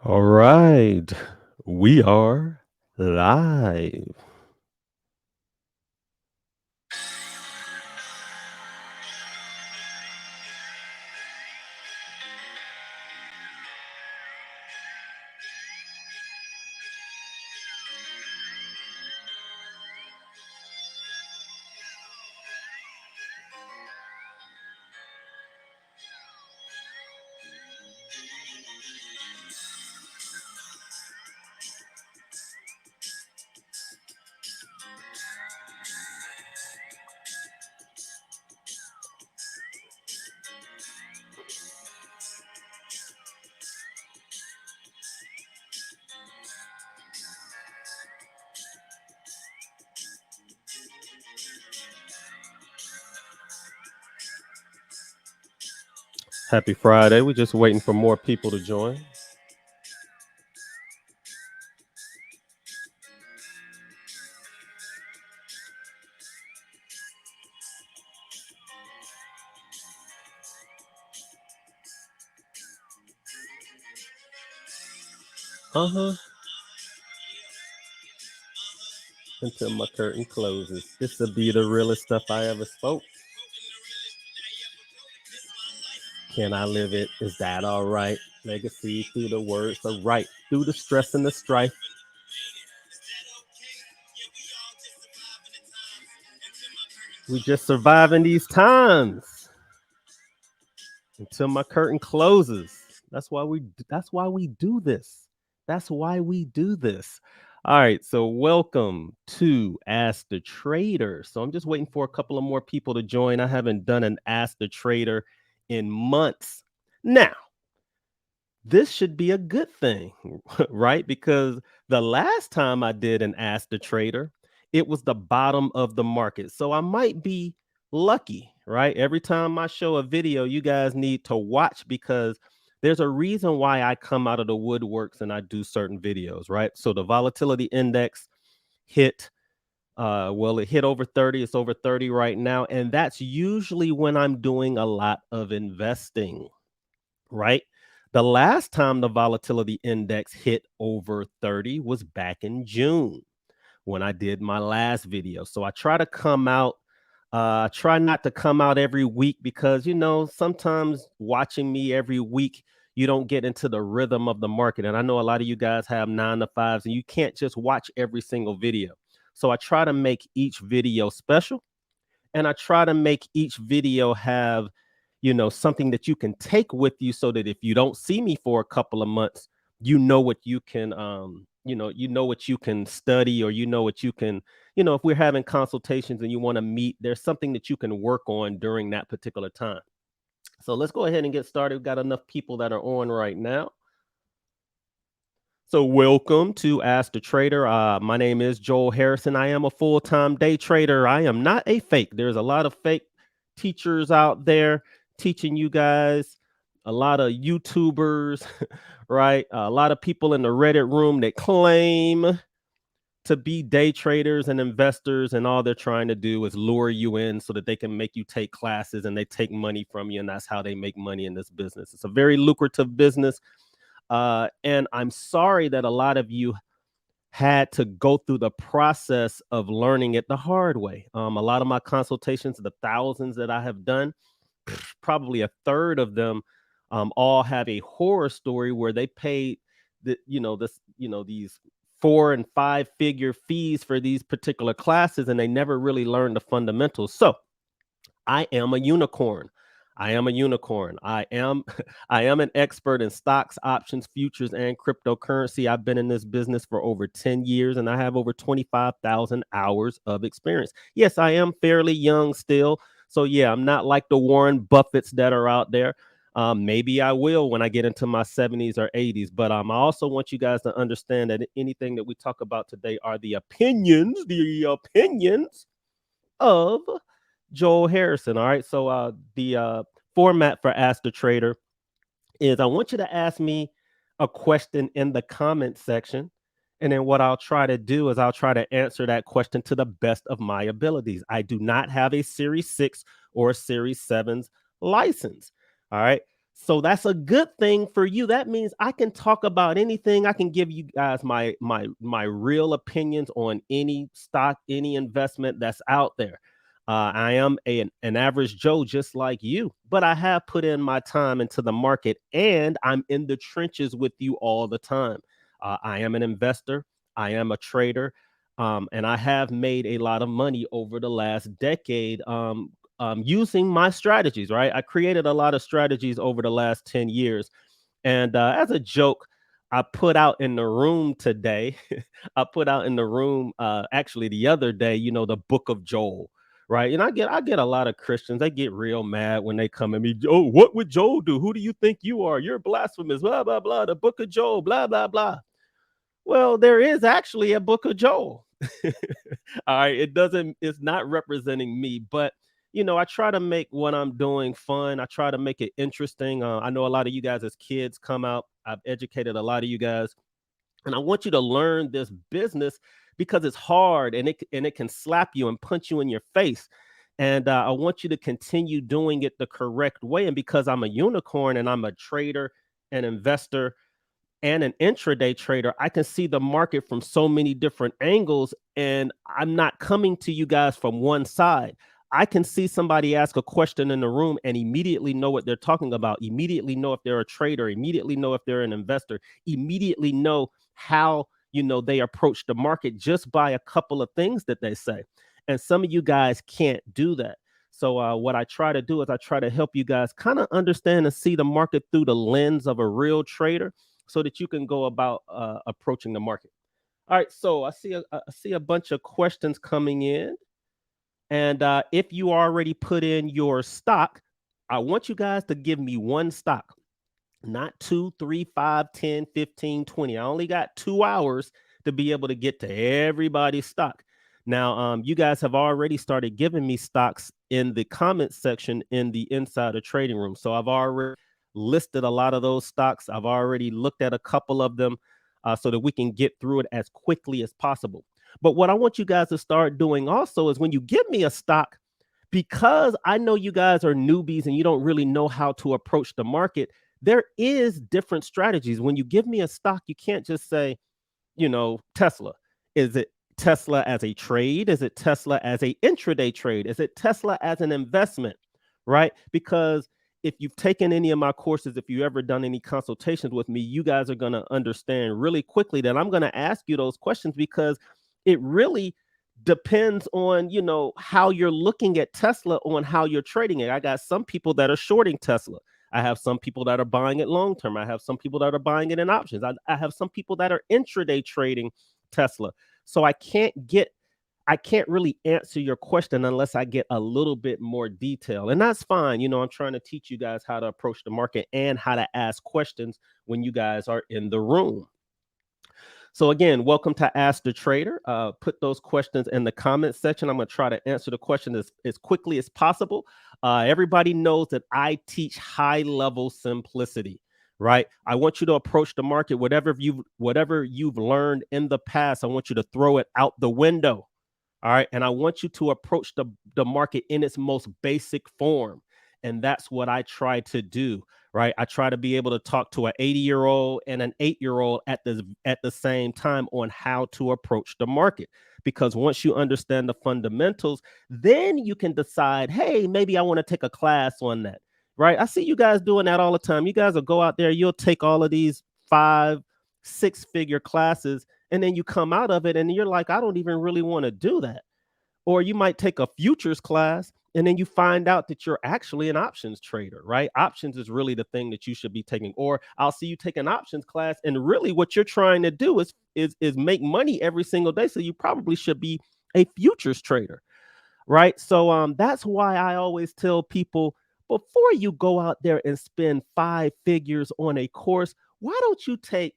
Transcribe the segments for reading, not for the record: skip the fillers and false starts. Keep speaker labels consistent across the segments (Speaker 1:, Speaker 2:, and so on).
Speaker 1: All right, we are live. Happy Friday. We're just waiting for more people to join. Uh-huh. Until my curtain closes. This will be the realest stuff I ever spoke. Can I live it? Is that all right? Legacy through the words of right, through the stress and the strife. We just surviving these times until my curtain closes. That's why we do this. That's why we do this. All right, so welcome to Ask the Trader. So I'm just waiting for a couple of more people to join. I haven't done an Ask the Trader in months. Now, this should be a good thing, right? Because the last time I did an Ask the Trader, it was the bottom of the market. So I might be lucky, right? Every time I show a video, you guys need to watch because there's a reason why I come out of the woodworks and I do certain videos, right? So the volatility index hit it hit over 30. It's over 30 right now. And that's usually when I'm doing a lot of investing, right? The last time the volatility index hit over 30 was back in June when I did my last video. So I try to come out, try not to come out every week because, sometimes watching me every week, you don't get into the rhythm of the market. And I know a lot of you guys have 9 to 5s and you can't just watch every single video. So I try to make each video special and I try to make each video have something that you can take with you so that if you don't see me for a couple of months, you know what you can what you can study, or what you can, if we're having consultations and you want to meet, there's something that you can work on during that particular time. So let's go ahead and get started. We've got enough people that are on right now. So, welcome to Ask the Trader. My name is Joel Harrison. I am a full time day trader. I am not a fake. There's a lot of fake teachers out there teaching you guys, a lot of YouTubers, right? A lot of people in the Reddit room that claim to be day traders and investors, and all they're trying to do is lure you in so that they can make you take classes and they take money from you. And that's how they make money in this business. It's a very lucrative business. And I'm sorry that a lot of you had to go through the process of learning it the hard way. A lot of my consultations, the thousands that I have done, probably a third of them all have a horror story where they paid these 4 and 5 figure fees for these particular classes and they never really learned the fundamentals. So I am a unicorn. I am a unicorn. I am I am an expert in stocks, options, futures, and cryptocurrency. I've been in this business for over 10 years and I have over 25,000 hours of experience. Yes, I am fairly young still. So yeah, I'm not like the Warren Buffetts that are out there. Maybe I will when I get into my 70s or 80s. But I also want you guys to understand that anything that we talk about today are the opinions of Joel Harrison. All right. So the format for Ask the Trader is I want you to ask me a question in the comment section. And then what I'll try to do is I'll try to answer that question to the best of my abilities. I do not have a Series 6 or a Series 7's license. All right. So that's a good thing for you. That means I can talk about anything. I can give you guys my real opinions on any stock, any investment that's out there. I am an average Joe just like you, but I have put in my time into the market and I'm in the trenches with you all the time. I am an investor, I am a trader, and I have made a lot of money over the last decade. Using my strategies, right? I created a lot of strategies over the last 10 years. And as a joke, I put out in the room today, I put out in the room actually the other day, the book of Joel. Right. And I get a lot of Christians. They get real mad when they come at me. Oh, what would Joel do? Who do you think you are? You're blasphemous. Blah, blah, blah. The book of Joel, blah, blah, blah. Well, there is actually a book of Joel. All right. It's not representing me, but I try to make what I'm doing fun. I try to make it interesting. I know a lot of you guys as kids come out. I've educated a lot of you guys, and I want you to learn this business because it's hard and it can slap you and punch you in your face. And I want you to continue doing it the correct way. And because I'm a unicorn and I'm a trader, an investor, and an intraday trader, I can see the market from so many different angles, and I'm not coming to you guys from one side. I can see somebody ask a question in the room and immediately know what they're talking about, immediately know if they're a trader, immediately know if they're an investor, immediately know how they approach the market just by a couple of things that they say. And some of you guys can't do that. So what I try to do is I try to help you guys kind of understand and see the market through the lens of a real trader so that you can go about approaching the market. All right, so I see a bunch of questions coming in, and if you already put in your stock, I want you guys to give me one stock, not 2, 3, 5, 10, 15, 20. I only got 2 hours to be able to get to everybody's stock. Now, you guys have already started giving me stocks in the comment section in the Insider Trading Room. So I've already listed a lot of those stocks. I've already looked at a couple of them so that we can get through it as quickly as possible. But what I want you guys to start doing also is when you give me a stock, because I know you guys are newbies and you don't really know how to approach the market, there is different strategies. When you give me a stock, you can't just say, Tesla. Is it Tesla as a trade? Is it Tesla as a intraday trade? Is it Tesla as an investment? Right? Because if you've taken any of my courses, if you've ever done any consultations with me, you guys are going to understand really quickly that I'm going to ask you those questions because it really depends on, how you're looking at Tesla, on how you're trading it. I got some people that are shorting Tesla. I have some people that are buying it long term. I have some people that are buying it in options. I have some people that are intraday trading Tesla. So I can't really answer your question unless I get a little bit more detail. And that's fine. I'm trying to teach you guys how to approach the market and how to ask questions when you guys are in the room. So again, welcome to Ask the Trader. Put those questions in the comment section. I'm going to try to answer the question as quickly as possible. Everybody knows that I teach high level simplicity, right? I want you to approach the market, whatever you've learned in the past. I want you to throw it out the window. All right. And I want you to approach the market in its most basic form. And that's what I try to do. Right. I try to be able to talk to an 80-year-old and an 8-year-old at the same time on how to approach the market. Because once you understand the fundamentals, then you can decide, hey, maybe I want to take a class on that. Right. I see you guys doing that all the time. You guys will go out there, you'll take all of these 5, 6 figure classes, and then you come out of it and you're like, I don't even really want to do that. Or you might take a futures class and then you find out that you're actually an options trader, right? Options is really the thing that you should be taking. Or I'll see you take an options class and really what you're trying to do is make money every single day. So you probably should be a futures trader, right? So that's why I always tell people, before you go out there and spend 5 figures on a course, why don't you take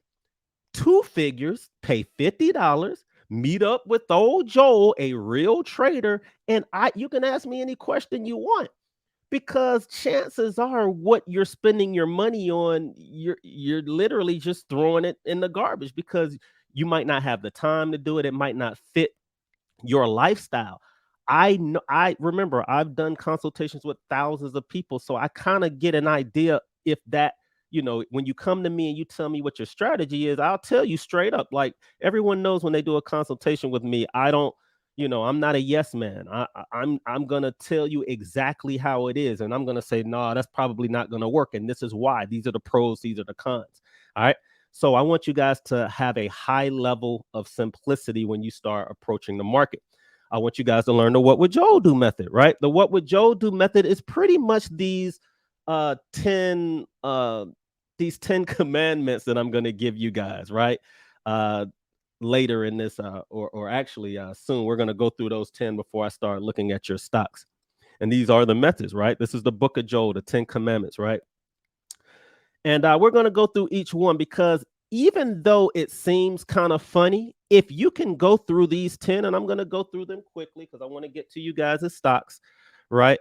Speaker 1: 2 figures, pay $50, meet up with old Joel, a real trader, and you can ask me any question you want, because chances are what you're spending your money on, you're literally just throwing it in the garbage because you might not have the time to do it. It might not fit your lifestyle. I know, I remember I've done consultations with thousands of people, so I kind of get an idea if that, when you come to me and you tell me what your strategy is, I'll tell you straight up. Like, everyone knows when they do a consultation with me, I don't, I'm not a yes man. I'm gonna tell you exactly how it is, and I'm gonna say, no, that's probably not gonna work, and this is why. These are the pros, these are the cons. All right. So I want you guys to have a high level of simplicity when you start approaching the market. I want you guys to learn the what would Joe do method, right? The what would Joe do method is pretty much these 10 commandments that I'm going to give you guys, right? Later in this or actually soon we're going to go through those 10 before I start looking at your stocks. And these are the methods, right? This is the book of Joel, the 10 commandments, right? And we're going to go through each one because even though it seems kind of funny, if you can go through these 10, and I'm going to go through them quickly because I want to get to you guys' stocks, right?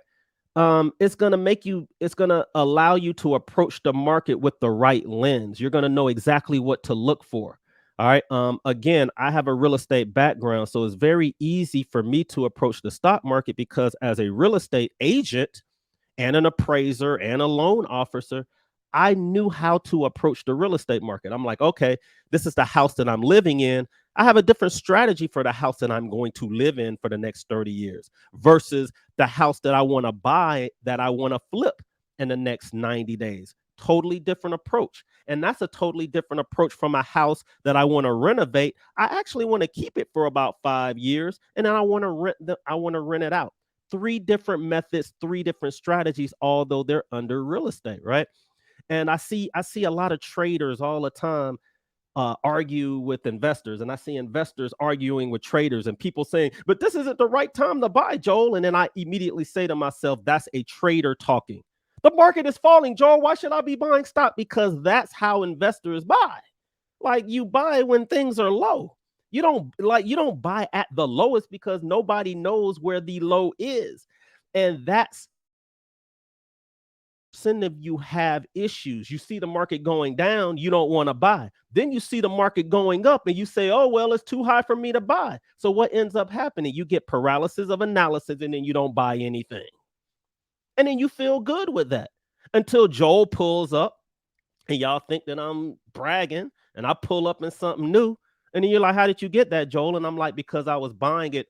Speaker 1: It's going to allow you to approach the market with the right lens. You're going to know exactly what to look for. All right. Again, I have a real estate background, so it's very easy for me to approach the stock market because as a real estate agent and an appraiser and a loan officer, I knew how to approach the real estate market. I'm like, okay, this is the house that I'm living in. I have a different strategy for the house that I'm going to live in for the next 30 years versus the house that I want to buy, that I want to flip in the next 90 days. Totally different approach. And that's a totally different approach from a house that I want to renovate. I actually want to keep it for about 5 years and then I want to rent it out. 3 different methods, 3 different strategies, although they're under real estate, right? And I see a lot of traders all the time argue with investors, and I see investors arguing with traders, and people saying, "But this isn't the right time to buy, Joel." And then I immediately say to myself, "That's a trader talking. The market is falling, Joel. Why should I be buying stock?" Because that's how investors buy. Like, you buy when things are low. You don't buy at the lowest because nobody knows where the low is, and that's of you have issues. You see the market going down, you don't want to buy. Then you see the market going up and you say, oh, well, it's too high for me to buy. So what ends up happening? You get paralysis of analysis and then you don't buy anything. And then you feel good with that until Joel pulls up and y'all think that I'm bragging and I pull up in something new. And then you're like, how did you get that, Joel? And I'm like, because I was buying it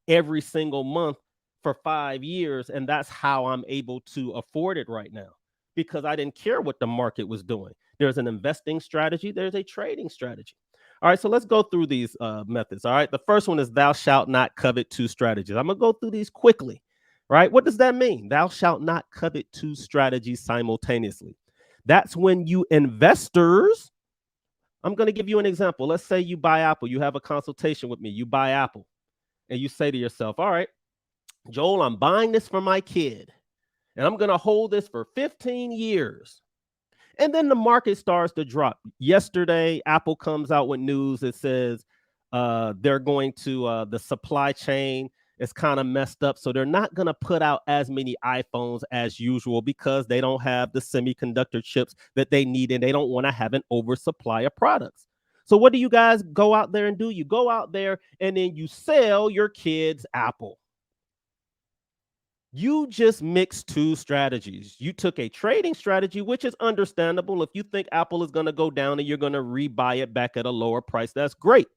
Speaker 1: every single month for 5 years. And that's how I'm able to afford it right now because I didn't care what the market was doing. There's an investing strategy. There's a trading strategy. All right, so let's go through these methods. All right, the first one is thou shalt not covet 2 strategies. I'm going to go through these quickly. Right? What does that mean? Thou shalt not covet 2 strategies simultaneously. That's when you investors, I'm going to give you an example. Let's say you buy Apple. You have a consultation with me. You buy Apple and you say to yourself, all right, Joel, I'm buying this for my kid and I'm going to hold this for 15 years. And then the market starts to drop. Yesterday, Apple comes out with news that says they're going to, the supply chain is kind of messed up. So they're not going to put out as many iPhones as usual because they don't have the semiconductor chips that they need and they don't want to have an oversupply of products. So what do you guys go out there and do? You go out there and then you sell your kids Apple. You just mixed 2 strategies. You took a trading strategy, which is understandable. If you think Apple is going to go down and you're going to rebuy it back at a lower price, that's great.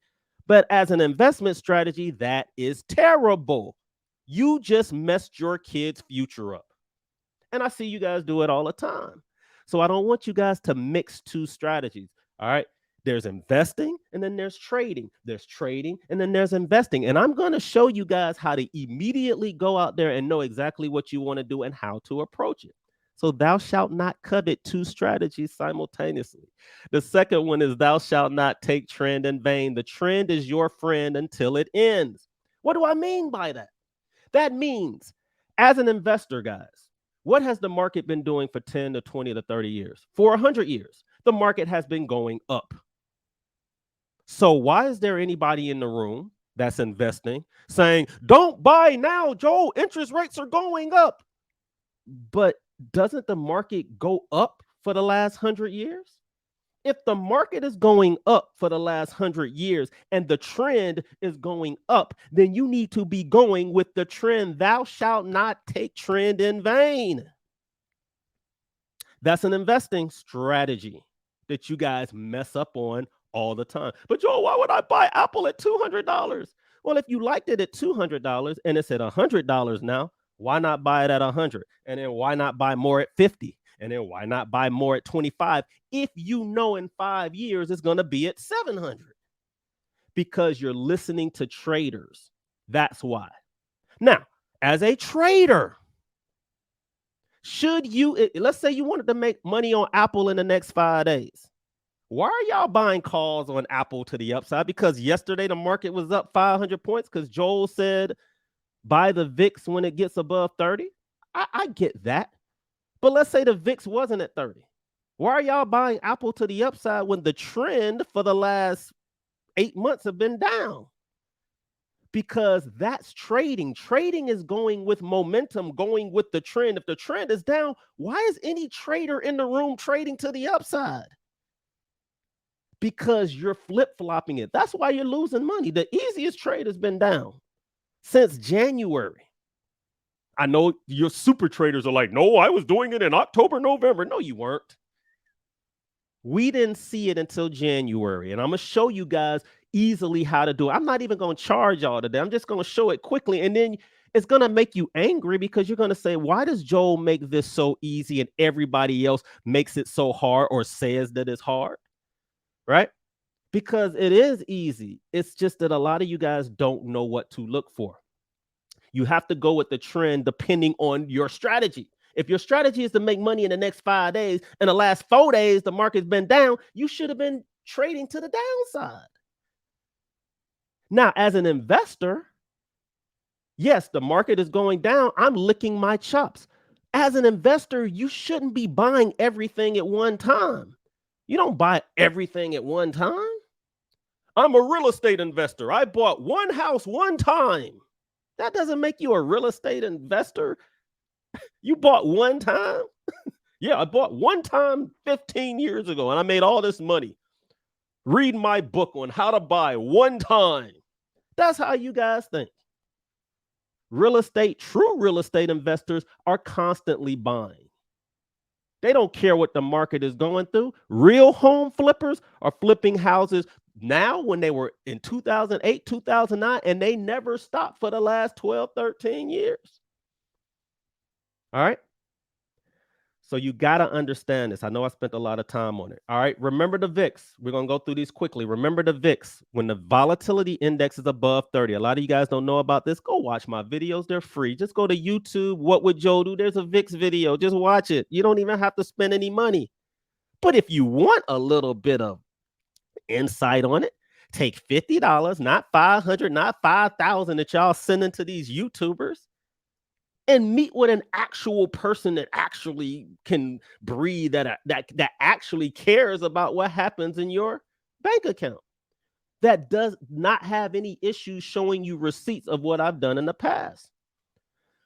Speaker 1: But as an investment strategy, that is terrible. You just messed your kid's future up. And I see you guys do it all the time. So I don't want you guys to mix 2 strategies. All right. There's investing and then there's trading. There's trading and then there's investing. And I'm going to show you guys how to immediately go out there and know exactly what you want to do and how to approach it. So thou shalt not covet 2 strategies simultaneously. The second one is thou shalt not take trend in vain. The trend is your friend until it ends. What do I mean by that? That means, as an investor, guys, what has the market been doing for 10 to 20 to 30 years? For 100 years, the market has been going up. So why is there anybody in the room that's investing saying, don't buy now, Joel, interest rates are going up? But doesn't the market go up for the last 100 years? If the market is going up for the last 100 years and the trend is going up, then you need to be going with the trend. Thou shalt not take trend in vain. That's an investing strategy that you guys mess up on all the time. But Joel, why would I buy Apple at $200? Well, if you liked it at $200 and it's at $100 now, why not buy it at 100? And then why not buy more at 50? And then why not buy more at 25 if you know in 5 years it's going to be at 700? Because you're listening to traders. That's why. Now, as a trader, should you, let's say you wanted to make money on Apple in the next 5 days. Why are y'all buying calls on Apple to the upside? Because yesterday the market was up 500 points because Joel said buy the VIX when it gets above 30. I get that. But let's say the VIX wasn't at 30. Why are y'all buying Apple to the upside when the trend for the last 8 months have been down? Because that's trading. Trading is going with momentum, going with the trend. If the trend is down, why is any trader in the room trading to the upside? Because you're flip-flopping it. That's why you're losing money. The easiest trade has been down since January. I know your super traders are like, no, I was doing it in October, November. No, you weren't. We didn't see it until January. And I'm going to show you guys easily how to do it. I'm not even going to charge y'all today. I'm just going to show it quickly. And then it's going to make you angry because you're going to say, why does Joel make this so easy and everybody else makes it so hard or says that it's hard? Right? Because it is easy. It's just that a lot of you guys don't know what to look for. You have to go with the trend depending on your strategy. If your strategy is to make money in the next 5 days and the last 4 days the market's been down, you should have been trading to the downside. Now, as an investor, yes, the market is going down. I'm licking my chops. As an investor, you shouldn't be buying everything at one time. You don't buy everything at one time. I'm a real estate investor. I bought one house one time. That doesn't make you a real estate investor. You bought one time? Yeah, I bought one time 15 years ago and I made all this money. Read my book on how to buy one time. That's how you guys think. True real estate investors are constantly buying. They don't care what the market is going through. Real home flippers are flipping houses now when they were in 2008, 2009, and they never stopped for the last 12, 13 years. All right. So you got to understand this. I know I spent a lot of time on it. All right. Remember the VIX. We're going to go through these quickly. Remember the VIX. When the volatility index is above 30, a lot of you guys don't know about this. Go watch my videos. They're free. Just go to YouTube. What would Joe do? There's a VIX video. Just watch it. You don't even have to spend any money. But if you want a little bit of insight on it, take $50, not $500, not $5,000 that y'all sending to these YouTubers, and meet with an actual person that actually can breathe, that actually cares about what happens in your bank account, that does not have any issues showing you receipts of what I've done in the past.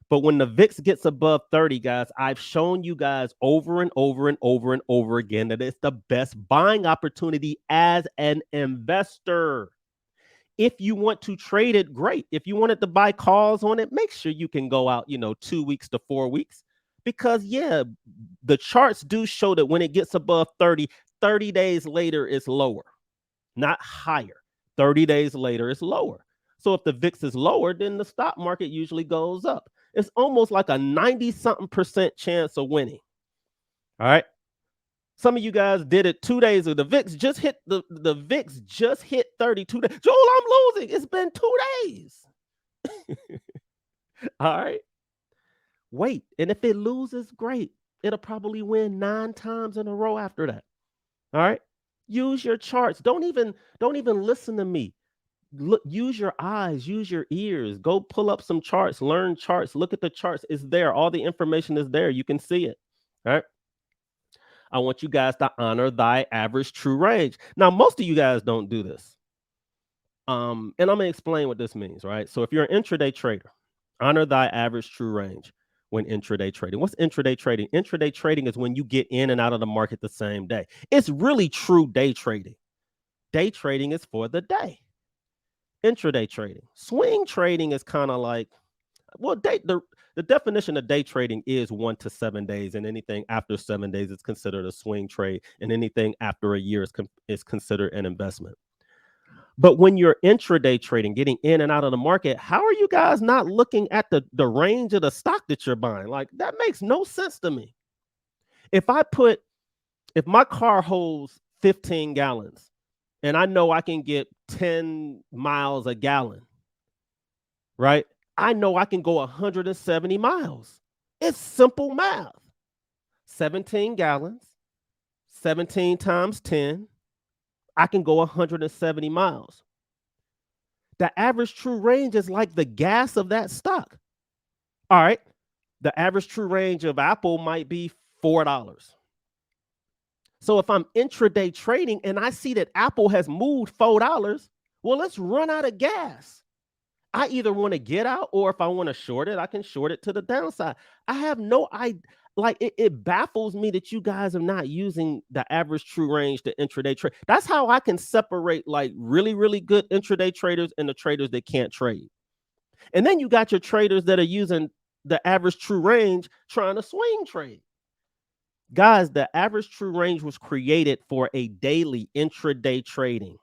Speaker 1: But when the VIX gets above 30, guys, I've shown you guys over and over and over and over again that it's the best buying opportunity as an investor. If you want to trade it, great. If you wanted to buy calls on it, make sure you can go out, 2 weeks to 4 weeks. Because, yeah, the charts do show that when it gets above 30, 30 days later, it's lower, not higher. 30 days later, it's lower. So if the VIX is lower, then the stock market usually goes up. It's almost like a 90-something% chance of winning. All right. Some of you guys did it 2 days ago. The VIX just hit the VIX just hit 32 days. Joel, I'm losing. It's been 2 days. All right. Wait. And if it loses, great. It'll probably win 9 times in a row after that. All right. Use your charts. Don't even listen to me. Look, use your eyes, use your ears. Go pull up some charts, learn charts, look at the charts. It's there. All the information is there. You can see it. All right. I want you guys to honor thy average true range. Now, most of you guys don't do this. And I'm going to explain what this means, right? So if you're an intraday trader, honor thy average true range when intraday trading. What's intraday trading? Intraday trading is when you get in and out of the market the same day. It's really true day trading. Day trading is for the day. Intraday trading. Swing trading is kind of like, well, the definition of day trading is 1 to 7 days, and anything after 7 days is considered a swing trade, and anything after a year is considered an investment. But when you're intraday trading, getting in and out of the market, how are you guys not looking at the range of the stock that you're buying? Like, that makes no sense to me. If my car holds 15 gallons and I know I can get 10 miles a gallon, right? I know I can go 170 miles. It's simple math. 17 gallons, 17 times 10, I can go 170 miles. The average true range is like the gas of that stock. All right. The average true range of Apple might be $4. So if I'm intraday trading and I see that Apple has moved $4, well, let's run out of gas. I either want to get out, or if I want to short it, I can short it to the downside. I have no idea. Like, it baffles me that you guys are not using the average true range to intraday trade. That's how I can separate like really, really good intraday traders and the traders that can't trade. And then you got your traders that are using the average true range trying to swing trade. Guys, the average true range was created for a daily intraday trading,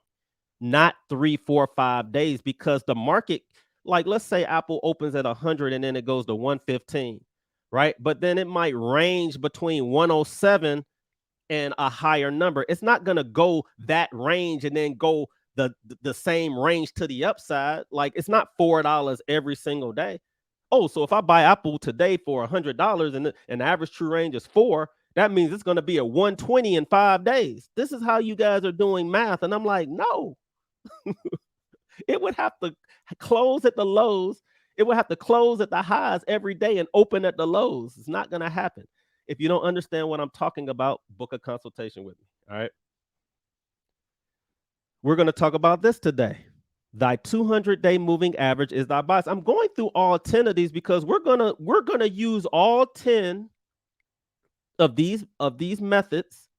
Speaker 1: not 3, 4, 5 days, because the market, like, let's say Apple opens at 100 and then it goes to 115, right? But then it might range between 107 and a higher number. It's not going to go that range and then go the same range to the upside. Like, it's not $4 every single day. Oh, so if I buy Apple today for $100 and the average true range is 4, that means it's going to be a 120 in 5 days. This is how you guys are doing math. And I'm like, no. It would have to close at the lows. It would have to close at the highs every day and open at the lows. It's not going to happen. If you don't understand what I'm talking about, book a consultation with me. All right. We're going to talk about this today. Thy 200-day moving average is thy bias. I'm going through all 10 of these because we're gonna use all 10 of these methods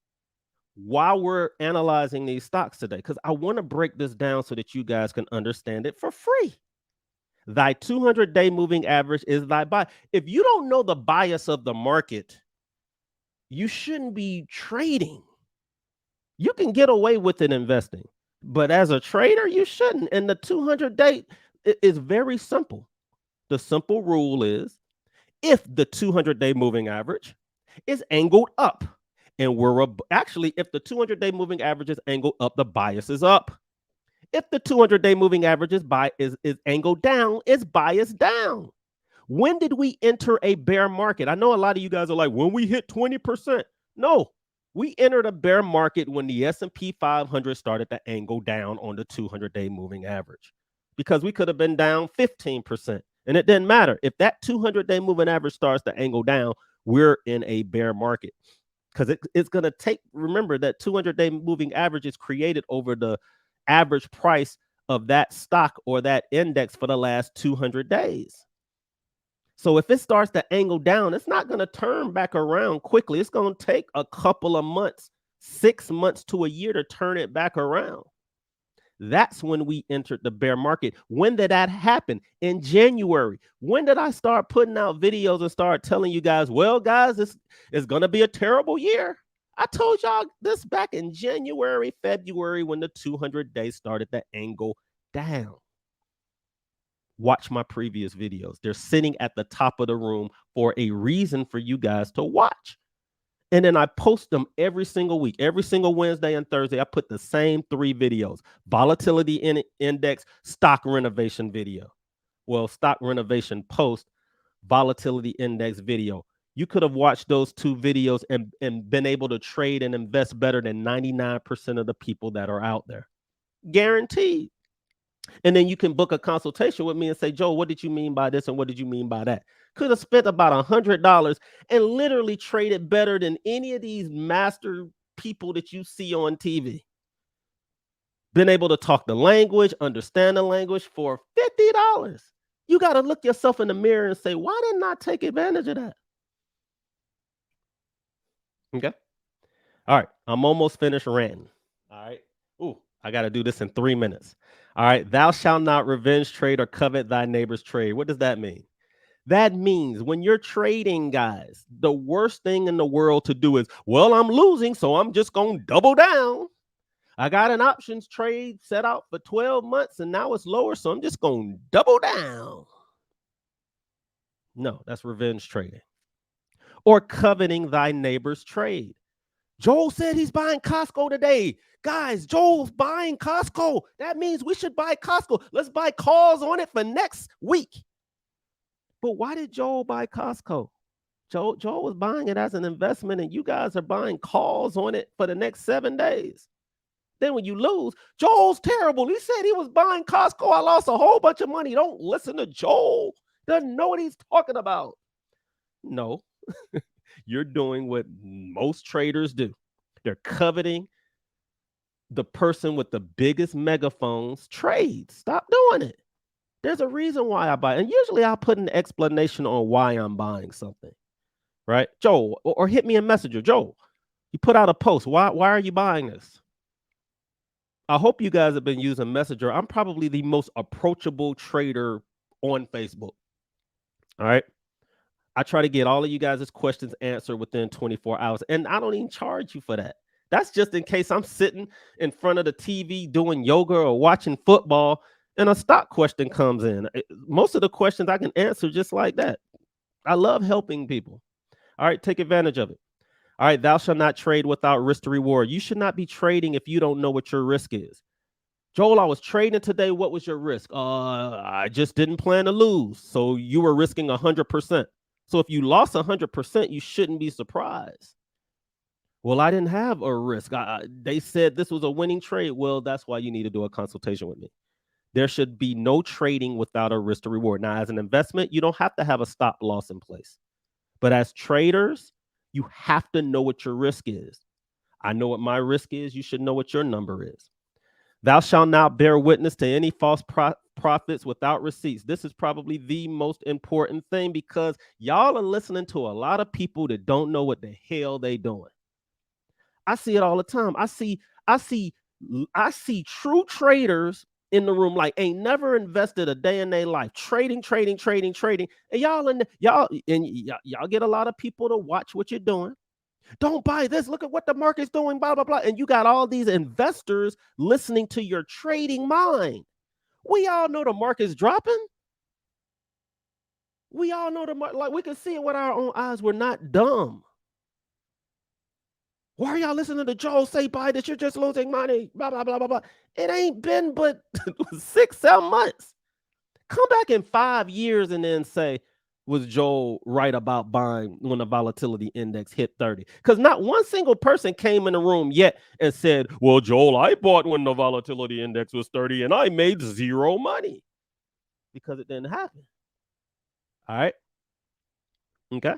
Speaker 1: while we're analyzing these stocks today, because I want to break this down so that you guys can understand it for free. Thy 200-day moving average is thy bias. If you don't know the bias of the market, you shouldn't be trading. You can get away with it investing, but as a trader, you shouldn't. And the 200-day is very simple. The simple rule is, if the 200-day moving average is angled up, and actually, if the 200-day moving average is angled up, the bias is up. If the 200-day moving average is angled down, it's biased down. When did we enter a bear market? I know a lot of you guys are like, when we hit 20%. No, we entered a bear market when the S&P 500 started to angle down on the 200-day moving average, because we could have been down 15%. And it didn't matter. If that 200-day moving average starts to angle down, we're in a bear market. Because it's going to take, remember that 200-day moving average is created over the average price of that stock or that index for the last 200 days. So if it starts to angle down, it's not going to turn back around quickly. It's going to take a couple of months, 6 months to a year to turn it back around. That's when we entered the bear market. When did that happen? In January. When did I start putting out videos and start telling you guys, well, guys, this is going to be a terrible year? I told y'all this back in January, February, when the 200 days started to angle down. Watch my previous videos. They're sitting at the top of the room for a reason for you guys to watch. And then I post them every single week. Every single Wednesday and Thursday, I put the same 3 videos: volatility index, stock renovation video. Well, stock renovation post, volatility index video. You could have watched those 2 videos and been able to trade and invest better than 99% of the people that are out there. Guaranteed. And then you can book a consultation with me and say, Joe, what did you mean by this? And what did you mean by that? Could have spent about $100 and literally traded better than any of these master people that you see on TV. Been able to talk the language, understand the language for $50. You got to look yourself in the mirror and say, why didn't I take advantage of that? Okay. All right. I'm almost finished ranting. All right. Ooh, I got to do this in 3 minutes. All right. Thou shalt not revenge trade or covet thy neighbor's trade. What does that mean? That means when you're trading, guys, the worst thing in the world to do is, well, I'm losing, so I'm just going to double down. I got an options trade set out for 12 months and now it's lower, so I'm just going to double down. No, that's revenge trading. Or coveting thy neighbor's trade. Joel said he's buying Costco today. Guys, Joel's buying Costco. That means we should buy Costco. Let's buy calls on it for next week. But why did Joel buy Costco? Joel was buying it as an investment, and you guys are buying calls on it for the next 7 days. Then when you lose, Joel's terrible. He said he was buying Costco. I lost a whole bunch of money. Don't listen to Joel. Doesn't know what he's talking about. No, you're doing what most traders do. They're coveting the person with the biggest megaphones trades. Stop doing it. There's a reason why I buy. And usually I'll put an explanation on why I'm buying something. Right? Joel, or hit me a messenger. Joel, you put out a post. Why are you buying this? I hope you guys have been using Messenger. I'm probably the most approachable trader on Facebook. All right. I try to get all of you guys' questions answered within 24 hours. And I don't even charge you for that. That's just in case I'm sitting in front of the TV doing yoga or watching football and a stock question comes in. Most of the questions I can answer just like that. I love helping people. All right, take advantage of it. All right, thou shalt not trade without risk to reward. You should not be trading if you don't know what your risk is. Joel, I was trading today. What was your risk? I just didn't plan to lose. So you were risking 100%. So if you lost 100%, you shouldn't be surprised. Well, I didn't have a risk. They said this was a winning trade. Well, that's why you need to do a consultation with me. There should be no trading without a risk to reward. Now, as an investment, you don't have to have a stop loss in place. But as traders, you have to know what your risk is. I know what my risk is. You should know what your number is. Thou shalt not bear witness to any false prophets without receipts. This is probably the most important thing because y'all are listening to a lot of people that don't know what the hell they doing. I see it all the time. I see true traders in the room like ain't never invested a day in their life. Trading. And y'all get a lot of people to watch what you're doing. Don't buy this. Look at what the market's doing, blah, blah, blah. And you got all these investors listening to your trading mind. We all know the market's dropping. We all know the market. Like we can see it with our own eyes. We're not dumb. Why are y'all listening to Joel say buy this? You're just losing money. Blah, blah, blah, blah, blah. It ain't been but 6-7 months. Come back in 5 years and then say, was Joel right about buying when the volatility index hit 30? Because not one single person came in the room yet and said, well, Joel, I bought when the volatility index was 30 and I made zero money. Because it didn't happen. All right. Okay.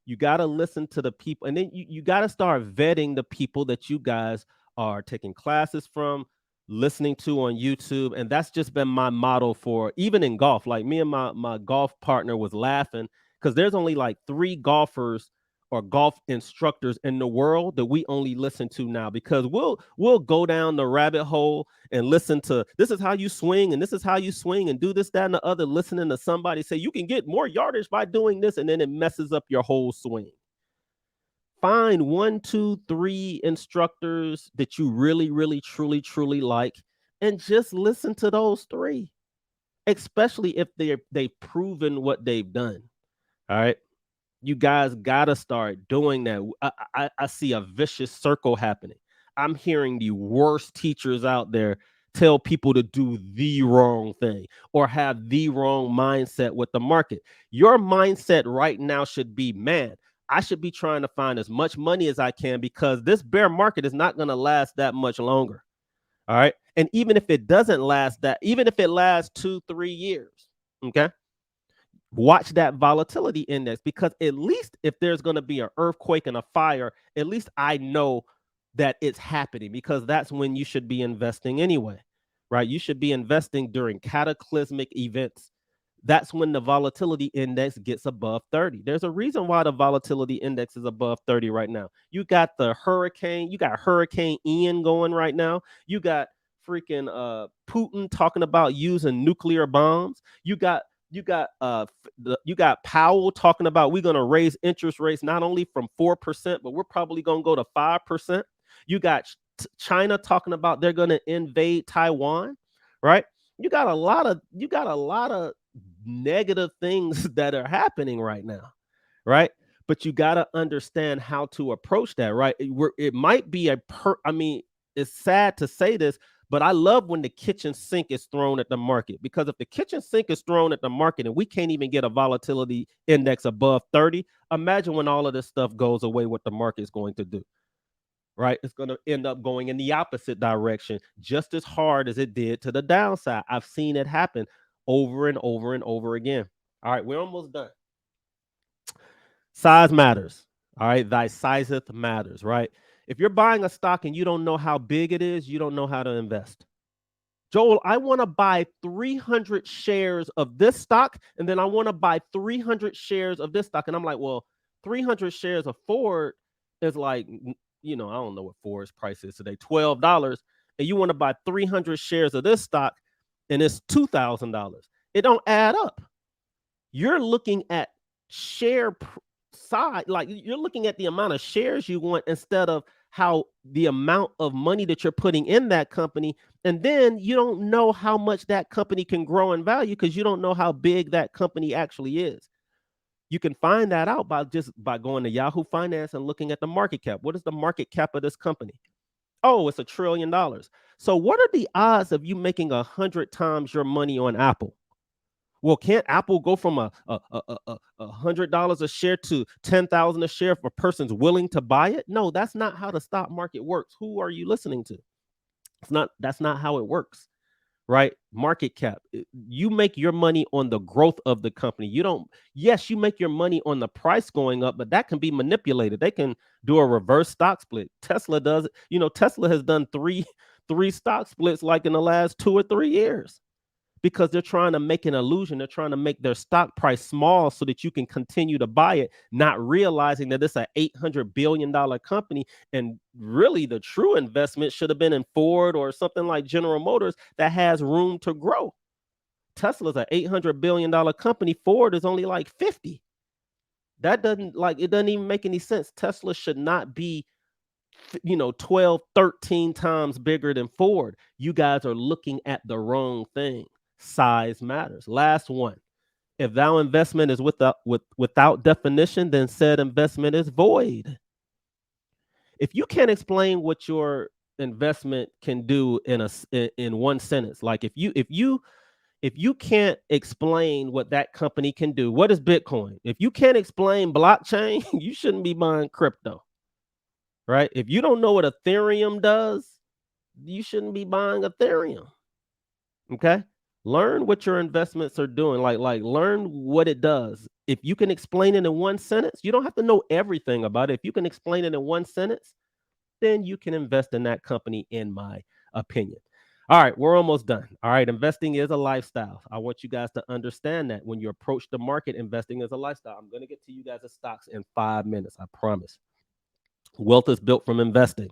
Speaker 1: You got to listen to the people. And then you got to start vetting the people that you guys are taking classes from, listening to on YouTube. And that's just been my model for even in golf. Like me and my golf partner was laughing because there's only like 3 golfers or golf instructors in the world that we only listen to now because we'll go down the rabbit hole and listen to this is how you swing and this is how you swing and do this, that, and the other, listening to somebody say you can get more yardage by doing this, and then it messes up your whole swing. Find 1, 2, 3 instructors that you really, really, truly like, and just listen to those 3, especially if they've proven what they've done. All right. You guys got to start doing that. I see a vicious circle happening. I'm hearing the worst teachers out there tell people to do the wrong thing or have the wrong mindset with the market. Your mindset right now should be, man, I should be trying to find as much money as I can because this bear market is not going to last that much longer. All right. And even if it doesn't last that, even if it lasts 2-3 years, okay, watch that volatility index because at least if there's going to be an earthquake and a fire, at least I know that it's happening because that's when you should be investing anyway, right? You should be investing during cataclysmic events. That's when the volatility index gets above 30. There's a reason why the volatility index is above 30 right now. You got Hurricane Ian going right now. You got freaking Putin talking about using nuclear bombs. You got You got you got Powell talking about we're going to raise interest rates not only from 4%, but we're probably going to go to 5%. You got China talking about they're going to invade Taiwan, right? You got a lot of negative things that are happening right now, right? But you got to understand how to approach that, right? It might be I mean, it's sad to say this, but I love when the kitchen sink is thrown at the market, because if the kitchen sink is thrown at the market and we can't even get a volatility index above 30, imagine when all of this stuff goes away, what the market is going to do, right? It's going to end up going in the opposite direction just as hard as it did to the downside. I've seen it happen over and over and over again. All right, we're almost done. Size matters. All right, thy sizeth matters, right? If you're buying a stock and you don't know how big it is, you don't know how to invest. Joel, I want to buy 300 shares of this stock, and then I want to buy 300 shares of this stock. And I'm like, well, 300 shares of Ford is like, I don't know what Ford's price is today, $12. And you want to buy 300 shares of this stock, and it's $2,000. It don't add up. You're looking at share side, like you're looking at the amount of shares you want instead of how the amount of money that you're putting in that company. And then you don't know how much that company can grow in value because you don't know how big that company actually is. You can find that out by going to Yahoo Finance and looking at the market cap. What is the market cap of this company? Oh, it's $1 trillion. So what are the odds of you making 100 times your money on Apple? Well, can't Apple go from $100 a share to 10,000 a share if a person's willing to buy it? No, that's not how the stock market works. Who are you listening to? That's not how it works, right? Market cap. You make your money on the growth of the company. Yes, you make your money on the price going up, but that can be manipulated. They can do a reverse stock split. Tesla does it. Tesla has done three stock splits like in the last 2 or 3 years, because they're trying to make an illusion. They're trying to make their stock price small so that you can continue to buy it, not realizing that it's an $800 billion company. And really, the true investment should have been in Ford or something like General Motors that has room to grow. Tesla's an $800 billion company. Ford is only like 50. It doesn't even make any sense. Tesla should not be 12, 13 times bigger than Ford. You guys are looking at the wrong thing. Size matters. Last one. If thou investment is without definition, then said investment is void. If you can't explain what your investment can do in one sentence, like if you can't explain what that company can do, what is Bitcoin? If you can't explain blockchain, you shouldn't be buying crypto, right? If you don't know what Ethereum does, you shouldn't be buying Ethereum. Okay? Learn what your investments are doing. Like learn what it does. If you can explain it in one sentence, you don't have to know everything about it. If you can explain it in one sentence, then you can invest in that company, in my opinion. All right, we're almost done. All right, investing is a lifestyle. I want you guys to understand that when you approach the market, investing is a lifestyle. I'm going to get to you guys' stocks in 5 minutes, I promise. Wealth is built from investing.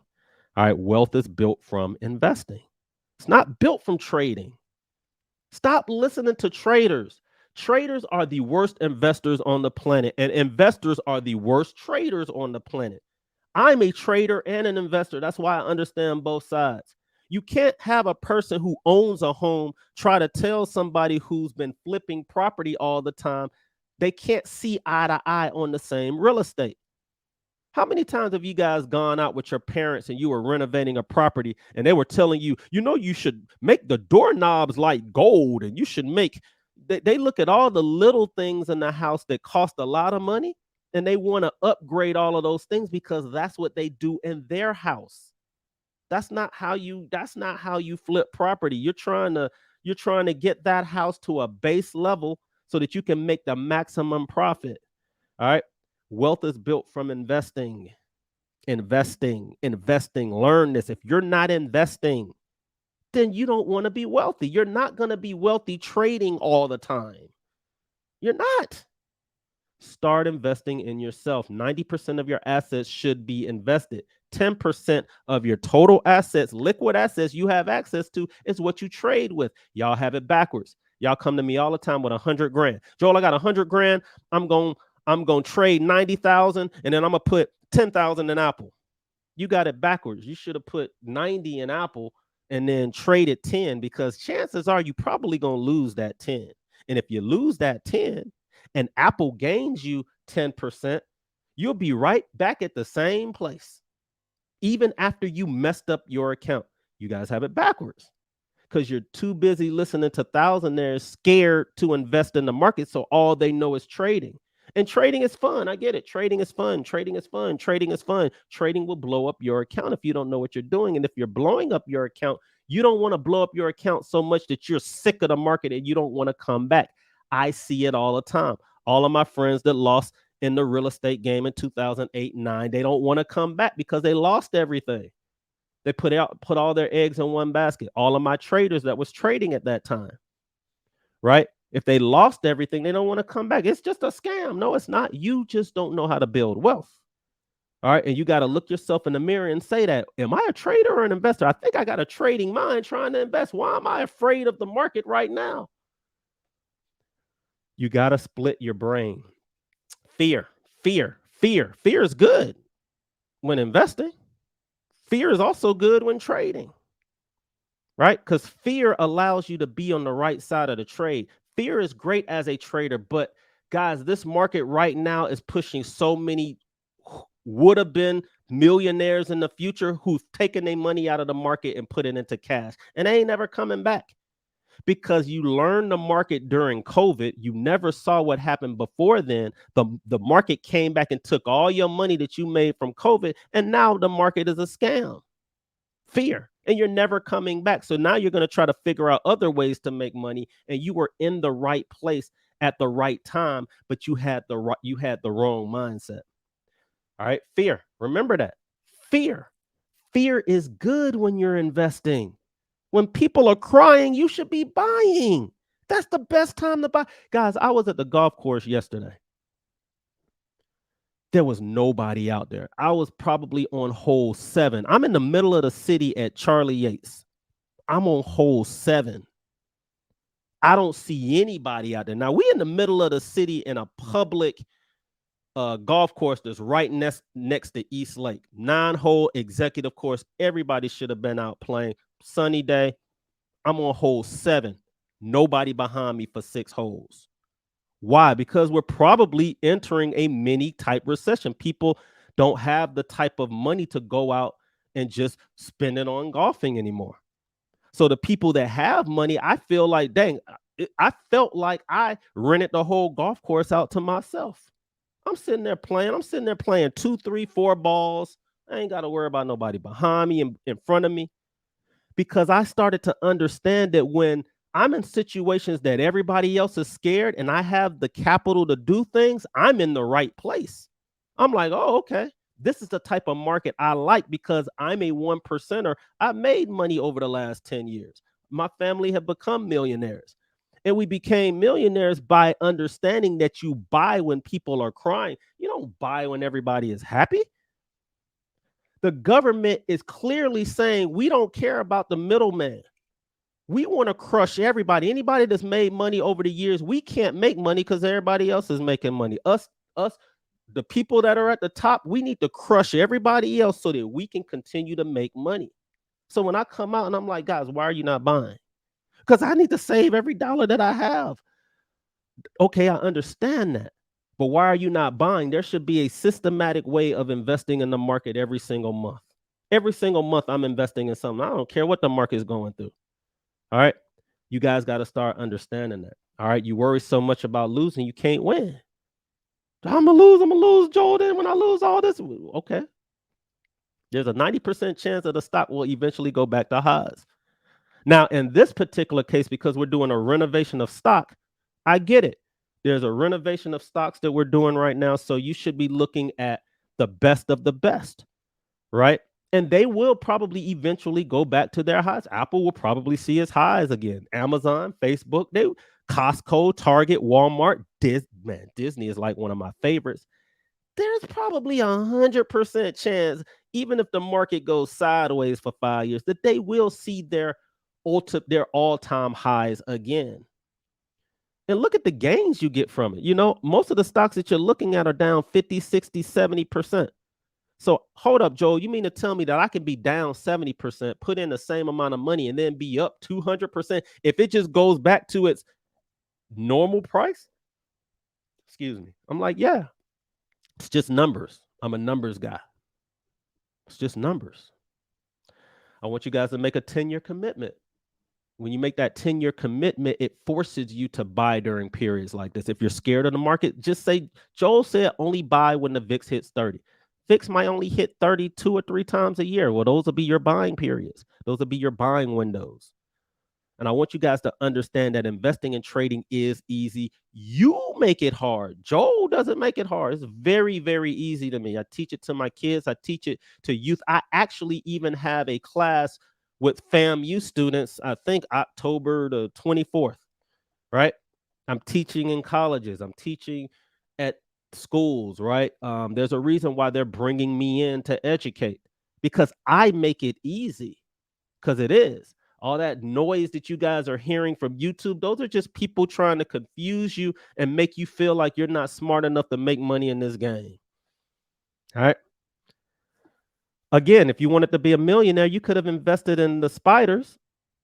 Speaker 1: All right, wealth is built from investing. It's not built from trading. Stop listening to traders. Traders are the worst investors on the planet, and investors are the worst traders on the planet. I'm a trader and an investor. That's why I understand both sides. You can't have a person who owns a home try to tell somebody who's been flipping property all the time. They can't see eye to eye on the same real estate. How many times have you guys gone out with your parents and you were renovating a property and they were telling you, you should make the doorknobs like gold, and you should they look at all the little things in the house that cost a lot of money, and they want to upgrade all of those things because that's what they do in their house. That's not how you flip property. You're trying to get that house to a base level so that you can make the maximum profit. All right. Wealth is built from investing. Learn this. If you're not investing, then you don't want to be wealthy. You're not going to be wealthy trading all the time. You're not. Start investing in yourself. 90% of your assets should be invested. 10% of your total assets, liquid assets you have access to, is what you trade with. Y'all have it backwards. Y'all come to me all the time with 100 grand. Joel, I got 100 grand. I'm going to trade 90,000 and then I'm going to put 10,000 in Apple. You got it backwards. You should have put 90 in Apple and then traded 10, because chances are you probably going to lose that 10. And if you lose that 10 and Apple gains you 10%, you'll be right back at the same place, even after you messed up your account. You guys have it backwards because you're too busy listening to thousandaires scared to invest in the market. So all they know is trading. And trading is fun. I get it. Trading is fun. Trading is fun. Trading is fun. Trading will blow up your account if you don't know what you're doing. And if you're blowing up your account, you don't want to blow up your account so much that you're sick of the market and you don't want to come back. I see it all the time. All of my friends that lost in the real estate game in 2008 and 9, they don't want to come back because they lost everything. They put all their eggs in one basket. All of my traders that was trading at that time, right? If they lost everything, they don't want to come back. It's just a scam. No, it's not. You just don't know how to build wealth. All right. And you got to look yourself in the mirror and say that, am I a trader or an investor? I think I got a trading mind trying to invest. Why am I afraid of the market right now? You got to split your brain. Fear is good when investing. Fear is also good when trading, right? Because fear allows you to be on the right side of the trade. Fear is great as a trader, but guys, this market right now is pushing so many would have been millionaires in the future who've taken their money out of the market and put it into cash, and they ain't never coming back. Because you learned the market during COVID, you never saw what happened before then. The market came back and took all your money that you made from COVID, and now the market is a scam. Fear, and you're never coming back. So now you're going to try to figure out other ways to make money, and you were in the right place at the right time, but you had the wrong mindset. All right, fear. Remember that. Fear is good when you're investing. When people are crying, you should be buying. That's the best time to buy. Guys, I was at the golf course yesterday. There was nobody out there. I was probably on hole 7. I'm in the middle of the city at Charlie Yates. I'm on hole 7. I don't see anybody out there. Now, we in the middle of the city in a public golf course that's right next to East Lake. 9-hole executive course. Everybody should have been out playing. Sunny day. I'm on hole 7. Nobody behind me for 6 holes. Why? Because we're probably entering a mini type recession. People don't have the type of money to go out and just spend it on golfing anymore. So the people that have money, I feel like, dang, I felt like I rented the whole golf course out to myself. I'm sitting there playing 2, 3, 4 balls. I ain't got to worry about nobody behind me and in front of me, because I started to understand that when I'm in situations that everybody else is scared and I have the capital to do things, I'm in the right place. I'm like, oh, okay. This is the type of market I like because I'm a 1%er. I made money over the last 10 years. My family have become millionaires. And we became millionaires by understanding that you buy when people are crying. You don't buy when everybody is happy. The government is clearly saying we don't care about the middleman. We want to crush everybody. Anybody that's made money over the years, we can't make money because everybody else is making money. Us, the people that are at the top, we need to crush everybody else so that we can continue to make money. So when I come out and I'm like, guys, why are you not buying? Because I need to save every dollar that I have. Okay, I understand that. But why are you not buying? There should be a systematic way of investing in the market every single month. Every single month, I'm investing in something. I don't care what the market is going through. All right. You guys got to start understanding that. All right. You worry so much about losing, you can't win. I'm going to lose, Jordan, when I lose all this. Okay. There's a 90% chance that the stock will eventually go back to highs. Now, in this particular case, because we're doing a renovation of stock, I get it. There's a renovation of stocks that we're doing right now. So you should be looking at the best of the best, right? And they will probably eventually go back to their highs. Apple will probably see its highs again. Amazon, Facebook, Costco, Target, Walmart, Disney is like one of my favorites. There's probably 100% chance, even if the market goes sideways for 5 years, that they will see their all-time highs again. And look at the gains you get from it. You know, most of the stocks that you're looking at are down 50, 60, 70%. So hold up, Joel. You mean to tell me that I can be down 70%, put in the same amount of money, and then be up 200% if it just goes back to its normal price? Excuse me. I'm like, yeah, it's just numbers. I'm a numbers guy. It's just numbers. I want you guys to make a 10-year commitment. When you make that 10-year commitment, it forces you to buy during periods like this. If you're scared of the market, just say, Joel said only buy when the VIX hits 30. VIX might only hit 30 2 or 3 times a year. Well, those will be your buying periods. Those will be your buying windows. And I want you guys to understand that investing and trading is easy. You make it hard. Joel doesn't make it hard. It's very, very easy to me. I teach it to my kids. I teach it to youth. I actually even have a class with FAMU students, I think October the 24th, right? I'm teaching in colleges. I'm teaching at schools, right? There's a reason why they're bringing me in to educate, because I make it easy, because it is. All that noise that you guys are hearing from YouTube, those are just people trying to confuse you and make you feel like you're not smart enough to make money in this game. All right. Again, if you wanted to be a millionaire, you could have invested in the spiders,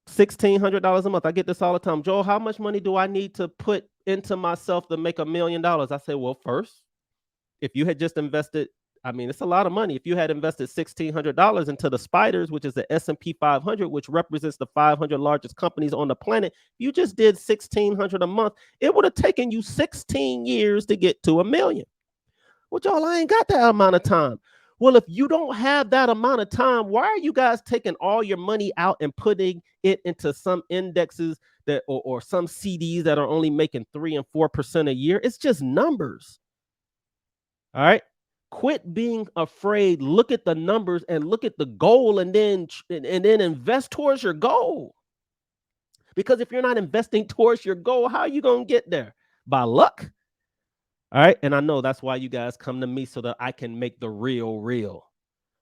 Speaker 1: $1,600 a month. I get this all the time. Joel, how much money do I need to put into myself to make $1 million? I say, well, first, if you had just invested, I mean, it's a lot of money. If you had invested $1,600 into the spiders, which is the S&P 500, which represents the 500 largest companies on the planet, you just did $1,600 a month. It would have taken you 16 years to get to $1 million. Well, Joel, I ain't got that amount of time. Well, if you don't have that amount of time, why are you guys taking all your money out and putting it into some indexes that or some CDs that are only making 3 and 4% a year? It's just numbers. All right. Quit being afraid. Look at the numbers and look at the goal, and then invest towards your goal. Because if you're not investing towards your goal, how are you going to get there? By luck. All right. And I know that's why you guys come to me, so that I can make the real.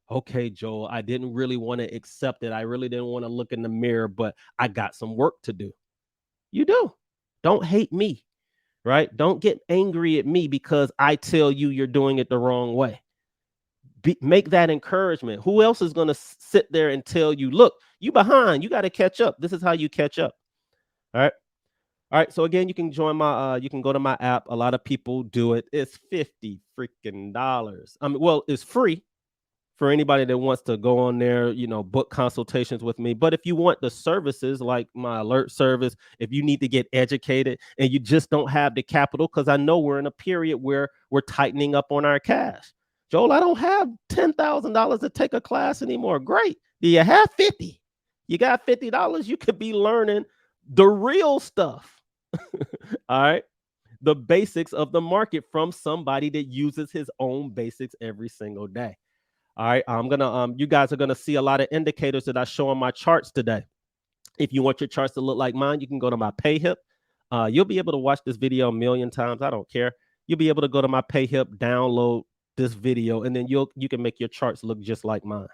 Speaker 1: Okay, Joel, I didn't really want to accept it. I really didn't want to look in the mirror, but I got some work to do. You do. Don't hate me, right? Don't get angry at me because I tell you you're doing it the wrong way. Make that encouragement. Who else is going to sit there and tell you, look, you behind, you got to catch up. This is how you catch up. All right. All right. So again, you can join my, you can go to my app. A lot of people do it. It's $50 freaking dollars. I mean, well, it's free for anybody that wants to go on there, you know, book consultations with me. But if you want the services like my alert service, if you need to get educated and you just don't have the capital, because I know we're in a period where we're tightening up on our cash. Joel, I don't have $10,000 to take a class anymore. Great. Do you have 50? You got $50? You could be learning the real stuff. All right. The basics of the market from somebody that uses his own basics every single day. All right, I'm gonna you guys are gonna see a lot of indicators that I show on my charts today. If you want your charts to look like mine, you can go to my PayHip. You'll be able to watch this video a million times. I don't care. You'll be able to go to my PayHip, download this video, and then you can make your charts look just like mine.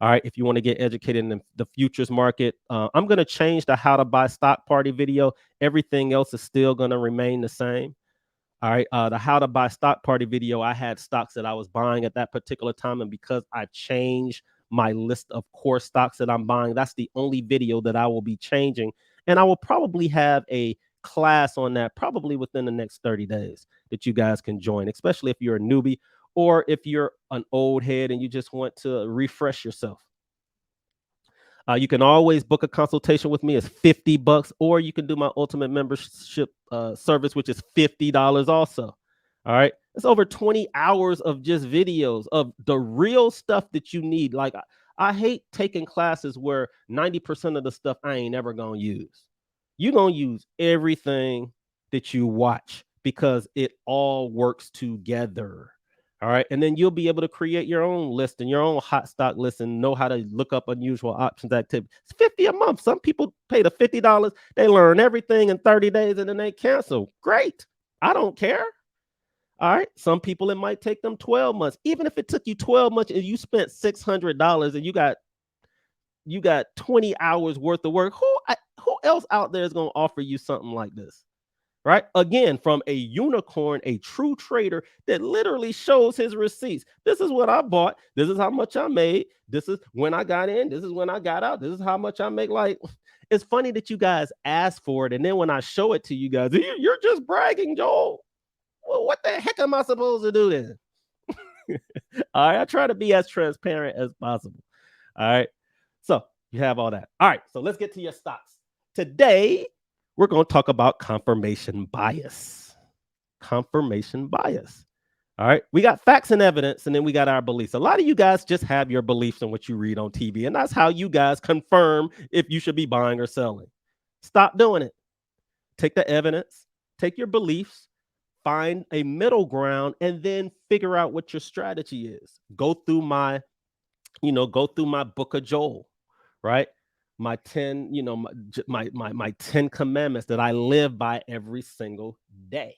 Speaker 1: All right, if you want to get educated in the futures market, I'm gonna change the how to buy stock party video. Everything else is still gonna remain the same. All right. The how to buy stock party video, I had stocks that I was buying at that particular time. And because I changed my list of core stocks that I'm buying, that's the only video that I will be changing. And I will probably have a class on that probably within the next 30 days that you guys can join, especially if you're a newbie or if you're an old head and you just want to refresh yourself. You can always book a consultation with me. It's $50, or you can do my ultimate membership service, which is $50 also. All right. It's over 20 hours of just videos of the real stuff that you need. Like I hate taking classes where 90% of the stuff I ain't ever going to use. You're going to use everything that you watch because it all works together. All right. And then you'll be able to create your own list and your own hot stock list and know how to look up unusual options activity. It's $50 a month. Some people pay the $50. They learn everything in 30 days and then they cancel. Great. I don't care. All right. Some people, it might take them 12 months. Even if it took you 12 months and you spent $600 and you got 20 hours worth of work, who else out there is going to offer you something like this? right? Again, from a unicorn, a true trader that literally shows his receipts. This is what I bought. This is how much I made. This is when I got in. This is when I got out. This is how much I make. Like, it's funny that you guys ask for it. And then when I show it to you guys, you're just bragging, Joel. Well, what the heck am I supposed to do then? All right. I try to be as transparent as possible. All right. So you have all that. All right. So let's get to your stocks. Today, we're going to talk about confirmation bias. Confirmation bias. All right. We got facts and evidence, and then we got our beliefs. A lot of you guys just have your beliefs on what you read on TV, and that's how you guys confirm if you should be buying or selling. Stop doing it. Take the evidence, take your beliefs, find a middle ground, and then figure out what your strategy is. Go through my book of Joel, right? My 10, my 10 commandments that I live by every single day.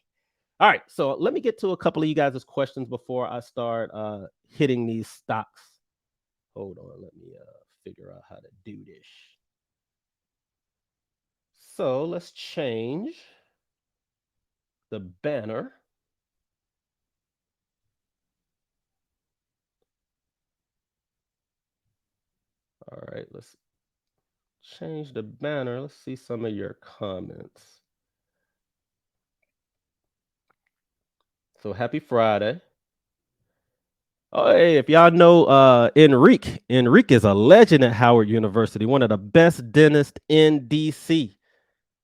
Speaker 1: All right, so let me get to a couple of you guys' questions before I start hitting these stocks. Hold on, let me figure out how to do this. So let's change the banner. All right, let's change the banner. Let's see some of your comments. So happy Friday. Oh, hey, if y'all know Enrique is a legend at Howard University, one of the best dentists in DC.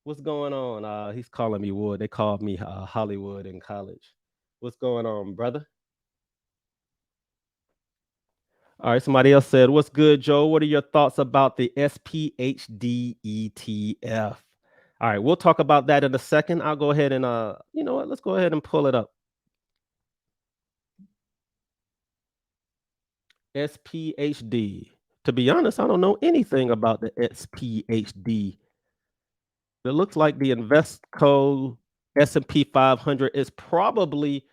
Speaker 1: What's going on? He's calling me Wood. They called me Hollywood in college. What's going on, brother? All right, somebody else said, "What's good, Joe? What are your thoughts about the SPHD ETF?" All right, we'll talk about that in a second. I'll go ahead and you know what? Let's go ahead and pull it up. SPHD. To be honest, I don't know anything about the SPHD. It looks like the Investco S&P 500 is probably.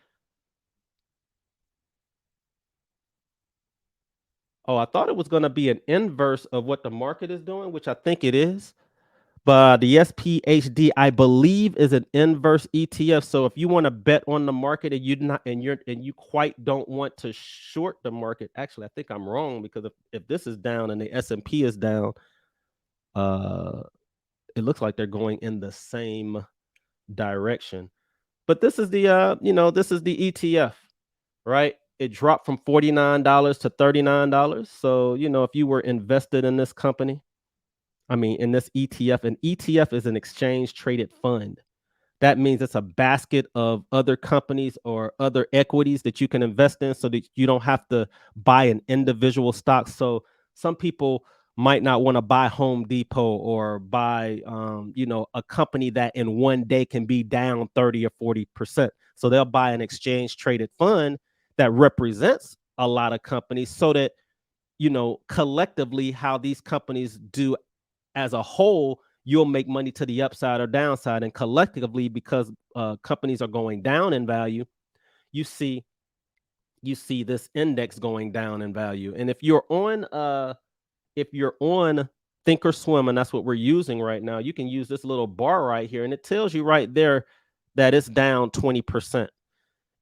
Speaker 1: Oh, I thought it was going to be an inverse of what the market is doing, which I think it is. But the SPHD, I believe, is an inverse ETF. So if you want to bet on the market and you quite don't want to short the market, actually, I think I'm wrong, because if this is down and the S&P is down, uh, it looks like they're going in the same direction. But this is this is the ETF, right? It dropped from $49 to $39. So, if you were invested in this company, I mean, in this ETF, an ETF is an exchange traded fund. That means it's a basket of other companies or other equities that you can invest in, so that you don't have to buy an individual stock. So some people might not want to buy Home Depot or buy a company that in one day can be down 30 or 40%. So they'll buy an exchange traded fund that represents a lot of companies, so that collectively how these companies do as a whole, you'll make money to the upside or downside. And collectively, because companies are going down in value, you see this index going down in value. And if you're on Thinkorswim, and that's what we're using right now, you can use this little bar right here, and it tells you right there that it's down 20%.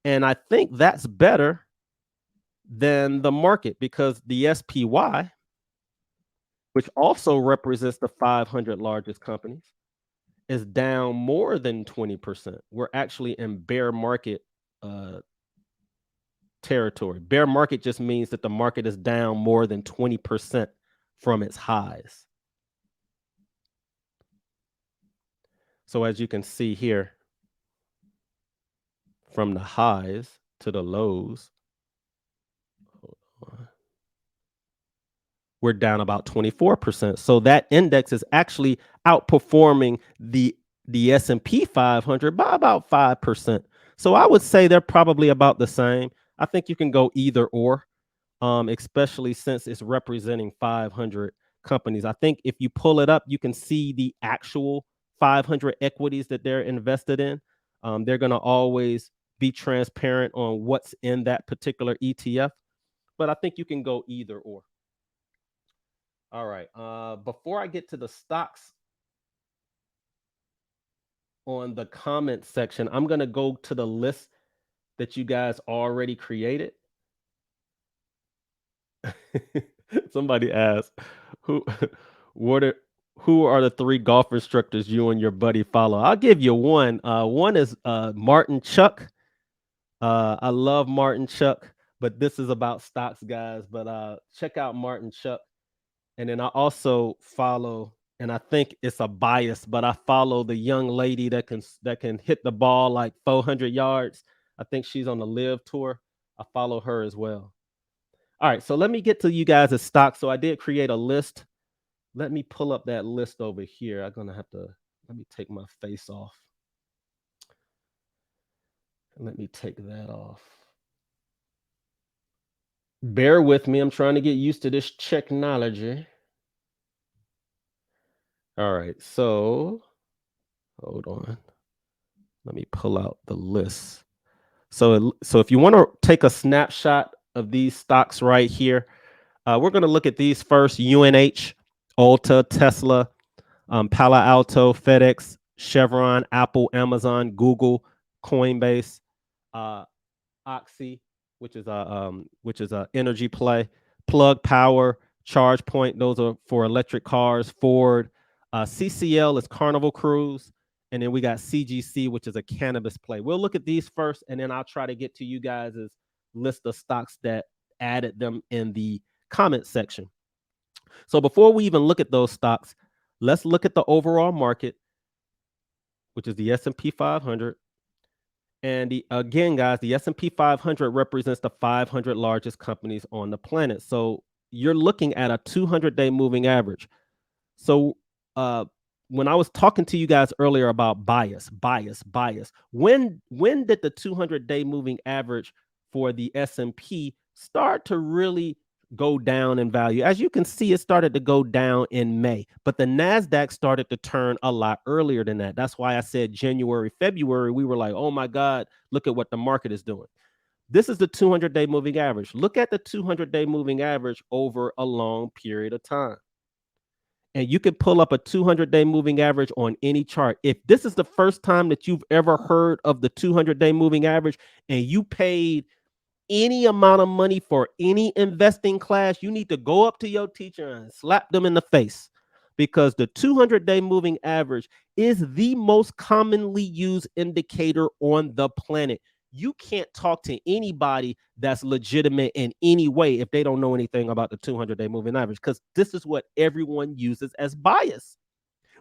Speaker 1: And I think that's better than the market, because the SPY, which also represents the 500 largest companies, is down more than 20%. We're actually in bear market uh, territory. Bear market just means that the market is down more than 20% from its highs. So as you can see here, from the highs to the lows, we're down about 24%. So that index is actually outperforming the S&P 500 by about 5%. So I would say they're probably about the same. I think you can go either or, especially since it's representing 500 companies. I think if you pull it up, you can see the actual 500 equities that they're invested in. They're going to always be transparent on what's in that particular ETF, but I think you can go either or. All right. Before I get to the stocks, on the comment section. I'm going to go to the list that you guys already created. Somebody asked, who what are who are the three golf instructors you and your buddy follow? I'll give you one. One is Martin Chuck. I love Martin Chuck, but this is about stocks, guys. But check out Martin Chuck. And then I also follow, and I think it's a bias, but I follow the young lady that can hit the ball like 400 yards. I think she's on the Live Tour. I follow her as well. All right, so let me get to you guys' stock. So I did create a list. Let me pull up that list over here. I'm gonna have to let me take my face off. Let me take that off. Bear with me. I'm trying to get used to this technology. All right, so hold on. Let me pull out the list. So if you want to take a snapshot of these stocks right here, we're going to look at these first: UNH, Ulta, Tesla, Palo Alto, FedEx, Chevron, Apple, Amazon, Google, Coinbase, Oxy, which is a energy play, Plug Power, ChargePoint. Those are for electric cars. Ford, CCL is Carnival Cruise, and then we got CGC, which is a cannabis play. We'll look at these first, and then I'll try to get to you guys' list of stocks that added them in the comment section. So before we even look at those stocks, let's look at the overall market, which is the S&P 500. And again, guys, the S&P 500 represents the 500 largest companies on the planet. So you're looking at a 200-day moving average. So when I was talking to you guys earlier about bias, when did the 200-day moving average for the S&P start to really go down in value? As you can see, it started to go down in May, but the NASDAQ started to turn a lot earlier than that. That's why I said January, February, we were like, oh my God, look at what the market is doing. This is the 200-day moving average. Look at the 200-day moving average over a long period of time. And you can pull up a 200-day moving average on any chart. If this is the first time that you've ever heard of the 200-day moving average and you paid any amount of money for any investing class, you need to go up to your teacher and slap them in the face, because the 200-day moving average is the most commonly used indicator on the planet. You can't talk to anybody that's legitimate in any way if they don't know anything about the 200-day moving average, because this is what everyone uses as bias.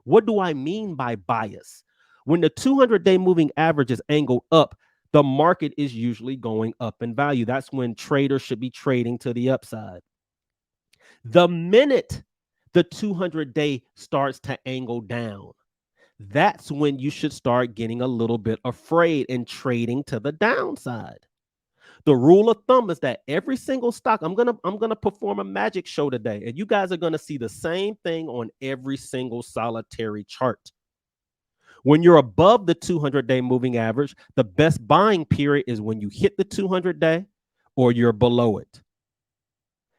Speaker 1: What do I mean by bias? When the 200-day moving average is angled up, the market is usually going up in value. That's when traders should be trading to the upside. The minute the 200-day starts to angle down, that's when you should start getting a little bit afraid and trading to the downside. The rule of thumb is that every single stock, I'm gonna perform a magic show today, and you guys are gonna see the same thing on every single solitary chart. When you're above the 200-day moving average, the best buying period is when you hit the 200-day or you're below it.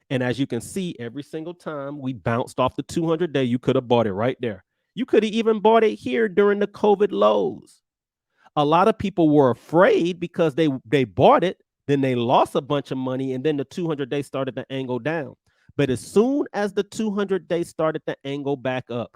Speaker 1: And as you can see, every single time we bounced off the 200-day, you could have bought it right there. You could have even bought it here during the COVID lows. A lot of people were afraid because they bought it, then they lost a bunch of money, and then the 200-day started to angle down. But as soon as the 200-day started to angle back up,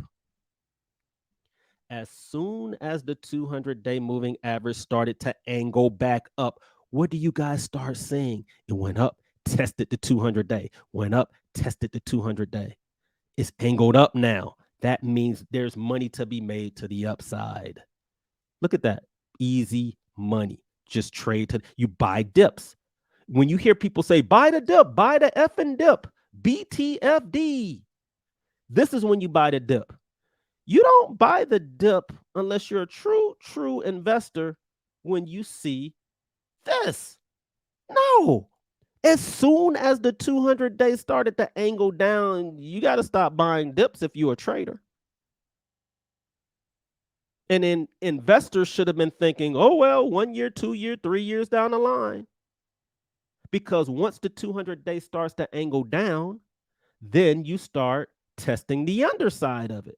Speaker 1: as soon as the 200-day moving average started to angle back up, what do you guys start seeing? It went up, tested the 200-day, went up, tested the 200-day. It's angled up now. That means there's money to be made to the upside. Look at that. Easy money. Just trade to, you buy dips. When you hear people say, buy the dip, buy the effing dip, BTFD, this is when you buy the dip. You don't buy the dip unless you're a true investor when you see this. No. As soon as the 200 days started to angle down, you got to stop buying dips if you're a trader. And then investors should have been thinking, oh, well, 1 year, 2 year, 3 years down the line. Because once the 200 days starts to angle down, then you start testing the underside of it.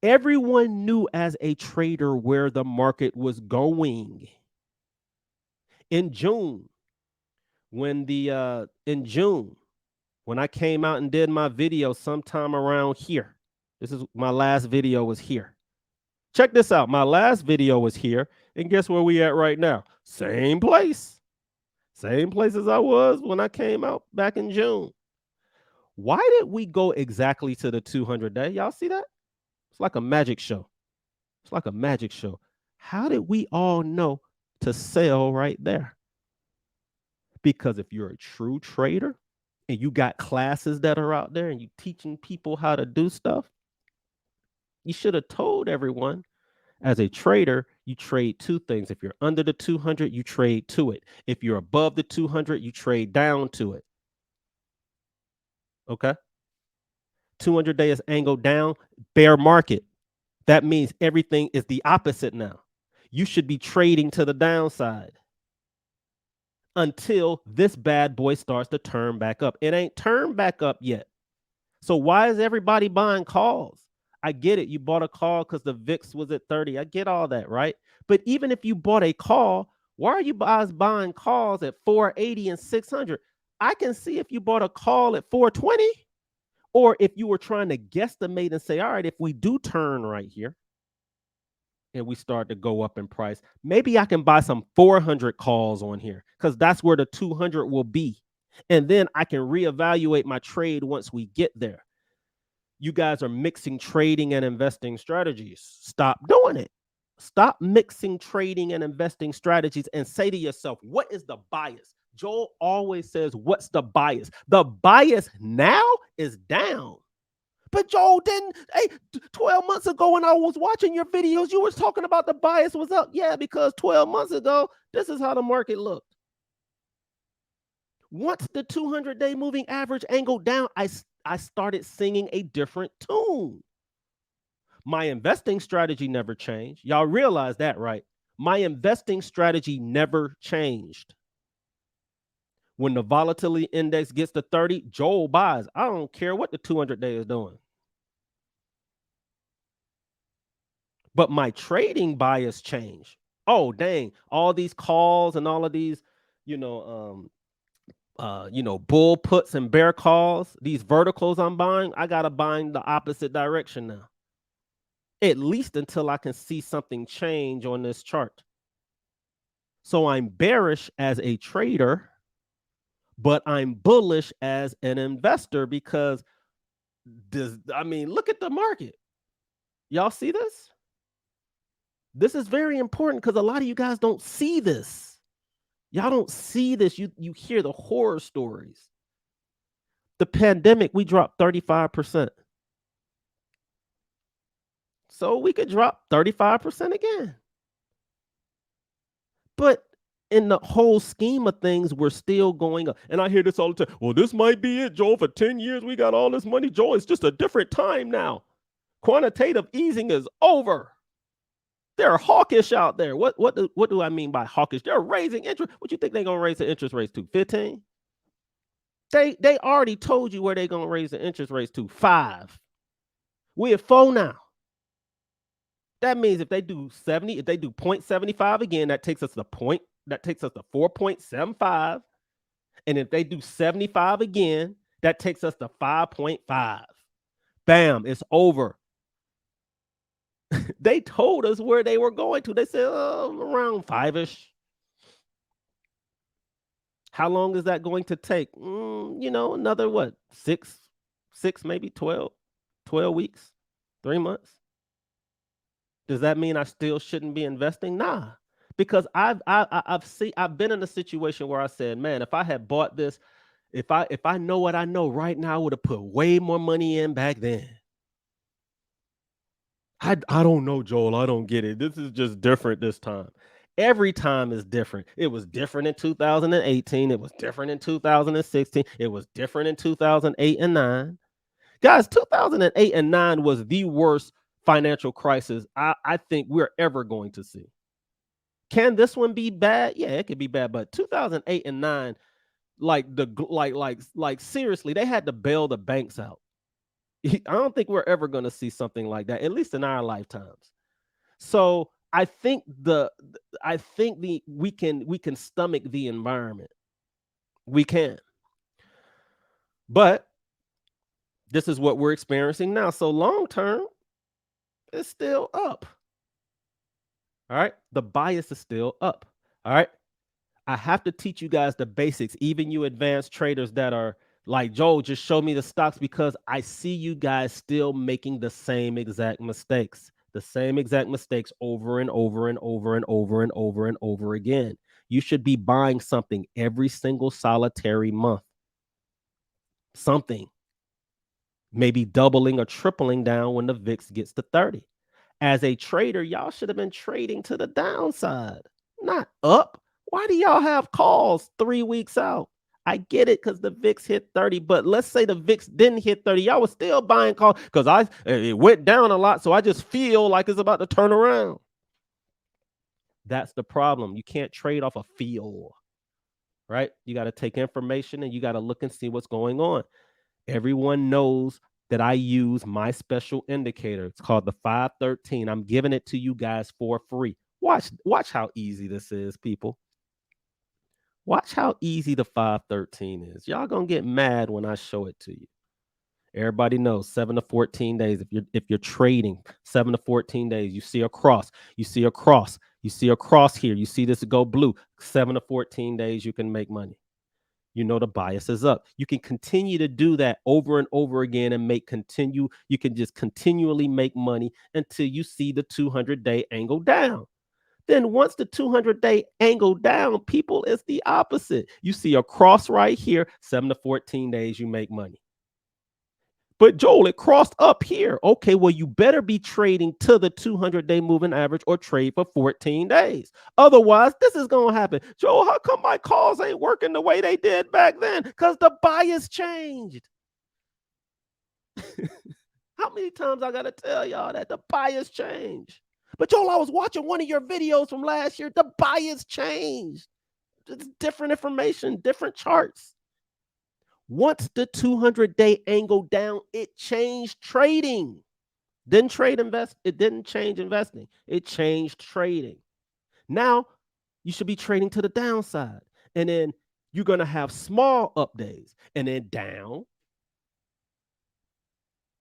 Speaker 1: Everyone knew as a trader where the market was going. In June, in June, when I came out and did my video sometime around here. This is my last video was here. Check this out. My last video was here, and guess where we at right now? Same place. Same place as I was when I came out back in June. Why did we go exactly to the 200 day? Y'all see that? It's like a magic show. It's like a magic show. How did we all know to sell right there? Because if you're a true trader and you got classes that are out there and you teaching people how to do stuff, you should have told everyone as a trader, you trade two things. If you're under the 200, you trade to it. If you're above the 200, you trade down to it. Okay. 200 day is angled down, bear market. That means everything is the opposite now. You should be trading to the downside until this bad boy starts to turn back up. It ain't turned back up yet. So why is everybody buying calls? I get it. You bought a call because the VIX was at 30. I get all that, right? But even if you bought a call, why are you guys buying calls at 480 and 600? I can see if you bought a call at 420, or if you were trying to guesstimate and say, all right, if we do turn right here and we start to go up in price, maybe I can buy some 400 calls on here because that's where the 200 will be. And then I can reevaluate my trade once we get there. You guys are mixing trading and investing strategies. Stop doing it. Stop mixing trading and investing strategies and say to yourself, what is the bias? Joel always says, what's the bias? The bias now is down. But Joel didn't, 12 months ago when I was watching your videos, you was talking about the bias was up. Yeah, because 12 months ago, this is how the market looked. Once the 200-day moving average angled down, I started singing a different tune. My investing strategy never changed. Y'all realize that, right? My investing strategy never changed. When the volatility index gets to 30, Joel buys. I don't care what the 200-day is doing. But my trading bias changed. Oh, dang. All these calls and all of these, bull puts and bear calls, these verticals I'm buying, I got to buy in the opposite direction now. At least until I can see something change on this chart. So I'm bearish as a trader, but I'm bullish as an investor because look at the market. Y'all see this? This is very important because a lot of you guys don't see this. Y'all don't see this. You hear the horror stories. The pandemic, we dropped 35%. So we could drop 35% again. But in the whole scheme of things, we're still going up. And I hear this all the time. Well, this might be it, Joel. For 10 years, we got all this money. Joel, it's just a different time now. Quantitative easing is over. They're hawkish out there. What do I mean by hawkish? They're raising interest. What you think they're going to raise the interest rates to? 15? They already told you where they're going to raise the interest rates to. 5. We're at 4 now. That means if they do 70, if they do 0.75 again, that takes us to 4.75. And if they do 75 again, that takes us to 5.5. Bam, it's over. They told us where they were going to. They said around 5-ish. How long is that going to take? Another what? 6, maybe 12 weeks, 3 months. Does that mean I still shouldn't be investing? Nah, because I've been in a situation where I said, man, if I had bought this, if I know what I know right now, I would have put way more money in back then. I don't know, Joel. I don't get it. This is just different this time. Every time is different. It was different in 2018. It was different in 2016. It was different in 2008 and 9. Guys, 2008 and 9 was the worst financial crisis I think we're ever going to see. Can this one be bad? Yeah, it could be bad, but 2008 and 9, like seriously, they had to bail the banks out. I don't think we're ever going to see something like that, at least in our lifetimes. So I think we can stomach the environment. We can. But this is what we're experiencing now. So long term, it's still up. All right. The bias is still up. All right. I have to teach you guys the basics, even you advanced traders that are like, Joel, just show me the stocks, because I see you guys still making the same exact mistakes, over and over and over and over and over and over again. You should be buying something every single solitary month. Something. Maybe doubling or tripling down when the VIX gets to 30. As a trader, y'all should have been trading to the downside, not up. Why do y'all have calls 3 weeks out? I get it, because the VIX hit 30, but let's say the VIX didn't hit 30. Y'all was still buying calls because it went down a lot, so I just feel like it's about to turn around. That's the problem. You can't trade off a feel, right? You got to take information and you got to look and see what's going on. Everyone knows that I use my special indicator. It's called the 513. I'm giving it to you guys for free. Watch how easy this is, people. Watch how easy the 513 is. Y'all gonna get mad when I show it to you. Everybody knows 7 to 14 days. If you're trading 7 to 14 days, you see a cross, you see a cross here, you see this go blue. 7 to 14 days, you can make money. You know the bias is up. You can continue to do that over and over again and you can just continually make money until you see the 200-day angle down. Then once the 200-day angle down, people, it's the opposite. You see a cross right here, 7 to 14 days, you make money. But Joel, it crossed up here. Okay, well, you better be trading to the 200-day moving average or trade for 14 days. Otherwise, this is going to happen. Joel, how come my calls ain't working the way they did back then? Because the bias changed. How many times I got to tell y'all that the bias changed? But Joel, I was watching one of your videos from last year. The bias changed. It's different information, different charts. Once the 200-day angle down, it changed trading. It didn't change investing. It changed trading. Now you should be trading to the downside. And then you're going to have small up days. And then down.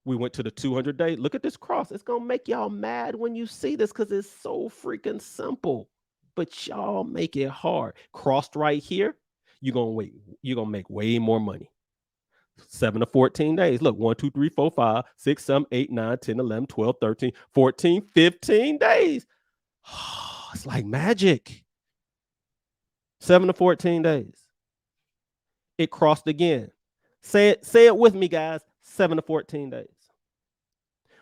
Speaker 1: We went to the 200-day. Look at this cross. It's going to make y'all mad when you see this because it's so freaking simple. But y'all make it hard. Crossed right here. You're going to make way more money. 7 to 14 days. Look, 1, 2, 3, 4, 5, 6, 7, 8, 9, 10, 11, 12, 13, 14, 15 days. It's like magic. 7 to 14 days. It crossed again. Say it with me, guys. 7 to 14 days.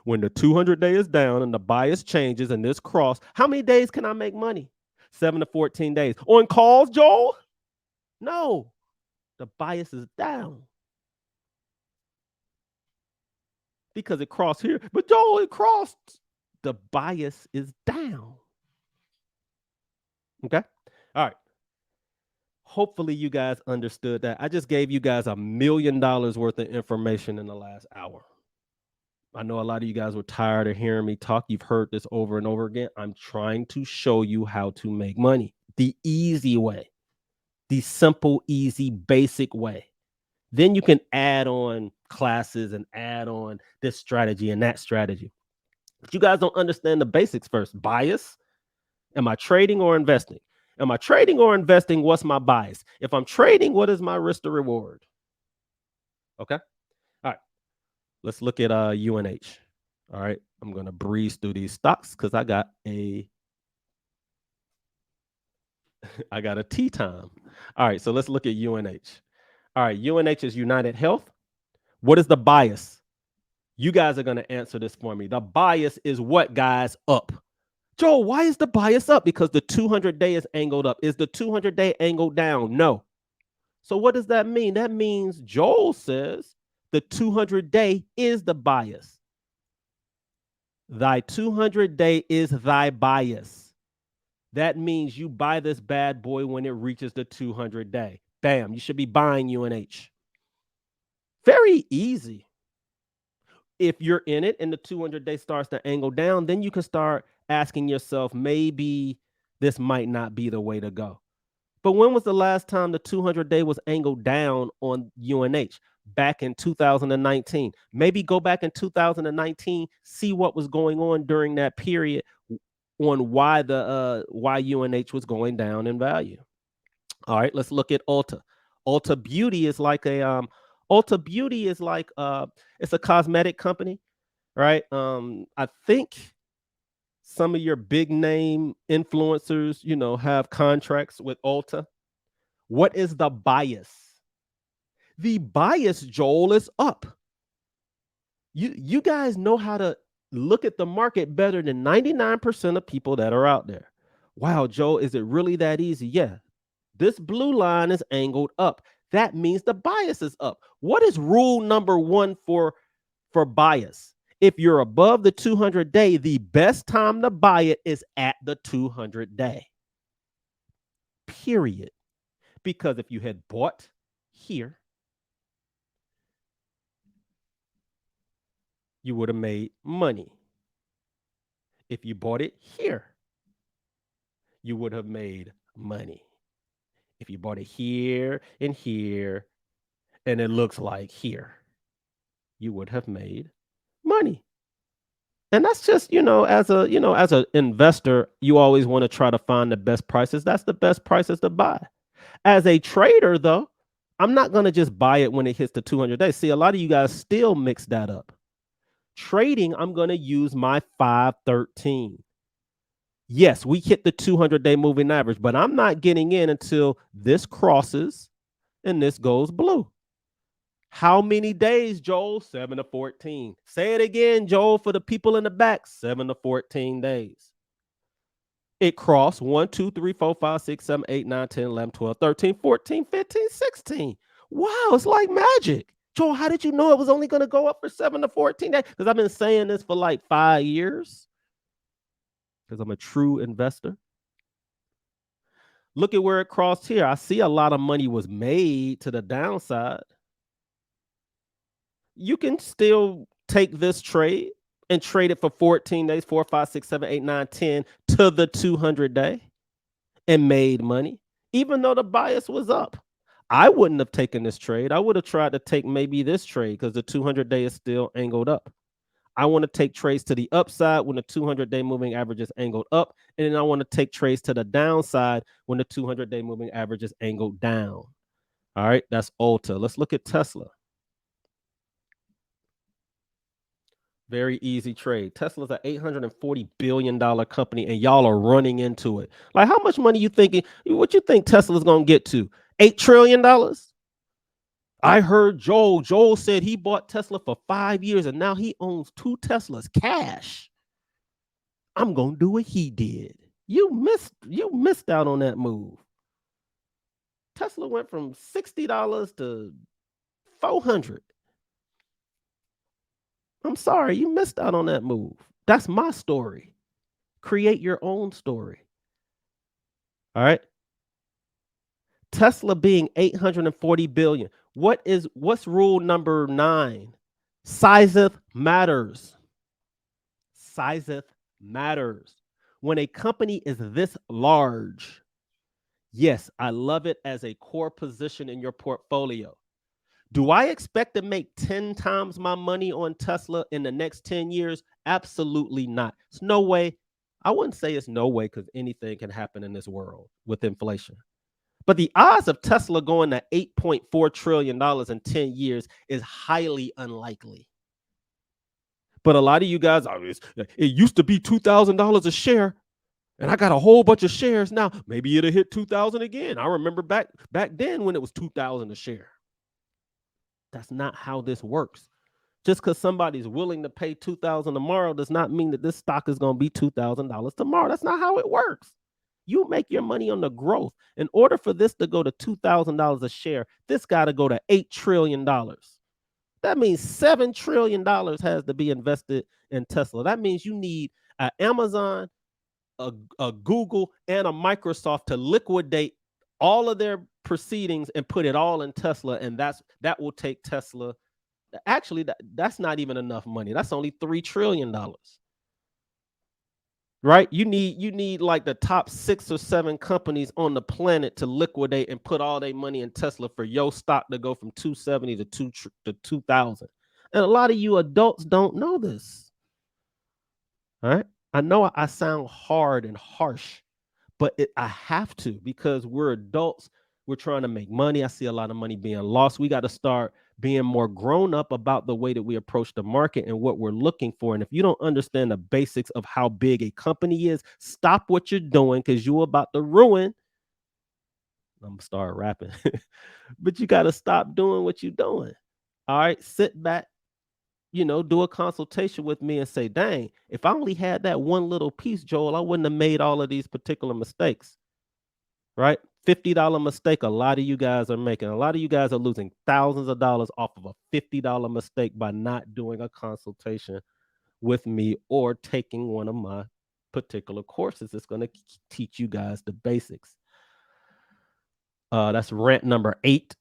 Speaker 1: When the 200-day is down and the bias changes and this cross, how many days can I make money? 7 to 14 days. On calls, Joel? No. The bias is down. Because it crossed here. But Joel, it crossed. The bias is down. Okay? All right. Hopefully you guys understood that. I just gave you guys $1 million worth of information in the last hour. I know a lot of you guys were tired of hearing me talk. You've heard this over and over again. I'm trying to show you how to make money the easy way, the simple, easy, basic way. Then you can add on classes and add on this strategy and that strategy. But you guys don't understand the basics first. Bias. Am I trading or investing? Am I trading or investing? What's my bias? If I'm trading, what is my risk to reward? Okay. All right. Let's look at UNH. All right. I'm going to breeze through these stocks because I got a tea time. All right. So let's look at UNH. All right. UNH is United Health. What is the bias? You guys are going to answer this for me. The bias is what, guys? Up. Joel, why is the bias up? Because the 200-day is angled up. Is the 200-day angled down? No. So what does that mean? That means Joel says the 200-day is the bias. Thy 200-day is thy bias. That means you buy this bad boy when it reaches the 200-day. Bam, you should be buying UNH. Very easy. If you're in it and the 200-day starts to angle down, then you can start asking yourself, maybe this might not be the way to go. But when was the last time the 200-day was angled down on UNH? Back in 2019. Maybe go back in 2019, see what was going on during that period on why UNH was going down in value. All right, let's look at Ulta. Ulta Beauty is like Ulta Beauty is like it's a cosmetic company, right? I think some of your big name influencers, have contracts with Ulta. What is the bias? The bias, Joel, is up. You guys know how to look at the market better than 99% of people that are out there. Wow, Joel, is it really that easy? Yeah. This blue line is angled up. That means the bias is up. What is rule number 1 for bias? If you're above the 200-day, the best time to buy it is at the 200-day. Period. Because if you had bought here, you would have made money. If you bought it here, you would have made money. If you bought it here and here, and it looks like here, you would have made money. And that's just, as an investor, you always want to try to find the best prices. That's the best prices to buy. As a trader, though, I'm not going to just buy it when it hits the 200 days. See, a lot of you guys still mix that up. Trading, I'm going to use my 513. Yes, we hit the 200-day moving average, but I'm not getting in until this crosses and this goes blue. How many days, Joel? 7 to 14. Say it again, Joel, for the people in the back. 7 to 14 days. It crossed 1, 2, 3, 4, 5, 6, 7, 8, 9, 10, 11, 12, 13, 14, 15, 16. Wow, it's like magic. Joel, how did you know it was only going to go up for 7 to 14 days? Because I've been saying this for like 5 years. Because I'm a true investor. Look at where it crossed here. I see a lot of money was made to the downside. You can still take this trade and trade it for 14 days, 4, 5, 6, 7, 8, 9, 10 to the 200-day and made money, even though the bias was up. I wouldn't have taken this trade. I would have tried to take maybe this trade because the 200-day is still angled up. I want to take trades to the upside when the 200-day moving average is angled up, and then I want to take trades to the downside when the 200-day moving average is angled down. All right, that's Ulta. Let's look at Tesla. Very easy trade. Tesla's an $840 billion company, and y'all are running into it. Like, how much money you thinking? What you think Tesla's gonna get to? $8 trillion? I heard Joel. Joel said he bought Tesla for 5 years, and now he owns 2 Teslas cash. I'm gonna do what he did. You missed out on that move. Tesla went from $60 to $400. I'm sorry, you missed out on that move. That's my story. Create your own story. All right. Tesla being 840 billion. What's rule number 9? Sizeth matters. Sizeth matters. When a company is this large, yes, I love it as a core position in your portfolio. Do I expect to make 10 times my money on Tesla in the next 10 years? Absolutely not. It's no way. I wouldn't say it's no way because anything can happen in this world with inflation. But the odds of Tesla going to $8.4 trillion in 10 years is highly unlikely. But a lot of you guys, it used to be $2,000 a share, and I got a whole bunch of shares now. Maybe it'll hit 2,000 again. I remember back then when it was 2,000 a share. That's not how this works. Just because somebody's willing to pay $2,000 tomorrow does not mean that this stock is going to be $2,000 tomorrow. That's not how it works. You make your money on the growth. In order for this to go to $2,000 a share, this got to go to $8 trillion. That means $7 trillion has to be invested in Tesla. That means you need an Amazon, a Google, and a Microsoft to liquidate all of their proceedings and put it all in Tesla, and that will take Tesla Actually, that's not even enough money. That's only $3 trillion. Right? You need like the top 6 or 7 companies on the planet to liquidate and put all their money in Tesla for your stock to go from 270 to 2000. And a lot of you adults don't know this. All right? I know I sound hard and harsh, but I have to, because we're adults. We're trying to make money. I see a lot of money being lost. We got to start being more grown up about the way that we approach the market and what we're looking for. And if you don't understand the basics of how big a company is, stop what you're doing, because you're about to ruin. I'm gonna start rapping, but you got to stop doing what you're doing. All right, sit back, do a consultation with me and say, dang, if I only had that one little piece, Joel, I wouldn't have made all of these particular mistakes. Right? $50 mistake a lot of you guys are making. A lot of you guys are losing thousands of dollars off of a $50 mistake by not doing a consultation with me or taking one of my particular courses. It's going to teach you guys the basics. That's rant number 8.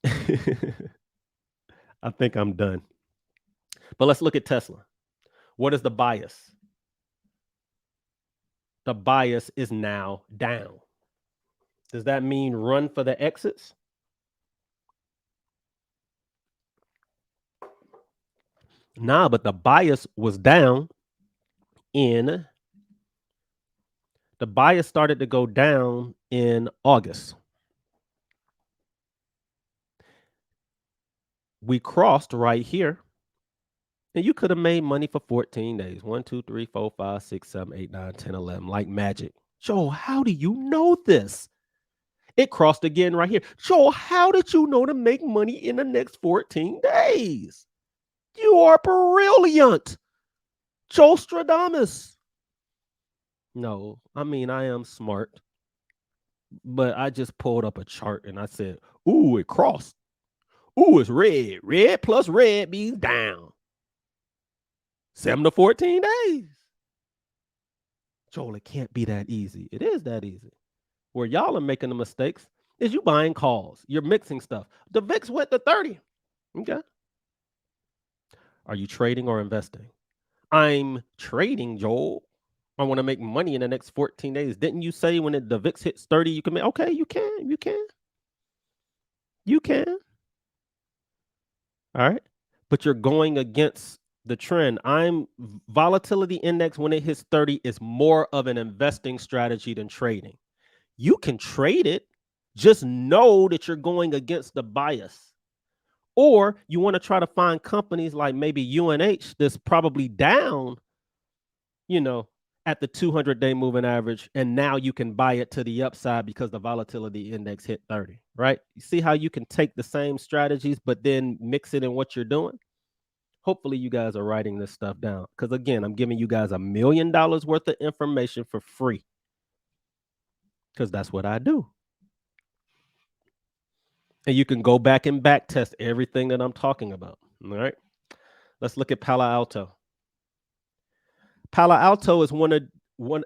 Speaker 1: I think I'm done. But let's look at Tesla. What is the bias? The bias is now down. Does that mean run for the exits? Nah, but the bias was down the bias started to go down in August. We crossed right here, and you could have made money for 14 days. 1, 2, 3, 4, 5, 6, 7, 8, 9, 10, 11, like magic. Joel, how do you know this? It crossed again right here. Joel, how did you know to make money in the next 14 days? You are brilliant. Joel Stradamus. No, I mean, I am smart, but I just pulled up a chart and I said, ooh, it crossed. Ooh, it's red. Red plus red means down. 7 to 14 days. Joel, it can't be that easy. It is that easy. Where y'all are making the mistakes is you buying calls. You're mixing stuff. The VIX went to 30. Okay. Are you trading or investing? I'm trading, Joel. I want to make money in the next 14 days. Didn't you say when the VIX hits 30, you can make? Okay, you can. You can. You can. All right. But you're going against the trend. Volatility index, when it hits 30, is more of an investing strategy than trading. You can trade it. Just know that you're going against the bias. Or you want to try to find companies like maybe UNH that's probably down, at the 200-day moving average, and now you can buy it to the upside because the volatility index hit 30, right? You see how you can take the same strategies but then mix it in what you're doing? Hopefully you guys are writing this stuff down, because again, I'm giving you guys $1 million worth of information for free, because that's what I do. And you can go back and back test everything that I'm talking about. All right. Let's look at Palo Alto. Palo Alto is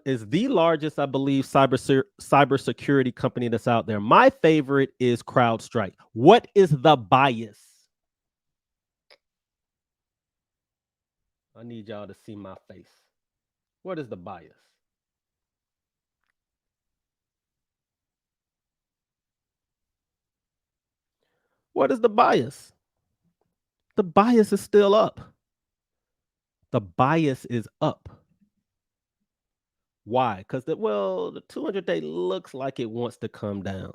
Speaker 1: is the largest, I believe, cybersecurity company that's out there. My favorite is CrowdStrike. What is the bias? I need y'all to see my face. What is the bias? What is the bias? The bias is still up. The bias is up. Why? Because the 200-day looks like it wants to come down.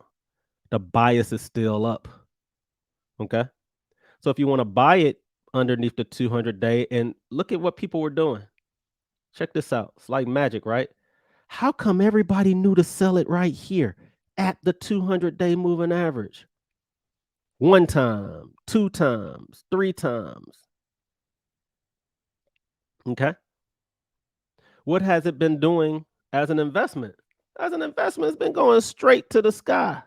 Speaker 1: The bias is still up. Okay. So if you want to buy it underneath the 200-day, and look at what people were doing. Check this out. It's like magic, right? How come everybody knew to sell it right here at the 200-day moving average? 1 time, 2 times, 3 times. Okay. What has it been doing as an investment? As an investment, it's been going straight to the sky.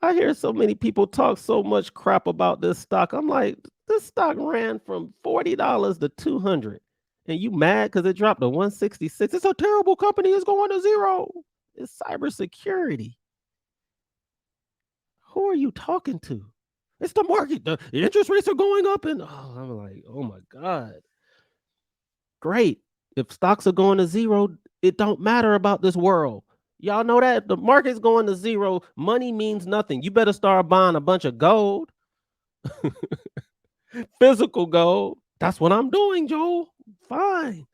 Speaker 1: I hear so many people talk so much crap about this stock. I'm like, this stock ran from $40 to $200. And you mad because it dropped to 166? It's a terrible company. It's going to zero. It's cybersecurity. Who are you talking to? It's the market. The interest rates are going up. And I'm like, oh my God. Great. If stocks are going to zero, it don't matter about this world. Y'all know that if the market's going to zero, money means nothing. You better start buying a bunch of gold, physical gold. That's what I'm doing, Joel. Fine.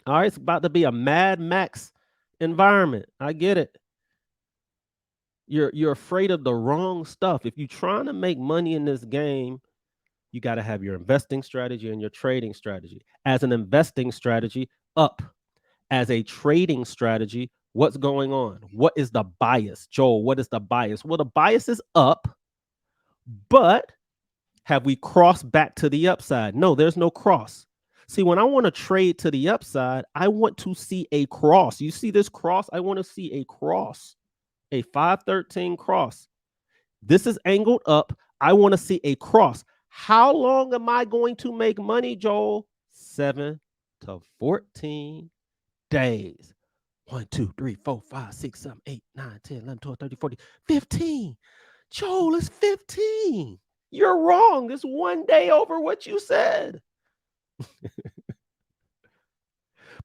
Speaker 1: All right, it's about to be a Mad Max environment. I get it. You're afraid of the wrong stuff. If you're trying to make money in this game, you got to have your investing strategy and your trading strategy. As an investing strategy, up. As a trading strategy, what's going on? What is the bias? Joel, what is the bias? Well, the bias is up, but have we crossed back to the upside? No, there's no cross. See, when I want to trade to the upside, I want to see a cross. You see this cross? I want to see a cross, a 513 cross. This is angled up. I want to see a cross. How long am I going to make money, Joel? 7 to 14 days. 1, 2, 3, 4, 5, 6, 7, 8, 9, 10, 11, 12, 13, 14, 15. Joel, it's 15. You're wrong. It's 1 day over what you said.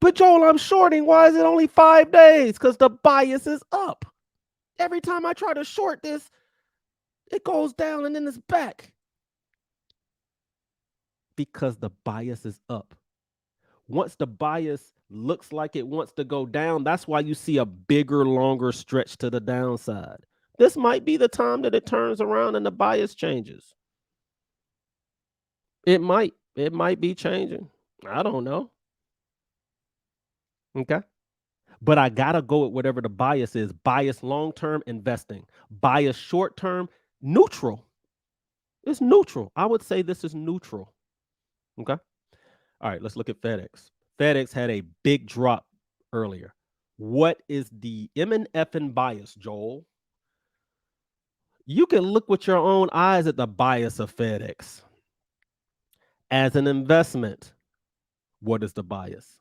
Speaker 1: But Joel, I'm shorting. Why is it only 5 days? Because the bias is up. Every time I try to short this, it goes down and then it's back. Because the bias is up. Once the bias looks like it wants to go down, that's why you see a bigger, longer stretch to the downside. This might be the time that it turns around and the bias changes. It might be changing. I don't know. Okay. But I got to go with whatever the bias is. Bias long-term, investing. Bias short-term, neutral. It's neutral. I would say this is neutral. Okay. All right, let's look at FedEx. FedEx had a big drop earlier. What is the M&F and bias, Joel? You can look with your own eyes at the bias of FedEx. As an investment, what is the bias?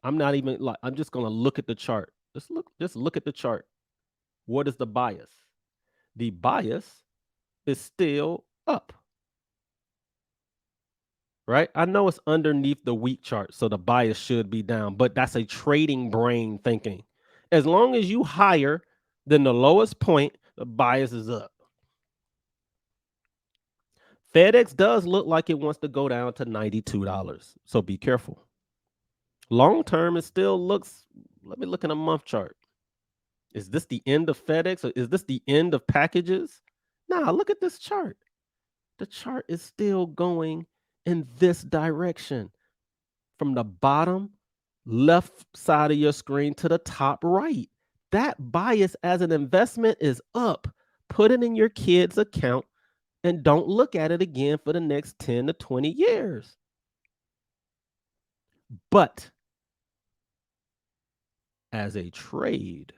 Speaker 1: I'm not even like, I'm just going to look at the chart. Just look at the chart. What is the bias? The bias is still up. Right? I know it's underneath the week chart, so the bias should be down, but that's a trading brain thinking. As long as you higher than the lowest point, the bias is up. FedEx does look like it wants to go down to $92, so be careful. Long term, it still looks, let me look at a month chart. Is this the end of FedEx or is this the end of packages? Nah, look at this chart. The chart is still going in this direction. From the bottom left side of your screen to the top right. That bias as an investment is up. Put it in your kid's account and don't look at it again for the next 10 to 20 years. But as a trade,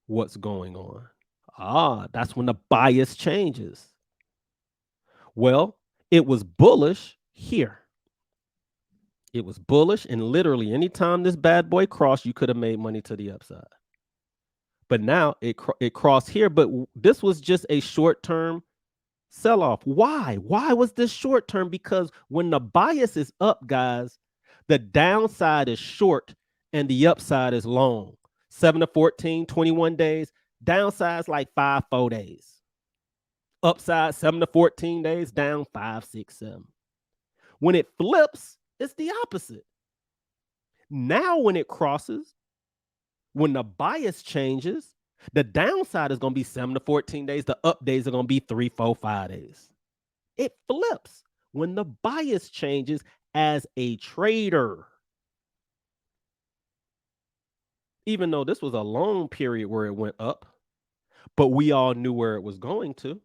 Speaker 1: what's going on? That's when the bias changes. Well, it was bullish here. It was bullish, and literally anytime this bad boy crossed, you could have made money to the upside. But now it crossed here, but this was just a short-term sell-off. Why? Why was this short-term? Because when the bias is up, guys, the downside is short and the upside is long. 7 to 14, 21 days. Downside's like 4 days. Upside 7 to 14 days, down 5, 6, 7. When it flips, it's the opposite. Now when it crosses, when the bias changes, the downside is going to be 7 to 14 days. The up days are going to be 3, 4, 5 days. It flips when the bias changes as a trader. Even though this was a long period where it went up, but we all knew where it was going to.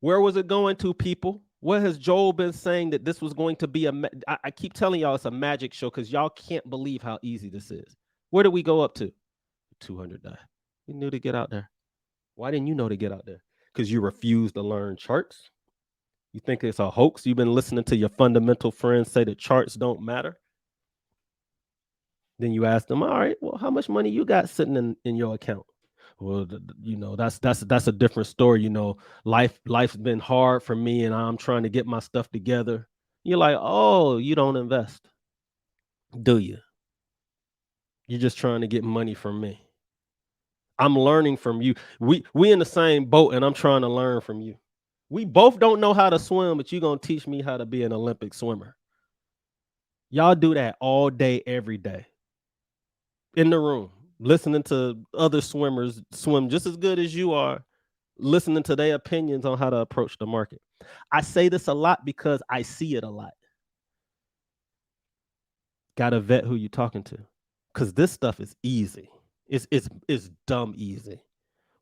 Speaker 1: Where was it going to, people? What has Joel been saying that this was going to be I keep telling y'all it's a magic show because y'all can't believe how easy this is. Where did we go up to? 200 die. We knew to get out there. Why didn't you know to get out there? Because you refuse to learn charts? You think it's a hoax? You've been listening to your fundamental friends say that charts don't matter? Then you ask them, all right, well, how much money you got sitting in your account? Well, that's a different story. Life's been hard for me, and I'm trying to get my stuff together. You're like, oh, you don't invest, do you? You're just trying to get money from me. I'm learning from you. We in the same boat, and I'm trying to learn from you. We both don't know how to swim, but you're gonna teach me how to be an Olympic swimmer. Y'all do that all day, every day. In the room, listening to other swimmers swim just as good as you are, listening to their opinions on how to approach the market. I say this a lot because I see it a lot. Gotta vet who you're talking to. Because this stuff is easy. It's dumb easy.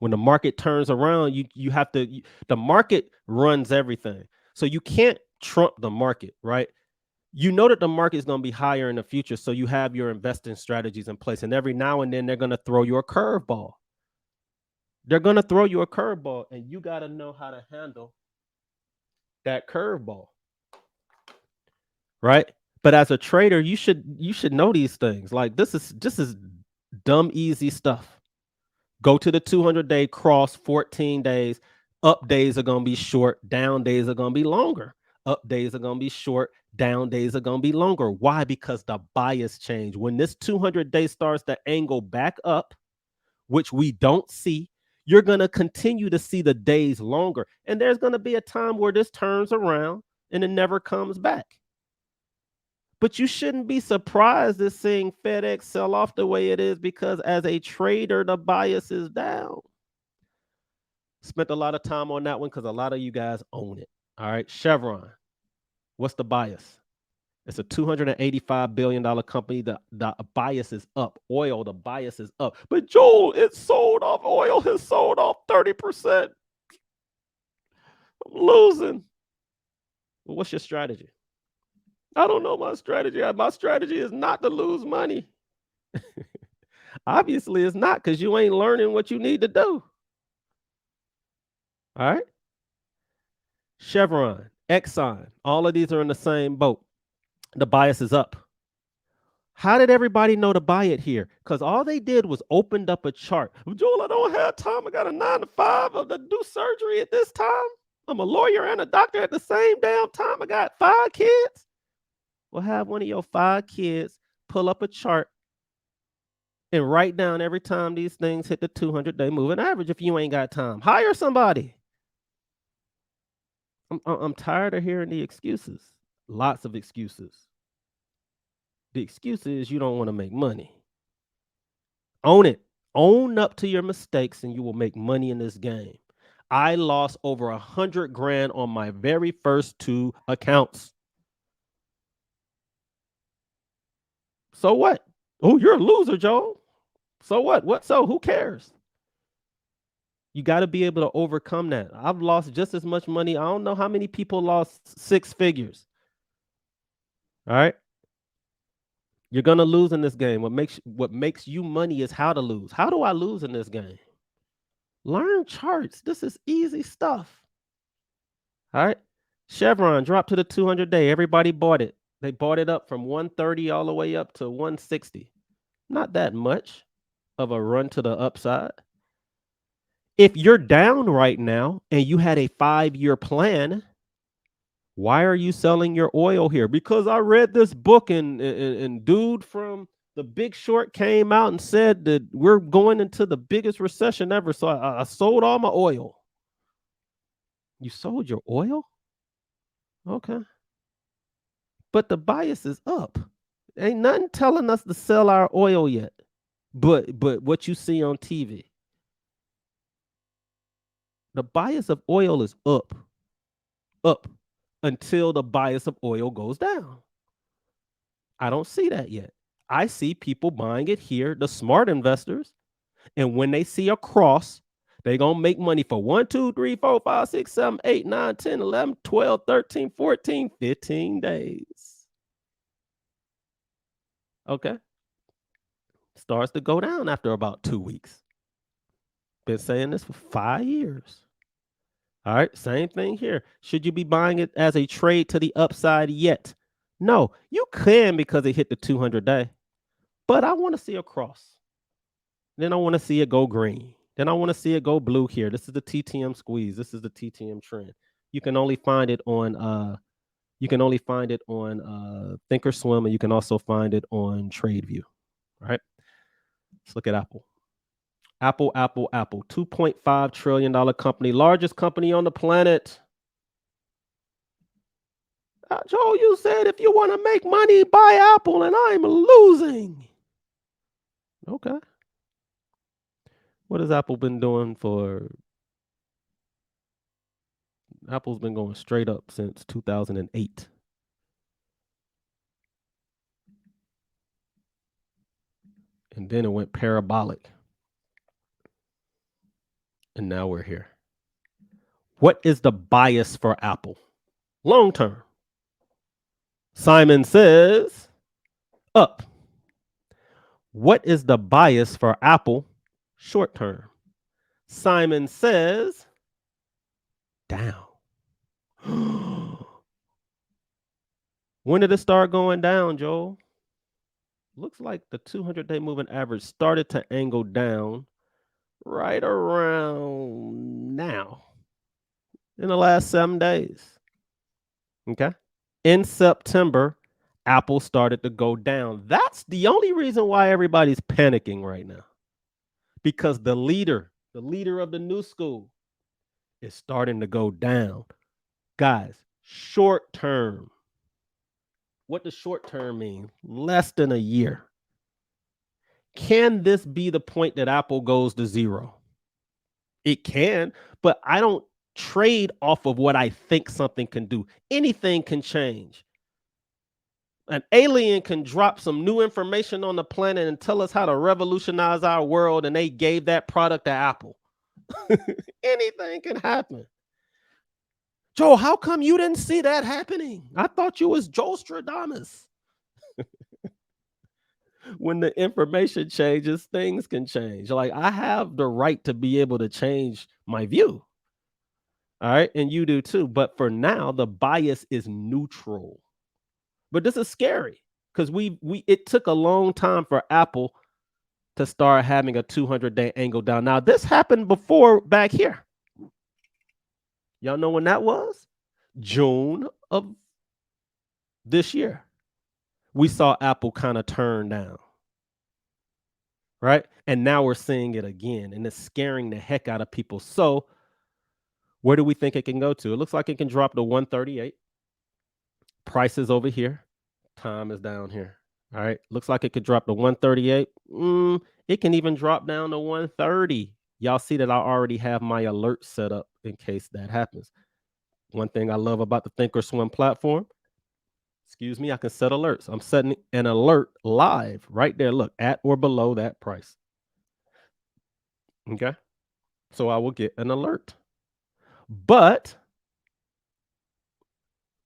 Speaker 1: When the market turns around, you have to the market runs everything. So you can't trump the market, right? You know that the market is going to be higher in the future, so you have your investing strategies in place. And every now and then they're going to throw you a curveball. They're going to throw you a curveball, and you got to know how to handle that curveball, right? But as a trader, you should know these things. Like this is dumb easy stuff. Go to the 200-day cross, 14 days. Up days are going to be short, down days are going to be longer. Up days are going to be short, down days are going to be longer. Why? Because the bias change. When this 200-day starts to angle back up, which we don't see, you're going to continue to see the days longer. And there's going to be a time where this turns around and it never comes back. But you shouldn't be surprised at seeing FedEx sell off the way it is, because as a trader, the bias is down. Spent a lot of time on that one because a lot of you guys own it. All right. Chevron. What's the bias? It's a $285 billion company. The bias is up. Oil, the bias is up. But Joel, it's sold off. Oil has sold off 30%. I'm losing. Well, what's your strategy? I don't know my strategy. My strategy is not to lose money. Obviously, it's not, because you ain't learning what you need to do. All right. Chevron, Exxon, all of these are in the same boat. The bias is up. How did everybody know to buy it here? Because all they did was opened up a chart. Joel, I don't have time. I got a 9 to 5 of the do surgery at this time. I'm a lawyer and a doctor at the same damn time. I got 5 kids. Well, have one of your 5 kids pull up a chart and write down every time these things hit the 200-day moving average if you ain't got time. Hire somebody. I'm tired of hearing the excuses. Lots of excuses. The excuse is you don't want to make money. Own it. Own up to your mistakes and you will make money in this game. I lost over 100 grand on my very first 2 accounts. So what? Oh, you're a loser, Joel. So what? What so? Who cares? You got to be able to overcome that. I've lost just as much money. I don't know how many people lost 6 figures. All right. You're going to lose in this game. What makes you money is how to lose. How do I lose in this game? Learn charts. This is easy stuff. All right. Chevron dropped to the 200-day. Everybody bought it. They bought it up from 130 all the way up to 160. Not that much of a run to the upside. If you're down right now and you had a 5-year plan, why are you selling your oil here? Because I read this book and dude from The Big Short came out and said that we're going into the biggest recession ever. So I sold all my oil. You sold your oil? Okay. But the bias is up. Ain't nothing telling us to sell our oil yet. But what you see on TV. The bias of oil is up until the bias of oil goes down. I don't see that yet. I see people buying it here, the smart investors. And when they see a cross, they're going to make money for 1, 2, 3, 4, 5, 6, 7, 8, 9, 10, 11, 12, 13, 14, 15 days. Okay. Starts to go down after about 2 weeks. Been saying this for 5 years. All right, same thing here. Should you be buying it as a trade to the upside yet? No, you can, because it hit the 200-day. But I want to see a cross. Then I want to see it go green. Then I want to see it go blue here. This is the TTM squeeze. This is the TTM trend. You can only find it on Thinkorswim, and you can also find it on TradeView. All right. Let's look at Apple. Apple. $2.5 trillion company, largest company on the planet. Joe, you said if you want to make money, buy Apple, and I'm losing. Okay. What has Apple been doing for? Apple's been going straight up since 2008. And then it went parabolic. And now we're here. What is the bias for Apple? Long term. Simon says up. What is the bias for Apple short term? Simon says down. When did it start going down, Joel? Looks like the 200-day moving average started to angle down right around now in the last 7 days. Okay. In September, Apple started to go down. That's the only reason why everybody's panicking right now. Because the leader of the new school is starting to go down. Guys, short term. What does short term mean? Less than a year. Can this be the point that Apple goes to zero? It can, but I don't trade off of what I think something can do. Anything can change. An alien can drop some new information on the planet and tell us how to revolutionize our world, and they gave that product to Apple. Anything can happen. Joe, how come you didn't see that happening? I thought you was Joe Stradamus. When the information changes, things can change. Like, I have the right to be able to change my view. All right. And you do too. But for now, the bias is neutral. But this is scary because it took a long time for Apple to start having a 200-day angle down. Now, this happened before back here. Y'all know when that was? June of this year. We saw Apple kind of turn down. Right? And now we're seeing it again, and it's scaring the heck out of people. So where do we think it can go to? It looks like it can drop to 138. Price is over here. Time is down here. All right. Looks like it could drop to 138. It can even drop down to 130. Y'all see that I already have my alert set up in case that happens. One thing I love about the Thinkorswim platform, I can set alerts. I'm setting an alert live right there. Look, at or below that price. Okay. So I will get an alert. But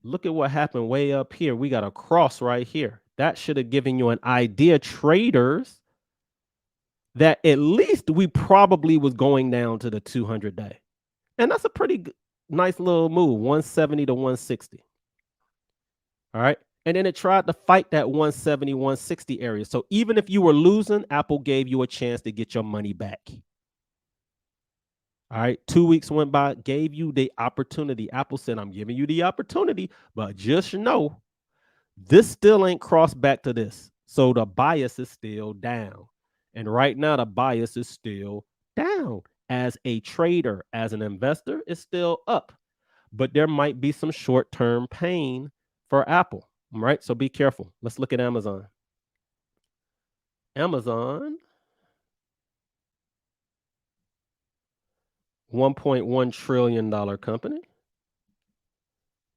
Speaker 1: look at what happened way up here. We got a cross right here. That should have given you an idea, traders, that at least we probably was going down to the 200-day. And that's a pretty nice little move, 170 to 160. All right. And then it tried to fight that 170, 160 area. So even if you were losing, Apple gave you a chance to get your money back. All right. 2 weeks went by, gave you the opportunity. Apple said, I'm giving you the opportunity, but just know this still ain't crossed back to this. So the bias is still down. And right now, the bias is still down. As a trader, as an investor, it's still up. But there might be some short-term pain for Apple. Right? So be careful. Let's look at Amazon. Amazon, $1.1 trillion company.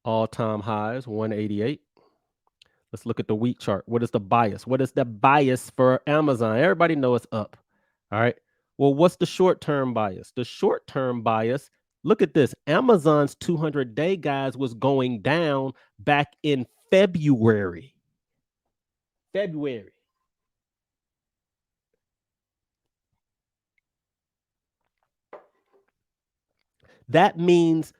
Speaker 1: All-time highs, 188. Let's look at the week chart. What is the bias? What is the bias for Amazon? Everybody knows it's up. All right. Well, what's the short-term bias? The short-term bias, look at this. Amazon's 200-day, guys, was going down back in February. That means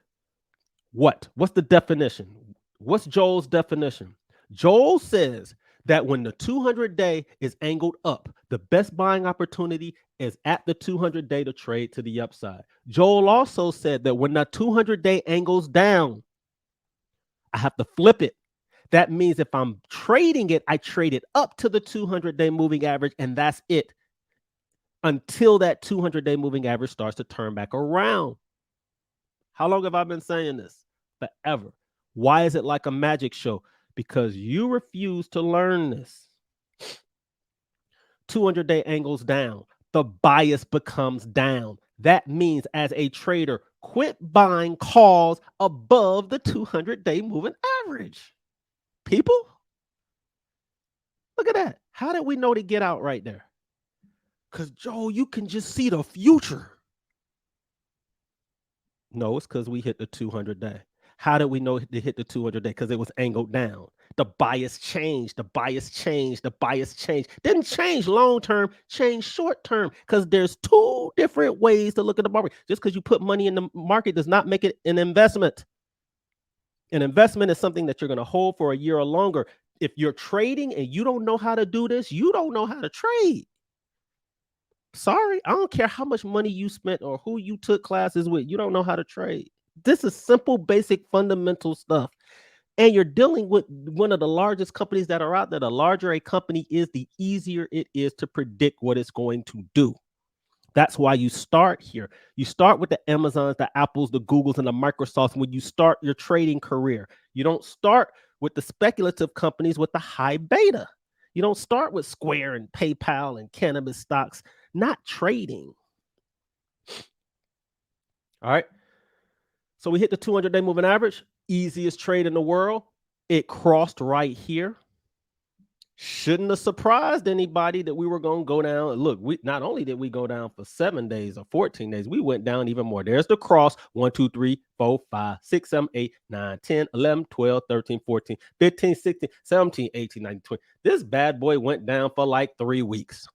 Speaker 1: what? What's the definition? What's Joel's definition? Joel says that when the 200-day is angled up, the best buying opportunity is at the 200-day to trade to the upside. Joel also said that when the 200-day angles down, I have to flip it. That means if I'm trading it, I trade it up to the 200-day moving average, and that's it until that 200-day moving average starts to turn back around. How long have I been saying this? Forever. Why is it like a magic show? Because you refuse to learn this. 200-day angles down, the bias becomes down. That means as a trader, quit buying calls above the 200-day moving average. People, look at that. How did we know to get out right there? Because, Joe, you can just see the future. No, it's because we hit the 200-day. How did we know to hit the 200-day? Because it was angled down. The bias changed. The bias changed. The bias changed. Didn't change long term, changed short term. Because there's two different ways to look at the market. Just because you put money in the market does not make it an investment. An investment is something that you're going to hold for a year or longer. If you're trading and you don't know how to do this, you don't know how to trade. Sorry, I don't care how much money you spent or who you took classes with. You don't know how to trade. This is simple, basic, fundamental stuff. And you're dealing with one of the largest companies that are out there. The larger a company is, the easier it is to predict what it's going to do. That's why you start here. You start with the Amazons, the Apples, the Googles, and the Microsofts when you start your trading career. You don't start with the speculative companies with the high beta. You don't start with Square and PayPal and cannabis stocks, not trading. All right. So we hit the 200-day moving average, easiest trade in the world. It crossed right here. Shouldn't have surprised anybody that we were going to go down. Look, we not only did we go down for 7 days or 14 days, we went down even more. There's the cross: 1, 2, 3, 4, 5, 6, 7, 8, 9, 10, 11, 12, 13, 14, 15, 16, 17, 18, 19, 20. This bad boy went down for like 3 weeks.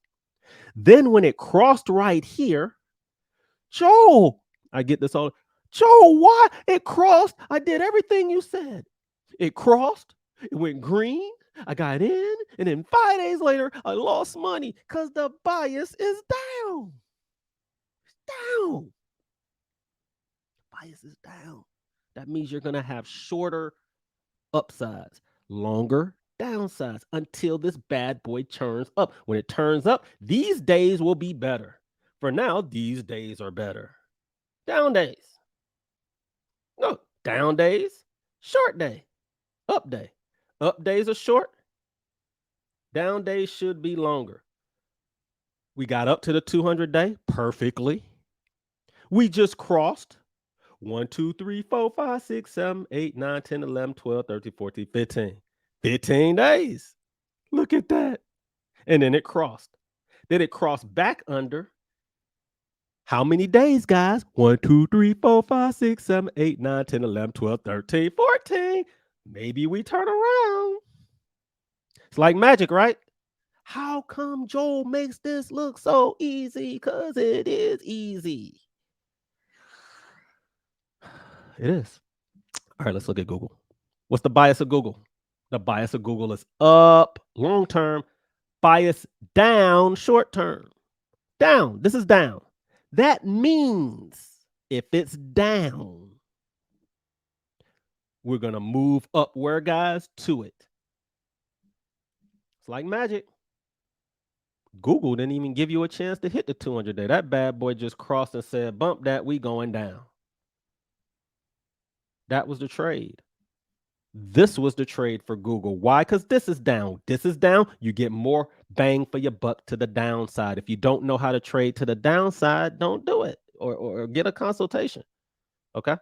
Speaker 1: Then when it crossed right here, Joel, I get this all. Joel, why it crossed? I did everything you said. It crossed, it went green, I got in, and then 5 days later, I lost money because the bias is down. It's down. Bias is down. That means you're going to have shorter upsides, longer downsides until this bad boy turns up. When it turns up, these days will be better. For now, these days are better. Down days. No, down days, short day, up day. Up days are short. Down days should be longer. We got up to the 200-day perfectly. We just crossed 1, 2, 3, 4, 5, 6, 7, 8, 9, 10, 11, 12, 13, 14, 15. 15 days. Look at that. And then it crossed. Then it crossed back under how many days, guys? 1, 2, 3, 4, 5, 6, 7, 8, 9, 10, 11, 12, 13, 14. Maybe we turn around. It's like magic, right? How come Joel makes this look so easy? Because it is easy. It is. All right, let's look at Google. What's the bias of Google? The bias of Google is up long term, bias down short term. Down. This is down. That means if it's down, we're going to move up where, guys? To it. It's like magic. Google didn't even give you a chance to hit the 200-day. That bad boy just crossed and said, bump that, we going down. That was the trade. This was the trade for Google. Why? Because this is down. This is down. You get more bang for your buck to the downside. If you don't know how to trade to the downside, don't do it or get a consultation. Okay?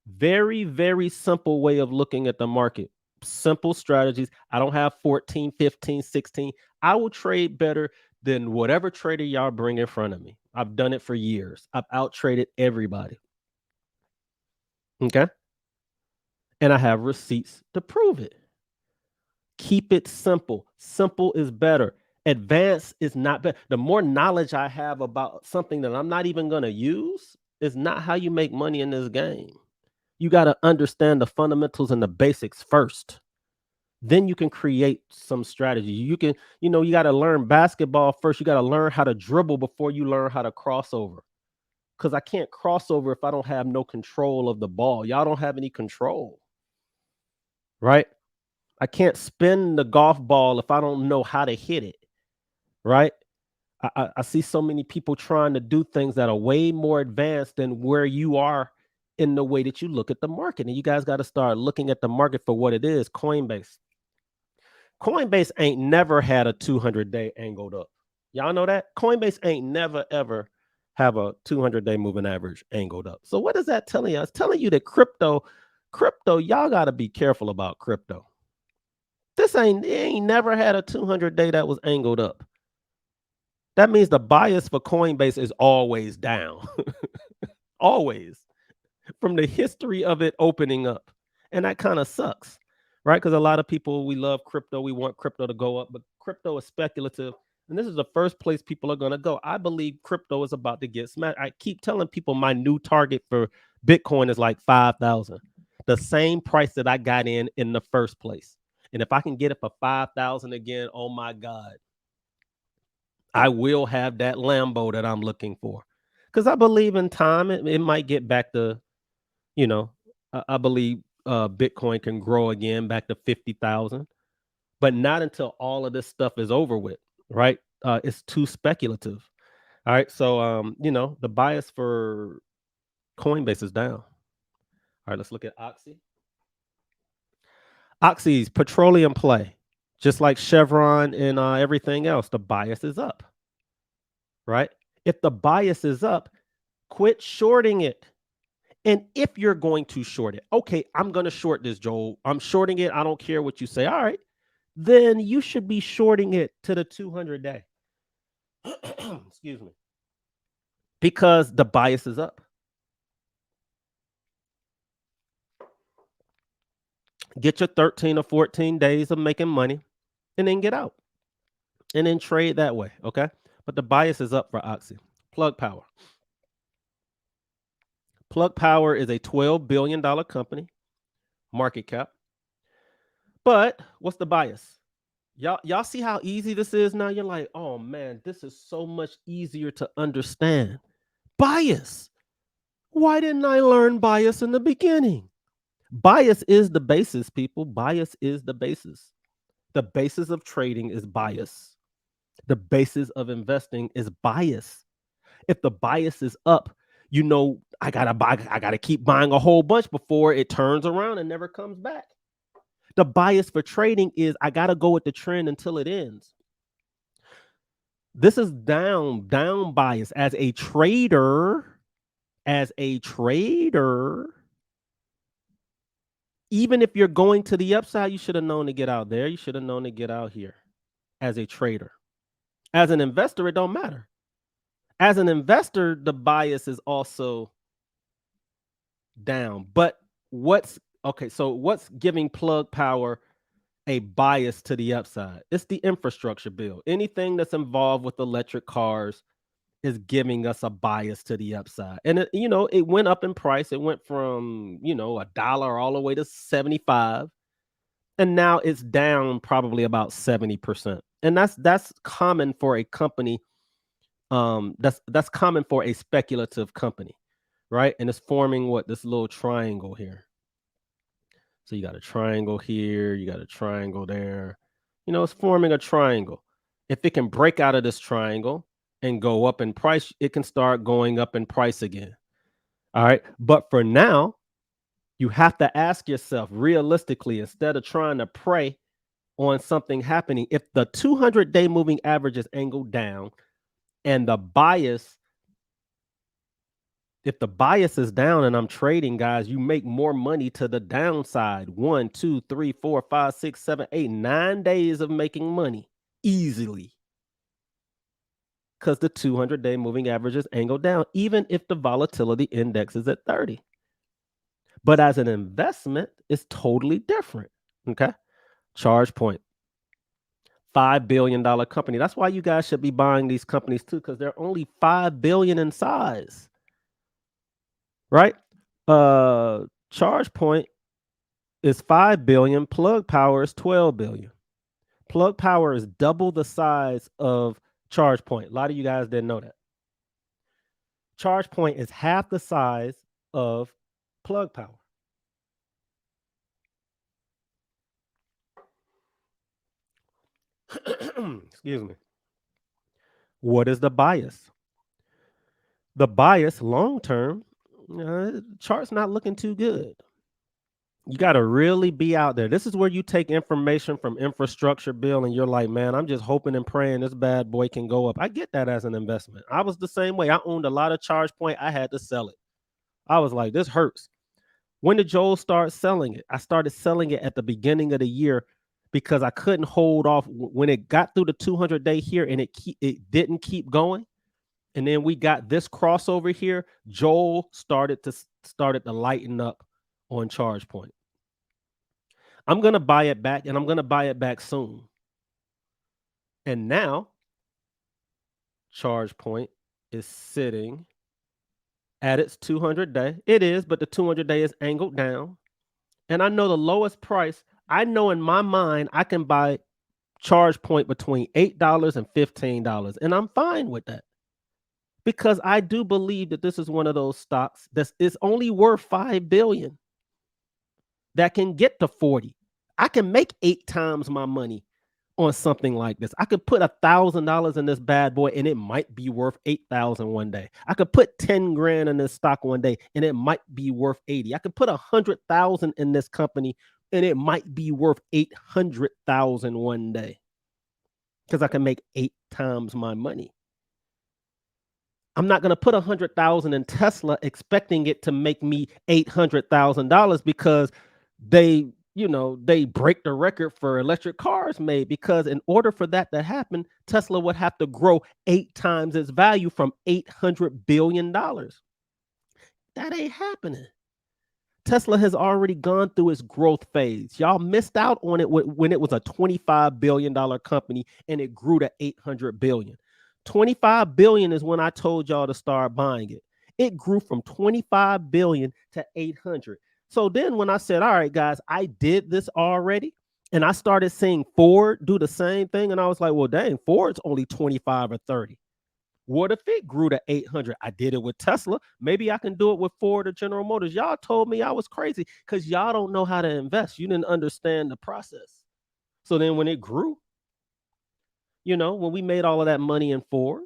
Speaker 1: Very, very simple way of looking at the market. Simple strategies. I don't have 14, 15, 16. I will trade better than whatever trader y'all bring in front of me. I've done it for years. I've out-traded everybody. Okay? And I have receipts to prove it. Keep it simple. Simple is better. Advanced is not better. The more knowledge I have about something that I'm not even going to use is not how you make money in this game. You got to understand the fundamentals and the basics first. Then you can create some strategy. You can, you got to learn basketball first. You got to learn how to dribble before you learn how to cross over. Because I can't cross over if I don't have no control of the ball. Y'all don't have any control, right? I can't spin the golf ball if I don't know how to hit it, right? I see so many people trying to do things that are way more advanced than where you are in the way that you look at the market. And you guys got to start looking at the market for what it is. Coinbase ain't never had a 200-day angled up. Y'all know that? Coinbase ain't never, ever have a 200-day moving average angled up. So what is that telling you? It's telling you that crypto, y'all got to be careful about crypto. It ain't never had a 200-day that was angled up. That means the bias for Coinbase is always down. Always. From the history of it opening up. And that kind of sucks, right? Because a lot of people, we love crypto. We want crypto to go up, but crypto is speculative. And this is the first place people are going to go. I believe crypto is about to get smashed. I keep telling people my new target for Bitcoin is like 5,000. The same price that I got in the first place. And if I can get it for 5,000 again, oh my God, I will have that Lambo that I'm looking for. Because I believe in time, it might get back to, I believe Bitcoin can grow again back to 50,000, but not until all of this stuff is over with, right? It's too speculative. All right. So, the bias for Coinbase is down. All right. Let's look at Oxy. Oxy's petroleum play, just like Chevron and everything else, the bias is up, right? If the bias is up, quit shorting it. And if you're going to short it, okay, I'm going to short this, Joel. I'm shorting it. I don't care what you say. All right. Then you should be shorting it to the 200-day. Excuse me. Because the bias is up. Get your 13 or 14 days of making money and then get out. And then trade that way, okay? But the bias is up for Oxy. Plug Power. Plug Power is a $12 billion company, market cap. But what's the bias? Y'all see how easy this is now? You're like, oh man, this is so much easier to understand. Bias. Why didn't I learn bias in the beginning? Bias is the basis, people. Bias is the basis. The basis of trading is bias. The basis of investing is bias. If the bias is up, I gotta keep buying a whole bunch before it turns around and never comes back. The bias for trading is I gotta go with the trend until it ends. This is down bias. As a trader, even if you're going to the upside, you should have known to get out there. You should have known to get out here as a trader. As an investor, it don't matter. As an investor, the bias is also down. But what's giving Plug Power a bias to the upside? It's the infrastructure bill. Anything that's involved with electric cars is giving us a bias to the upside. And it went up in price. It went from, $1 all the way to 75. And now it's down probably about 70%. And that's common for a company. That's common for a speculative company, right? And it's forming this little triangle here. So you got a triangle here, you got a triangle there. It's forming a triangle. If it can break out of this triangle and go up in price, it can start going up in price again. All right. But for now, you have to ask yourself realistically, instead of trying to pray on something happening, if the 200-day moving average is angled down and if the bias is down and I'm trading, guys, you make more money to the downside. 1, 2, 3, 4, 5, 6, 7, 8, 9 days of making money easily. Because the 200-day moving average is angled down, even if the volatility index is at 30. But as an investment, it's totally different. Okay. ChargePoint, $5 billion company. That's why you guys should be buying these companies too, because they're only $5 billion in size. Right? ChargePoint is 5 billion, Plug Power is 12 billion. Plug Power is double the size of ChargePoint. A lot of you guys didn't know that. ChargePoint is half the size of Plug Power. Excuse me. What is the bias? The bias long term, chart's not looking too good. You got to really be out there. This is where you take information from infrastructure bill and you're like, man, I'm just hoping and praying this bad boy can go up. I get that as an investment. I was the same way. I owned a lot of ChargePoint. I had to sell it. I was like, this hurts. When did Joel start selling it? I started selling it at the beginning of the year because I couldn't hold off when it got through the 200-day here and it didn't keep going. And then we got this crossover here. Joel started to lighten up on ChargePoint. I'm going to buy it back, and I'm going to buy it back soon. And now ChargePoint is sitting at its 200-day. It is, but the 200-day is angled down. And I know the lowest price, I know in my mind I can buy ChargePoint between $8 and $15, and I'm fine with that. Because I do believe that this is one of those stocks that is only worth 5 billion that can get to 40. I can make 8 times my money on something like this. I could put $1,000 in this bad boy and it might be worth 8,000 one day. I could put 10 grand in this stock one day and it might be worth 80. I could put 100,000 in this company and it might be worth 800,000 one day because I can make 8 times my money. I'm not going to put 100,000 in Tesla expecting it to make me $800,000 because they break the record for electric cars made, because in order for that to happen, Tesla would have to grow 8 times its value from $800 billion. That ain't happening. Tesla has already gone through its growth phase. Y'all missed out on it when it was a $25 billion company and it grew to $800 billion. 25 billion is when I told y'all to start buying it. It grew from 25 billion to 800. So then when I said, all right, guys, I did this already, and I started seeing Ford do the same thing, and I was like, well, dang, Ford's only 25 or 30. What if it grew to 800? I did it with Tesla. Maybe I can do it with Ford or General Motors. Y'all told me I was crazy because y'all don't know how to invest. You didn't understand the process. So then when it grew, when we made all of that money in Ford,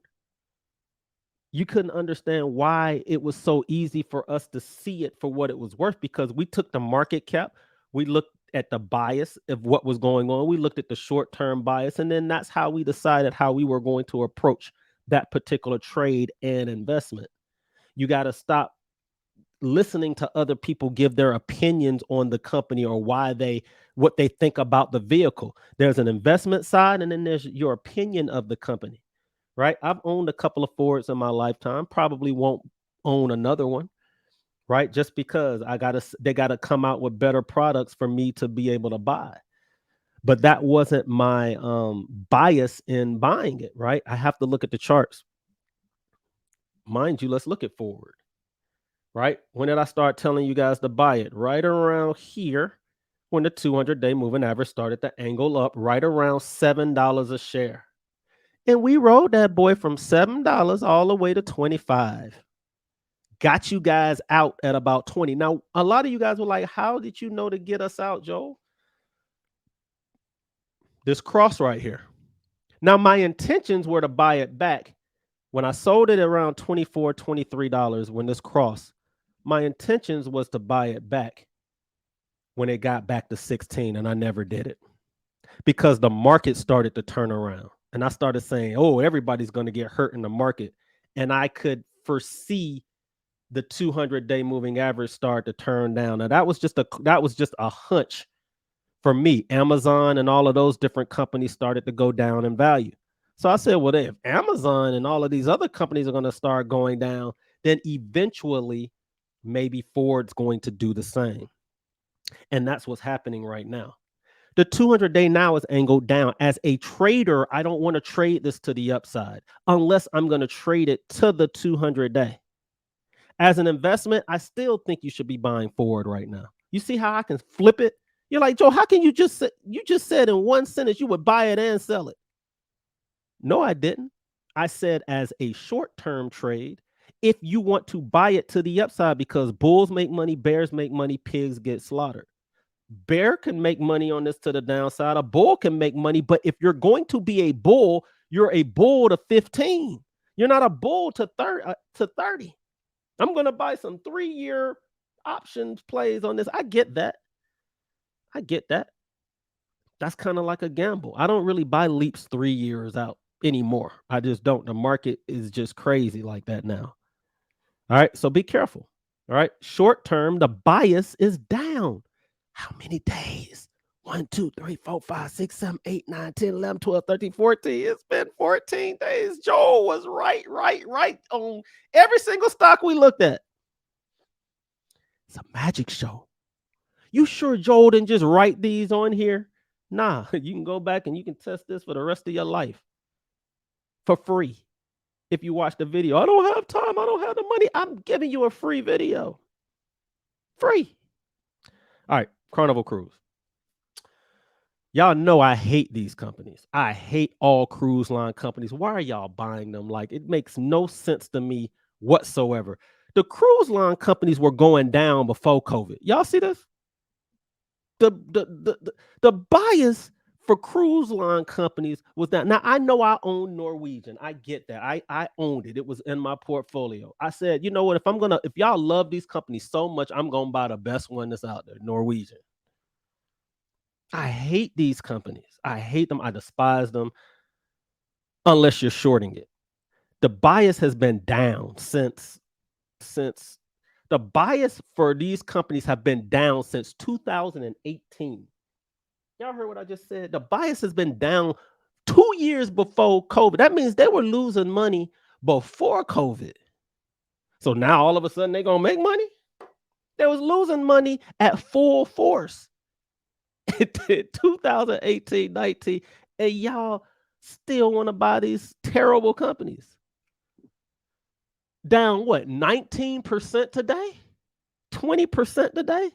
Speaker 1: you couldn't understand why it was so easy for us to see it for what it was worth, because we took the market cap, we looked at the bias of what was going on, we looked at the short-term bias, and then that's how we decided how we were going to approach that particular trade and investment. You got to stop listening to other people give their opinions on the company or what they think about the vehicle. There's an investment side, and then there's your opinion of the company, right? I've owned a couple of Fords in my lifetime, probably won't own another one, right? Just because they got to come out with better products for me to be able to buy. But that wasn't my bias in buying it, right? I have to look at the charts. Mind you, let's look at Ford. Right? When did I start telling you guys to buy it? Right around here, when the 200-day moving average started to angle up, right around $7 a share. And we rode that boy from $7 all the way to 25. Got you guys out at about 20. Now, a lot of you guys were like, how did you know to get us out, Joel? This cross right here. Now, my intentions were to buy it back. When I sold it around $24, $23, when this cross, my intentions was to buy it back when it got back to 16, and I never did it because the market started to turn around. And I started saying, oh, everybody's going to get hurt in the market. And I could foresee the 200-day moving average start to turn down. Now, that was just a hunch for me. Amazon and all of those different companies started to go down in value. So I said, well, if Amazon and all of these other companies are going to start going down, then eventually maybe Ford's going to do the same. And that's what's happening right now. The 200-day now is angled down. As a trader, I don't want to trade this to the upside unless I'm going to trade it to the 200-day. As an investment, I still think you should be buying Ford right now. You see how I can flip it You're like, Joe, how can you just said in one sentence you would buy it and sell it? No, I didn't. I said as a short-term trade, if you want to buy it to the upside, because bulls make money, bears make money, pigs get slaughtered. Bear can make money on this to the downside. A bull can make money, but if you're going to be a bull, you're a bull to 15. You're not a bull to 30. I'm going to buy some 3-year options plays on this. I get that. I get that. That's kind of like a gamble. I don't really buy leaps 3 years out anymore. I just don't. The market is just crazy like that now. All right. So be careful. All right. Short term, the bias is down. How many days? 1, 2, 3, 4, 5, 6, 7, 8, 9, 10, 11, 12, 13, 14. It's been 14 days. Joel was right on every single stock we looked at. It's a magic show. You sure Joel didn't just write these on here? Nah, you can go back and you can test this for the rest of your life for free. If you watch the video, I don't have time. I don't have the money. I'm giving you a free video. Free. All right, Carnival Cruise. Y'all know I hate these companies. I hate all cruise line companies. Why are y'all buying them? Like, it makes no sense to me whatsoever. The cruise line companies were going down before COVID. Y'all see this? The bias for cruise line companies was that. Now, I know I own Norwegian. I get that. I owned it. It was in my portfolio. I said, you know what? If y'all love these companies so much, I'm gonna buy the best one that's out there, Norwegian. I hate these companies. I hate them. I despise them unless you're shorting it. The bias has been down since the bias for these companies have been down since 2018. Y'all heard what I just said? The bias has been down 2 years before COVID. That means they were losing money before COVID. So now all of a sudden they're going to make money? They was losing money at full force. 2018, 19, and y'all still want to buy these terrible companies. Down what, 19% today? 20% today?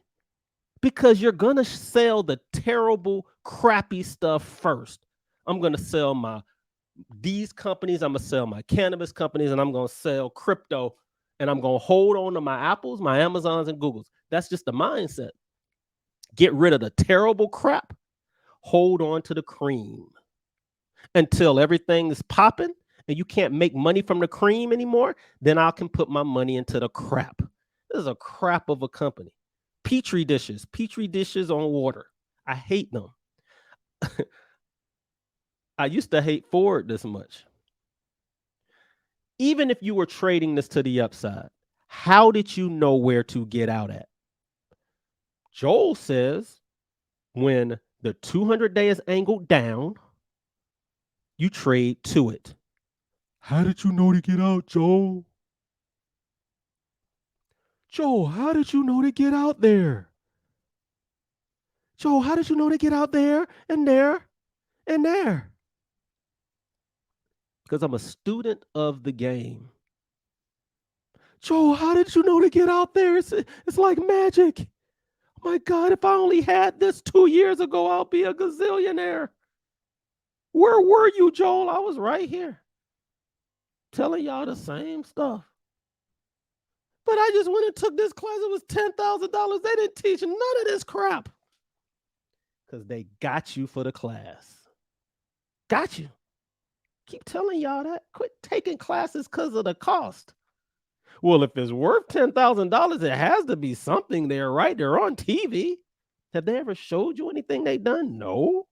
Speaker 1: Because you're going to sell the terrible, crappy stuff first. I'm going to sell these companies. I'm going to sell my cannabis companies, and I'm going to sell crypto, and I'm going to hold on to my Apples, my Amazons, and Googles. That's just the mindset. Get rid of the terrible crap. Hold on to the cream until everything is popping and you can't make money from the cream anymore. Then I can put my money into the crap. This is a crap of a company. Petri dishes on water. I hate them. I used to hate Ford this much. Even if you were trading this to the upside, how did you know where to get out at? Joel says when the 200-day is angled down, you trade to it. How did you know to get out, Joel? Joel, how did you know to get out there? Joel, how did you know to get out there and there and there? Because I'm a student of the game. Joel, how did you know to get out there? It's like magic. Oh my God, if I only had this 2 years ago, I'll be a gazillionaire. Where were you, Joel? I was right here telling y'all the same stuff. But I just went and took this class. It was $10,000. They didn't teach none of this crap. Because they got you for the class. Got you. Keep telling y'all that. Quit taking classes because of the cost. Well, if it's worth $10,000, it has to be something there, right? They're on TV. Have they ever showed you anything they've done? No.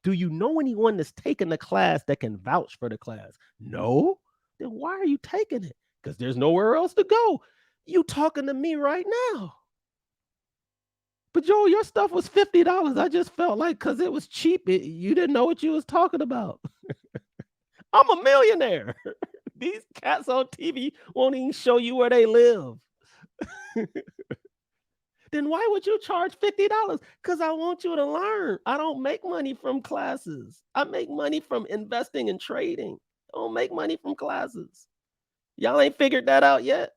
Speaker 1: Do you know anyone that's taken the class that can vouch for the class? No. Then why are you taking it? Because there's nowhere else to go. You talking to me right now. But Joel, your stuff was $50. I just felt like because it was cheap, you didn't know what you was talking about. I'm a millionaire. These cats on TV won't even show you where they live. Then why would you charge $50? Because I want you to learn. I don't make money from classes. I make money from investing and trading. I don't make money from classes. Y'all ain't figured that out yet?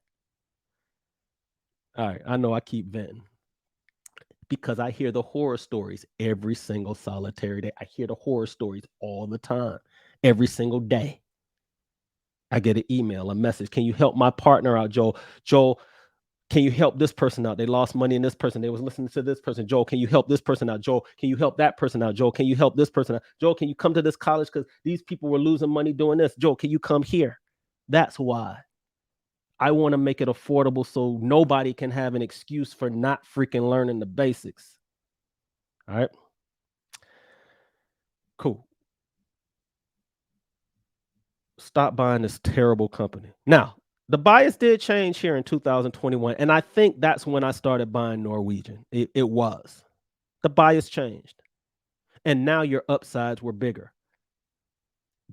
Speaker 1: All right, I know I keep venting. because I hear the horror stories every single solitary day. I hear the horror stories all the time, every single day. I get an email, a message. Can you help my partner out, Joel? Joel, can you help this person out? They lost money in this person. They was listening to this person. Joel, can you help this person out? Joel, can you help that person out? Joel, can you help this person out? Joel, can you come to this college because these people were losing money doing this? Joel, can you come here? That's why. I want to make it affordable so nobody can have an excuse for not freaking learning the basics. All right. Cool. Stop buying this terrible company. Now, the bias did change here in 2021. And I think that's when I started buying Norwegian. It was. The bias changed. And now your upsides were bigger.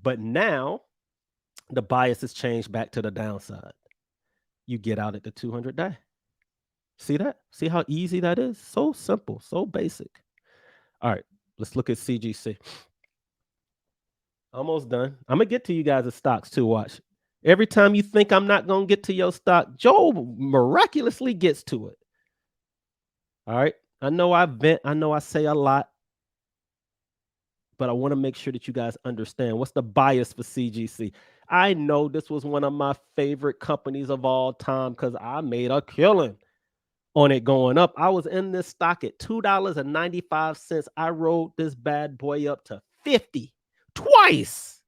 Speaker 1: But now the bias has changed back to the downside. You get out at the 200 day. See that? See how easy that is? So simple, so basic. All right, let's look at CGC. Almost done. I'm going to get to you guys' stocks too. Watch. Every time you think I'm not going to get to your stock, Joe miraculously gets to it. All right. I know I vent. I know I say a lot, but I want to make sure that you guys understand what's the bias for CGC. I know this was one of my favorite companies of all time because I made a killing on it going up. I was in this stock at $2.95. I rode this bad boy up to 50 twice.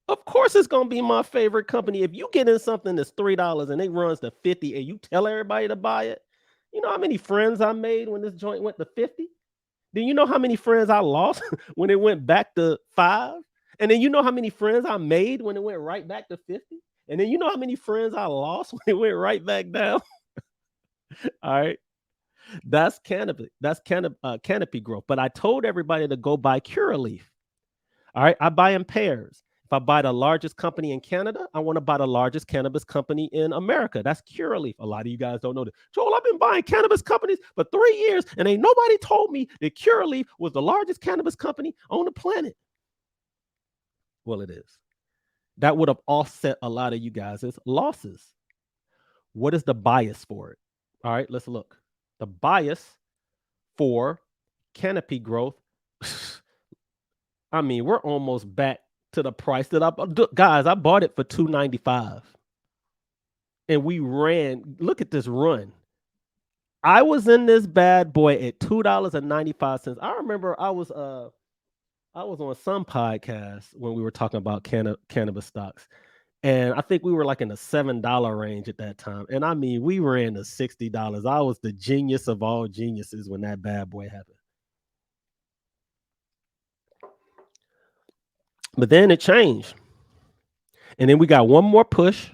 Speaker 1: Of course, it's going to be my favorite company. If you get in something that's $3 and it runs to 50 and you tell everybody to buy it, you know how many friends I made when this joint went to 50? Do you know how many friends I lost when it went back to 5? And then you know how many friends I made when it went right back to 50? And then you know how many friends I lost when it went right back down? All right. That's canopy. That's canopy growth. But I told everybody to go buy Curaleaf. All right. I buy in pairs. If I buy the largest company in Canada, I want to buy the largest cannabis company in America. That's Curaleaf. A lot of you guys don't know that. Joel, I've been buying cannabis companies for 3 years, and ain't nobody told me that Curaleaf was the largest cannabis company on the planet. Well, it is. That would have offset a lot of you guys' losses. What is the bias for it? All right, let's look. The bias for canopy growth. I mean, we're almost back to the price that I bought it for $2.95. And we ran. Look at this run. I was in this bad boy at $2.95. I remember I was on some podcast when we were talking about cannabis stocks. And I think we were like in the $7 range at that time. And I mean, we ran to $60. I was the genius of all geniuses when that bad boy happened. But then it changed. And then we got one more push.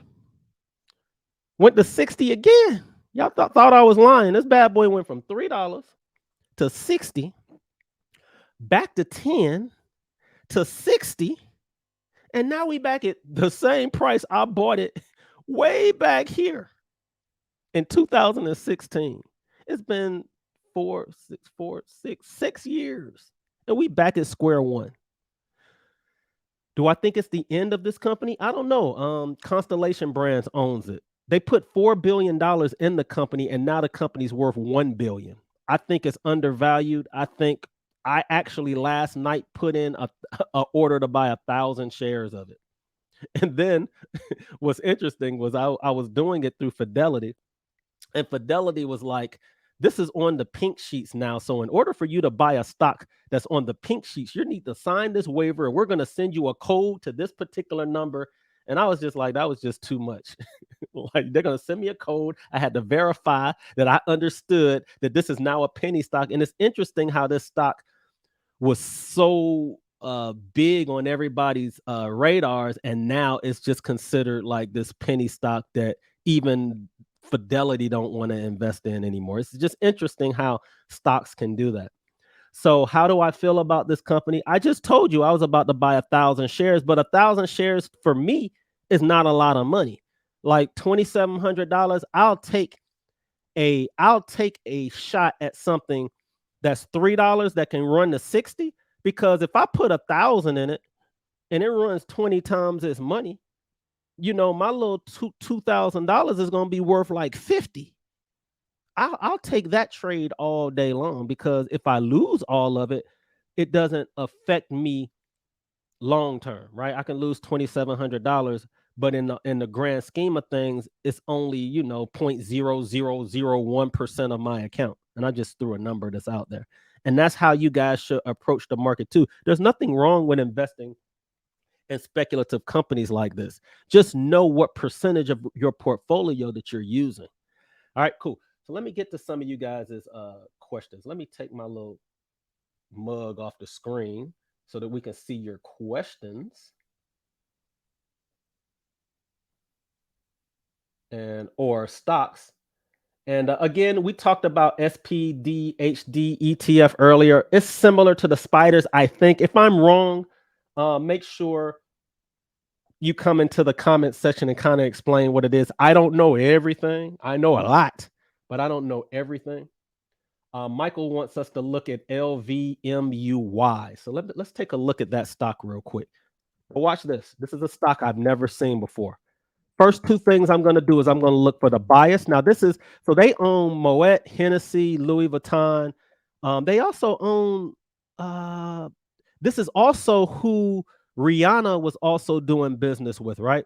Speaker 1: Went to 60 again. Y'all thought I was lying. This bad boy went from $3 to 60, back to 10 to 60. And now we back at the same price I bought it way back here in 2016. It's been 6 years. And we back at square one. Do I think it's the end of this company? I don't know. Constellation Brands owns it. They put $4 billion in the company, and now the company's worth $1 billion. I think it's undervalued. I think I actually last night put in a order to buy 1,000 shares of it. And then what's interesting was I was doing it through Fidelity, and Fidelity was like, this is on the pink sheets now. So in order for you to buy a stock that's on the pink sheets, you need to sign this waiver, and we're going to send you a code to this particular number. And I was just like, that was just too much. Like, they're going to send me a code. I had to verify that I understood that this is now a penny stock. And it's interesting how this stock was so big on everybody's radars, and now it's just considered like this penny stock that even Fidelity don't want to invest in anymore. It's just interesting how stocks can do that. So how do I feel about this company? I just told you I was about to buy 1,000 shares, but 1,000 shares for me is not a lot of money. Like $2,700, I'll take a shot at something that's $3 that can run to 60. Because if I put 1,000 in it and it runs 20 times its money, my little $2,000 is going to be worth like 50. I'll take that trade all day long, because if I lose all of it, it doesn't affect me long term, right? I can lose $2,700, but in the grand scheme of things, it's only 0.0001% of my account, and I just threw a number that's out there, and that's how you guys should approach the market too. There's nothing wrong with investing in speculative companies like this. Just know what percentage of your portfolio that you're using. All right, cool. So let me get to some of you guys' questions. Let me take my little mug off the screen so that we can see your questions and or stocks. And again, we talked about SPHD ETF earlier. It's similar to the spiders, I think. If I'm wrong, make sure you come into the comment section and kind of explain what it is. I don't know everything. I know a lot, but I don't know everything. Michael wants us to look at LVMUY. So let's take a look at that stock real quick. But watch this. This is a stock I've never seen before. First two things I'm going to do is I'm going to look for the bias. Now, so they own Moet, Hennessy, Louis Vuitton. They also own, this is also who Rihanna was also doing business with, right?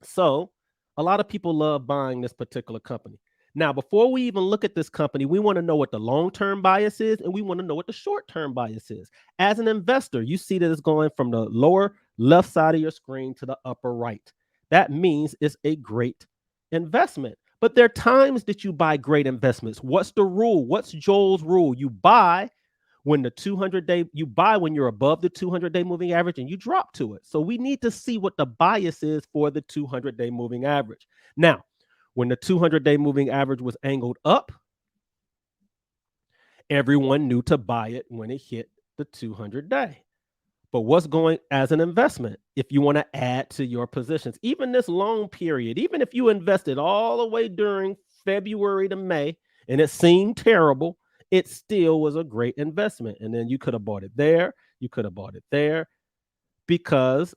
Speaker 1: So a lot of people love buying this particular company. Now, before we even look at this company, we want to know what the long-term bias is, and we want to know what the short-term bias is. As an investor, you see that it's going from the lower left side of your screen to the upper right. That means it's a great investment. But there are times that you buy great investments. What's the rule? What's Joel's rule? You buy when you buy when you're above the 200-day moving average, and you drop to it. So we need to see what the bias is for the 200-day moving average. Now, when the 200-day moving average was angled up, everyone knew to buy it when it hit the 200-day. But what's going as an investment, if you want to add to your positions, even this long period, even if you invested all the way during February to May and it seemed terrible, it still was a great investment. And then you could have bought it there, you could have bought it there, because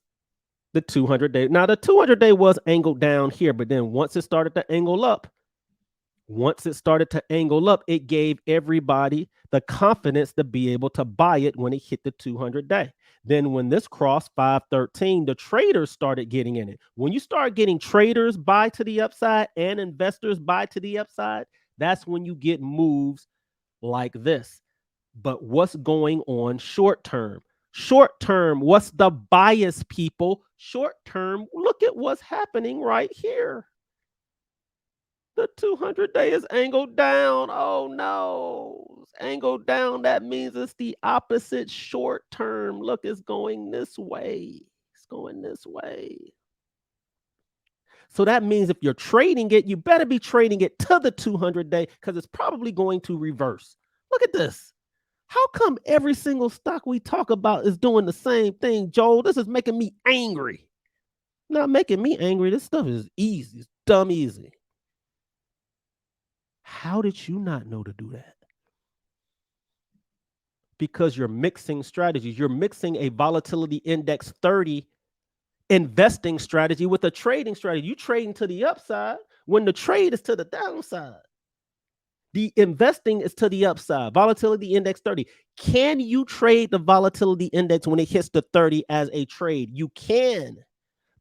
Speaker 1: the 200-day, now the 200-day was angled down here, but then once it started to angle up, it gave everybody the confidence to be able to buy it when it hit the 200-day. Then when this crossed 513, the traders started getting in it. When you start getting traders buy to the upside and investors buy to the upside, that's when you get moves like this. But what's going on short term? Short term, what's the bias, people? Short term, look at what's happening right here. The 200-day is angled down. Oh no, it's angled down. That means it's the opposite short term. Look, it's going this way. It's going this way. So that means if you're trading it, you better be trading it to the 200-day, because it's probably going to reverse. Look at this. How come every single stock we talk about is doing the same thing, Joel? This is making me angry. Not making me angry. This stuff is easy. It's dumb easy. How did you not know to do that? Because you're mixing strategies. You're mixing a volatility index 30 investing strategy with a trading strategy. You trading to the upside when the trade is to the downside. The investing is to the upside. Volatility index 30. Can you trade the volatility index when it hits the 30 as a trade? You can,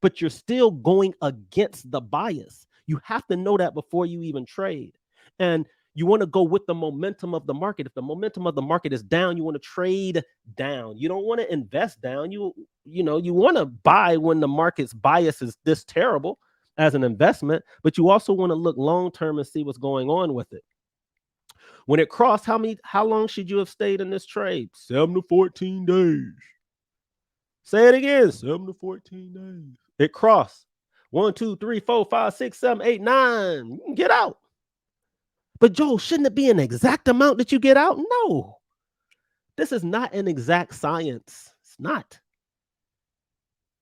Speaker 1: but you're still going against the bias. You have to know that before you even trade. And you want to go with the momentum of the market. If the momentum of the market is down, you want to trade down. You don't want to invest down. You want to buy when the market's bias is this terrible as an investment, but you also want to look long-term and see what's going on with it. When it crossed, how long should you have stayed in this trade? 7 to 14 days. Say it again, 7 to 14 days. It crossed. 1, 2, 3, 4, 5, 6, 7, 8, 9. You can get out. But Joel, shouldn't it be an exact amount that you get out? No. This is not an exact science. It's not.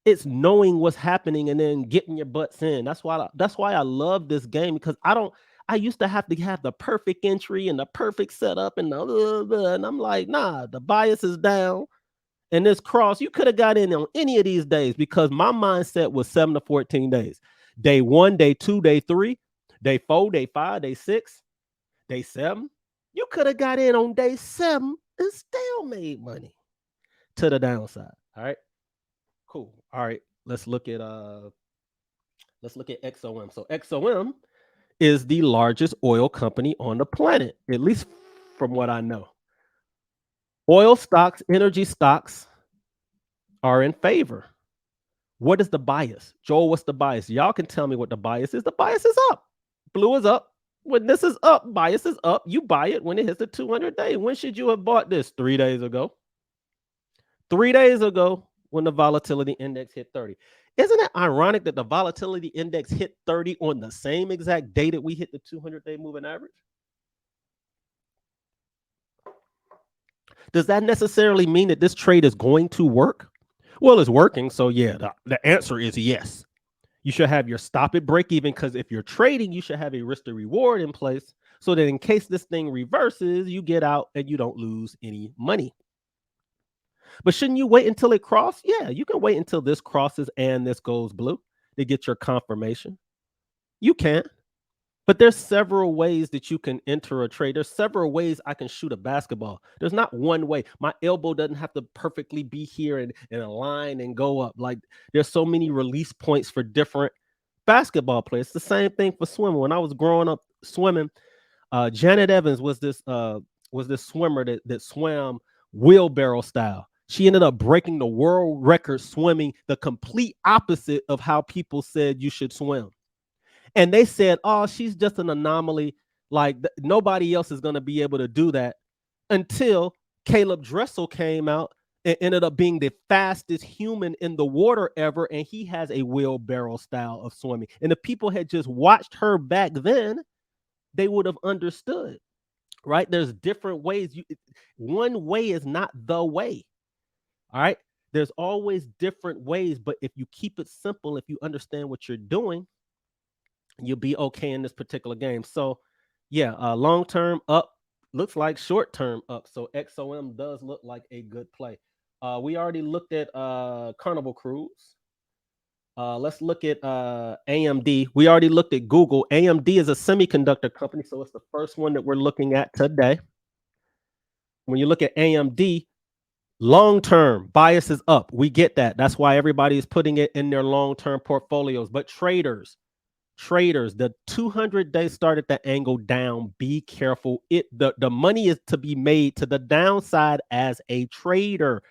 Speaker 1: It's knowing what's happening and then getting your butts in. That's why I love this game, because I used to have the perfect entry and the perfect setup and I'm like, nah, the bias is down And this cross, you could have got in on any of these days because my mindset was 7 to 14 days. Day 1, day 2, day 3, day 4, day 5, day 6, day 7. You could have got in on day 7 and still made money to the downside. All right. Cool. All right. Let's look at XOM. So XOM is the largest oil company on the planet, at least from what I know. Oil stocks, energy stocks are in favor. What is the bias? Joel, what's the bias? Y'all can tell me what the bias is. The bias is up. Blue is up. When this is up, bias is up. You buy it when it hits the 200-day. When should you have bought this? 3 days ago. 3 days ago when the volatility index hit 30. Isn't it ironic that the volatility index hit 30 on the same exact day that we hit the 200-day moving average? Does that necessarily mean that this trade is going to work? Well, it's working. So yeah, the answer is yes. You should have your stop at break even, because if you're trading, you should have a risk to reward in place so that in case this thing reverses, you get out and you don't lose any money. But shouldn't you wait until it crosses? Yeah, you can wait until this crosses and this goes blue to get your confirmation. You can. But there's several ways that you can enter a trade. There's several ways I can shoot a basketball. There's not one way. My elbow doesn't have to perfectly be here and align and go up. Like, there's so many release points for different basketball players. It's the same thing for swimming. When I was growing up swimming, Janet Evans was this swimmer that swam wheelbarrow style. She ended up breaking the world record swimming the complete opposite of how people said you should swim. And they said, oh, she's just an anomaly. Like, nobody else is going to be able to do that, until Caleb Dressel came out and ended up being the fastest human in the water ever. And he has a wheelbarrow style of swimming. And if people had just watched her back then, they would have understood, right? There's different ways. One way is not the way. All right. There's always different ways. But if you keep it simple, if you understand what you're doing, you'll be okay in this particular game. So yeah, long term up looks like short term up. So XOM does look like a good play. We already looked at Carnival Cruise. Let's look at AMD. We already looked at Google. AMD is a semiconductor company, so it's the first one that we're looking at today. When you look at AMD, long term bias is up. We get that. That's why everybody is putting it in their long term portfolios. But traders, the 200-day started the angle down. Be careful. The money is to be made to the downside as a trader.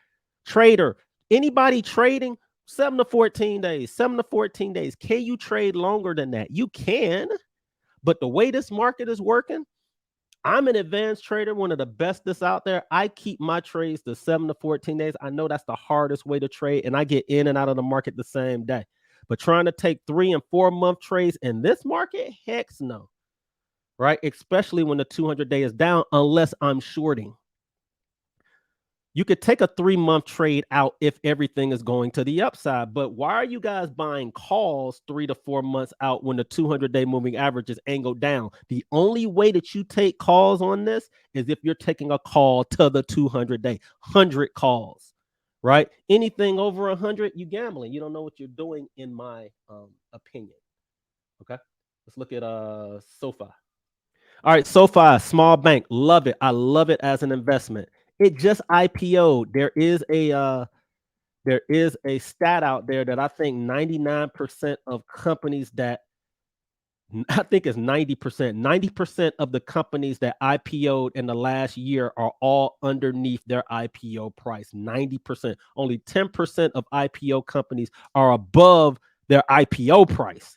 Speaker 1: Anybody trading 7 to 14 days, 7 to 14 days. Can you trade longer than that? You can, but the way this market is working, I'm an advanced trader, one of the best that's out there. I keep my trades to 7 to 14 days. I know that's the hardest way to trade, and I get in and out of the market the same day. But trying to take 3 and 4 month trades in this market, heck no, right? Especially when the 200-day is down, unless I'm shorting. You could take a 3-month trade out if everything is going to the upside. But why are you guys buying calls 3 to 4 months out when the 200-day moving average is angled down? The only way that you take calls on this is if you're taking a call to the 200-day, 100 calls. Right? Anything over 100, you gambling. You don't know what you're doing, in my opinion. Okay. Let's look at SoFi. All right, SoFi, small bank. Love it. I love it as an investment. It just IPO'd. There is a stat out there that I think 99% of companies that I think it's 90%. 90% of the companies that IPO'd in the last year are all underneath their IPO price. 90%. Only 10% of IPO companies are above their IPO price.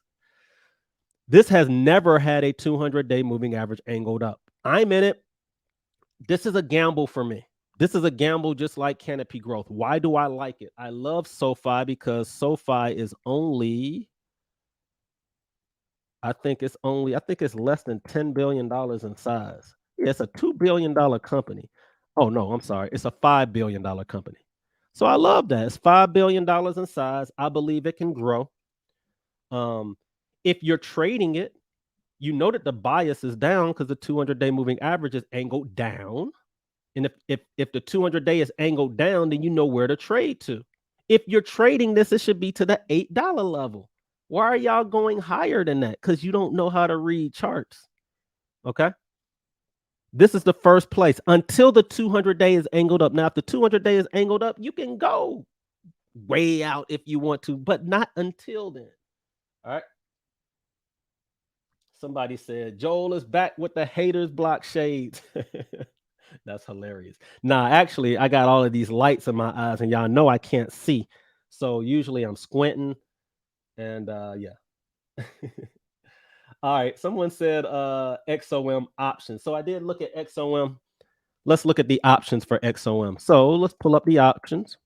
Speaker 1: This has never had a 200-day moving average angled up. I'm in it. This is a gamble for me. This is a gamble just like Canopy Growth. Why do I like it? I love SoFi because SoFi is only... I think it's less than $10 billion in size. Yeah, it's a $2 billion company. Oh, no, I'm sorry. It's a $5 billion company. So I love that. It's $5 billion in size. I believe it can grow. If you're trading it, you know that the bias is down because the 200-day moving average is angled down. And if the 200-day is angled down, then you know where to trade to. If you're trading this, it should be to the $8 level. Why are y'all going higher than that? Because you don't know how to read charts. Okay. This is the first place until the 200-day is angled up. Now, if the 200-day is angled up, you can go way out if you want to, but not until then. All right. Somebody said Joel is back with the haters block shades. That's hilarious. Nah, actually, I got all of these lights in my eyes, and y'all know I can't see. So usually I'm squinting, and yeah. All right. Someone said XOM options. So I did look at XOM. Let's look at the options for XOM. So let's pull up the options.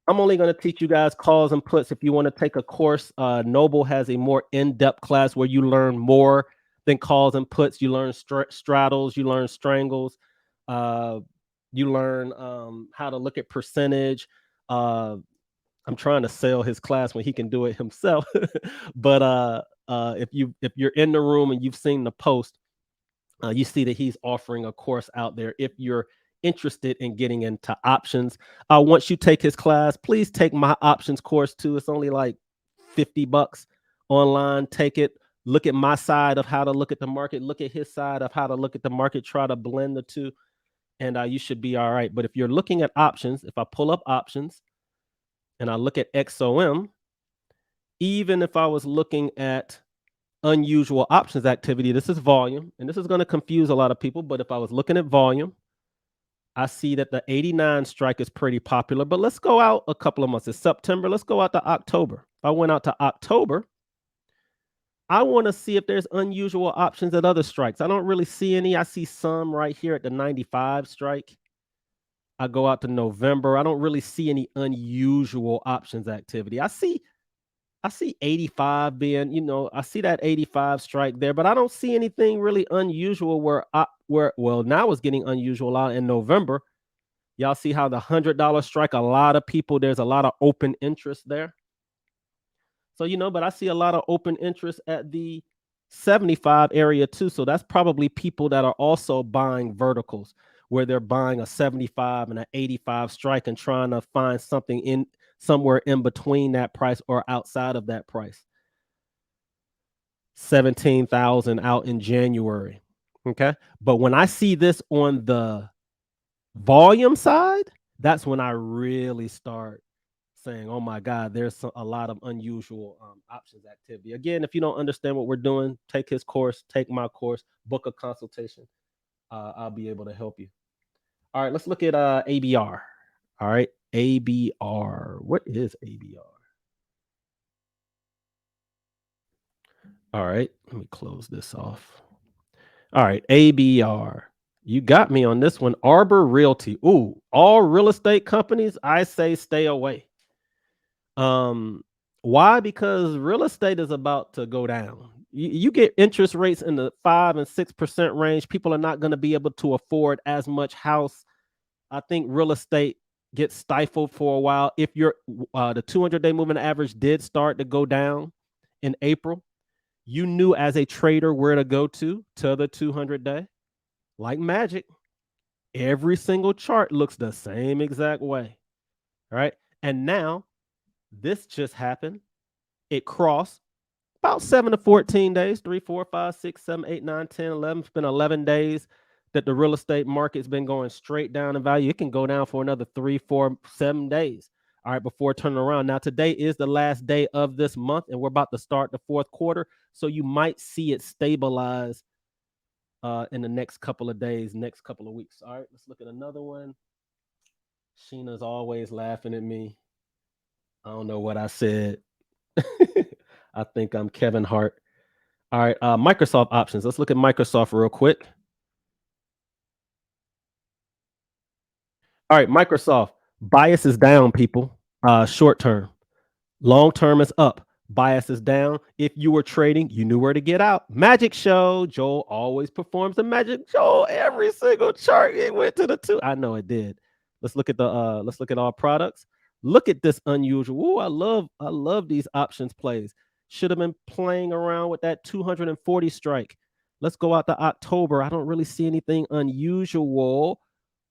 Speaker 1: I'm only going to teach you guys calls and puts. If you want to take a course, Noble has a more in-depth class where you learn more than calls and puts. You learn straddles, you learn strangles, uh, you learn how to look at percentage. I'm trying to sell his class when he can do it himself. But if you're in the room and you've seen the post, you see that he's offering a course out there. If you're interested in getting into options, once you take his class, please take my options course too. It's only like $50 online. Take it. Look at my side of how to look at the market. Look at his side of how to look at the market. Try to blend the two, and you should be all right. But if you're looking at options, if I pull up options and I look at XOM, even if I was looking at unusual options activity, this is volume, and this is going to confuse a lot of people. But if I was looking at volume, I see that the 89 strike is pretty popular. But let's go out a couple of months. It's September. Let's go out to October. If I went out to October, I want to see if there's unusual options at other strikes. I don't really see any. I see some right here at the 95 strike. I go out to November. I don't really see any unusual options activity. I see 85 being, I see that 85 strike there, but I don't see anything really unusual well, now it's getting unusual out in November. Y'all see how the $100 strike, a lot of people, there's a lot of open interest there. So, but I see a lot of open interest at the 75 area too. So that's probably people that are also buying verticals where they're buying a 75 and an 85 strike and trying to find something in somewhere in between that price or outside of that price. 17,000 out in January. Okay. But when I see this on the volume side, that's when I really start saying, oh my God, there's a lot of unusual options activity. Again, if you don't understand what we're doing, take his course, take my course, book a consultation. I'll be able to help you. All right, let's look at ABR. All right, ABR. What is ABR? All right, let me close this off. All right, ABR. You got me on this one. Arbor Realty. Ooh, all real estate companies, I say stay away. Why? Because real estate is about to go down. You get interest rates in the 5 and 6% range. People are not going to be able to afford as much house. I think real estate gets stifled for a while. If you're the 200-day moving average did start to go down in April, you knew as a trader where to go to the 200-day. Like magic, every single chart looks the same exact way. All right. And now this just happened. It crossed about 7 to 14 days, 3, 4, 5, 6, 7, 8, 9, 10, 11. It's been 11 days that the real estate market's been going straight down in value. It can go down for another 3, 4, 7 days. All right, before turning around. Now, today is the last day of this month, and we're about to start the fourth quarter. So you might see it stabilize in the next couple of days, next couple of weeks. All right, let's look at another one. Sheena's always laughing at me. I don't know what I said. I think I'm Kevin Hart. All right, Microsoft options. Let's look at Microsoft real quick. All right, Microsoft. Bias is down, people. Short term. Long term is up. Bias is down. If you were trading, you knew where to get out. Magic show. Joel always performs the magic show. Every single chart it went to the 2. I know it did. Let's look at all products. Look at this unusual. Ooh, I love these options plays. Should have been playing around with that 240 strike. Let's go out to October. I don't really see anything unusual.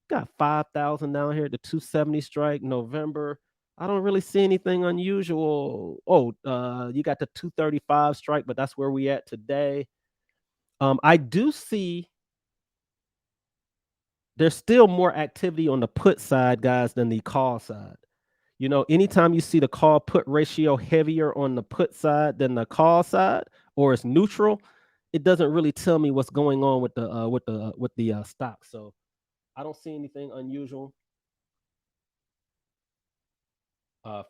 Speaker 1: Got 5,000 down here at the 270 strike, November. I don't really see anything unusual. Oh, you got the 235 strike, but that's where we at today. I do see there's still more activity on the put side, guys, than the call side. You know, anytime you see the call put ratio heavier on the put side than the call side, or it's neutral, it doesn't really tell me what's going on with the stock. So I don't see anything unusual.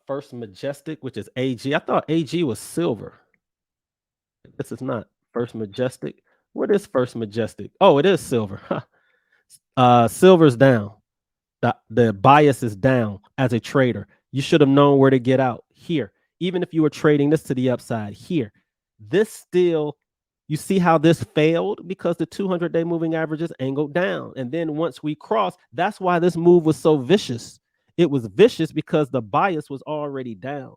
Speaker 1: First Majestic, which is AG. I thought AG was silver. This is not First Majestic. What is First Majestic? Oh, it is silver. Silver's down. The bias is down as a trader. You should have known where to get out here. Even if you were trading this to the upside here, this still, you see how this failed because the 200-day moving averages angled down. And then once we crossed, that's why this move was so vicious. It was vicious because the bias was already down.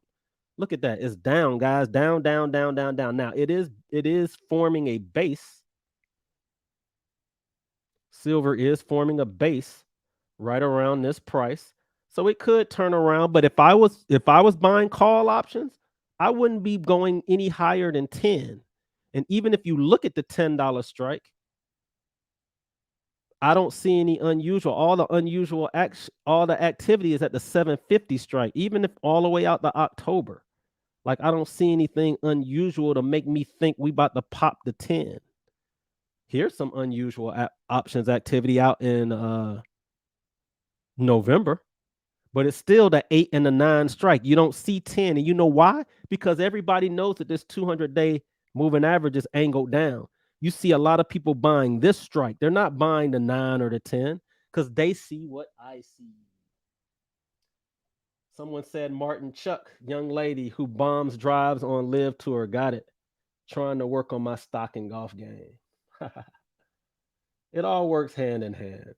Speaker 1: Look at that. It's down, guys. Down, down, down, down, down. Now it is forming a base. Silver is forming a base right around this price. So it could turn around, but if I was buying call options, I wouldn't be going any higher than 10. And even if you look at the $10 strike, I don't see any unusual. All the activity is at the 750 strike, even if all the way out to October. Like I don't see anything unusual to make me think we about to pop the 10. Here's some unusual options activity out in November, but it's still the 8 and the 9 strike. You don't see 10. And you know why? Because everybody knows that this 200-day moving average is angled down. You see a lot of people buying this strike. They're not buying the 9 or the 10 because they see what I see. Someone said Martin Chuck, young lady who bombs drives on live tour. Got it. Trying to work on my stock and golf game. It all works hand in hand.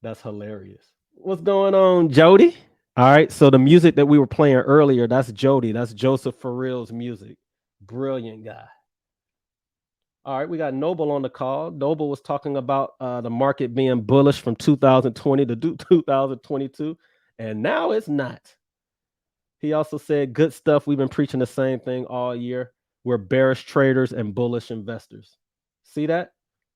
Speaker 1: That's hilarious. What's going on, Jody? All right, so the music that we were playing earlier, that's Jody. That's Joseph Farrell's music. Brilliant guy. All right, we got Noble on the call. Noble was talking about the market being bullish from 2020 to 2022, and now it's not. He also said, good stuff. We've been preaching the same thing all year. We're bearish traders and bullish investors. See that?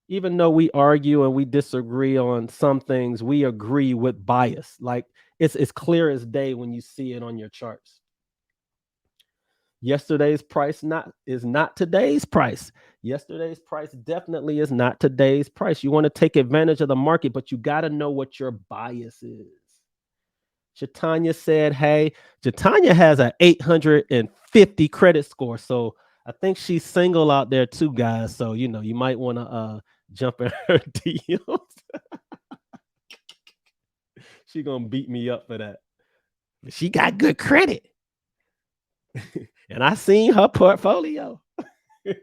Speaker 1: Even though we argue and we disagree on some things, we agree with bias. Like it's clear as day when you see it on your charts. Yesterday's price is not today's price. Yesterday's price definitely is not today's price. You want to take advantage of the market, but you got to know what your bias is. Jatanya said, hey, Jatanya has an 850 credit score. So I think she's single out there too, guys. So, you might want to jump in her deals. She going to beat me up for that. She got good credit. And I seen her portfolio. All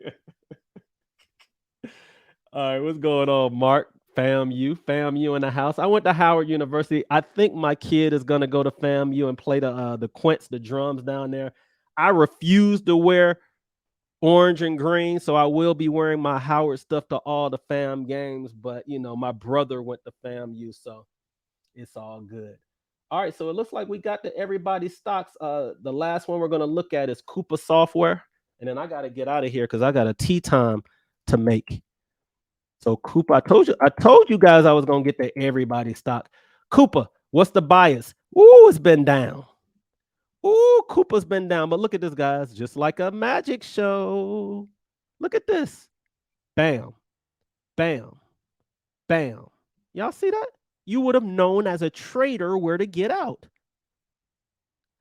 Speaker 1: right, what's going on, Mark? FAMU in the house. I went to Howard University. I think my kid is gonna go to FAMU and play the quints, the drums down there. I refuse to wear orange and green, so I will be wearing my Howard stuff to all the FAM games. But my brother went to FAMU, so it's all good. All right, so it looks like we got to everybody's stocks. The last one we're gonna look at is Coupa Software, and then I gotta get out of here because I got a tea time to make. So Coupa, I told you guys I was gonna get to everybody's stock. Coupa, what's the bias? Ooh, it's been down. Ooh, Coupa's been down, but look at this, guys, just like a magic show. Look at this. Bam, bam, bam. Y'all see that? You would have known as a trader where to get out.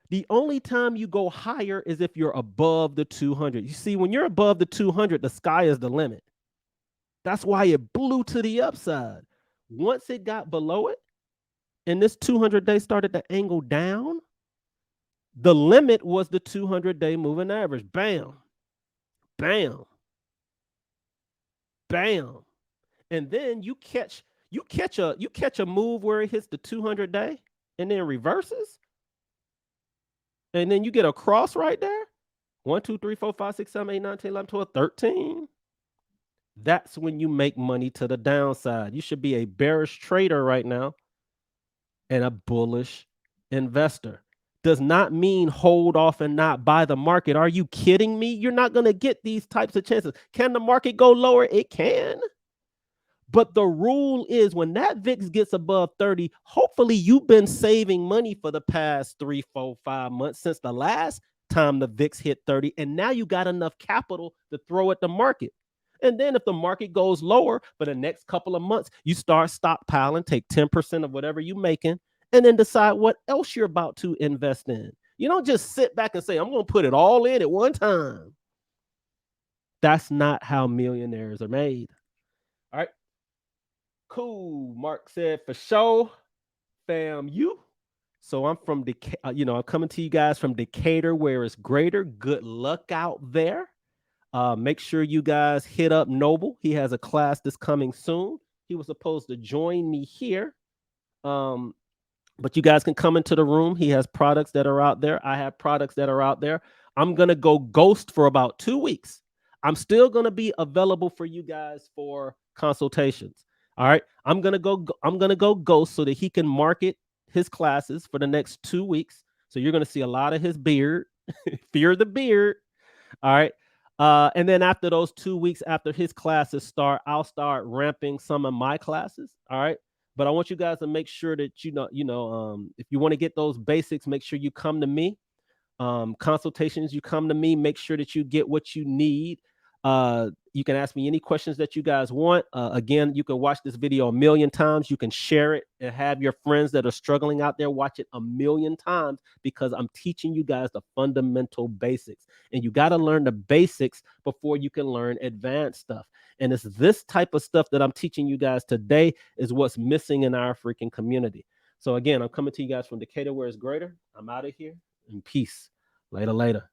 Speaker 1: The only time you go higher is if you're above the 200. You see, when you're above the 200, the sky is the limit. That's why it blew to the upside. Once it got below it, and this 200-day started to angle down, the limit was the 200-day moving average. Bam, bam, bam. And then you catch a move where it hits the 200-day and then reverses. And then you get a cross right there. 1, 2, 3, 4, 5, 6, 7, 8, 9, 10, 11, 12, 13. That's when you make money to the downside. You should be a bearish trader right now and a bullish investor. Does not mean hold off and not buy the market. Are you kidding me? You're not going to get these types of chances. Can the market go lower? It can. But the rule is when that VIX gets above 30, hopefully you've been saving money for the past 3, 4, 5 months since the last time the VIX hit 30. And now you got enough capital to throw at the market. And then if the market goes lower for the next couple of months, you start stockpiling, take 10% of whatever you're making, and then decide what else you're about to invest in. You don't just sit back and say, I'm going to put it all in at one time. That's not how millionaires are made. All right. Cool. Mark said, for sure, fam, you. So I'm from Decatur, I'm coming to you guys from Decatur, where it's greater. Good luck out there. Make sure you guys hit up Noble. He has a class that's coming soon. He was supposed to join me here. But you guys can come into the room. He has products that are out there. I have products that are out there. I'm going to go ghost for about 2 weeks. I'm still going to be available for you guys for consultations. All right. I'm going to go ghost so that he can market his classes for the next 2 weeks. So you're going to see a lot of his beard. Fear the beard. All right. And then after those 2 weeks, after his classes start, I'll start ramping some of my classes. All right. But I want you guys to make sure that if you want to get those basics, make sure you come to me. Consultations, you come to me. Make sure that you get what you need. You can ask me any questions that you guys want. Again, you can watch this video 1,000,000 times. You can share it and have your friends that are struggling out there watch it 1,000,000 times because I'm teaching you guys the fundamental basics. And you got to learn the basics before you can learn advanced stuff. And it's this type of stuff that I'm teaching you guys today is what's missing in our freaking community. So again, I'm coming to you guys from Decatur, where it's greater. I'm out of here. And peace. Later, later.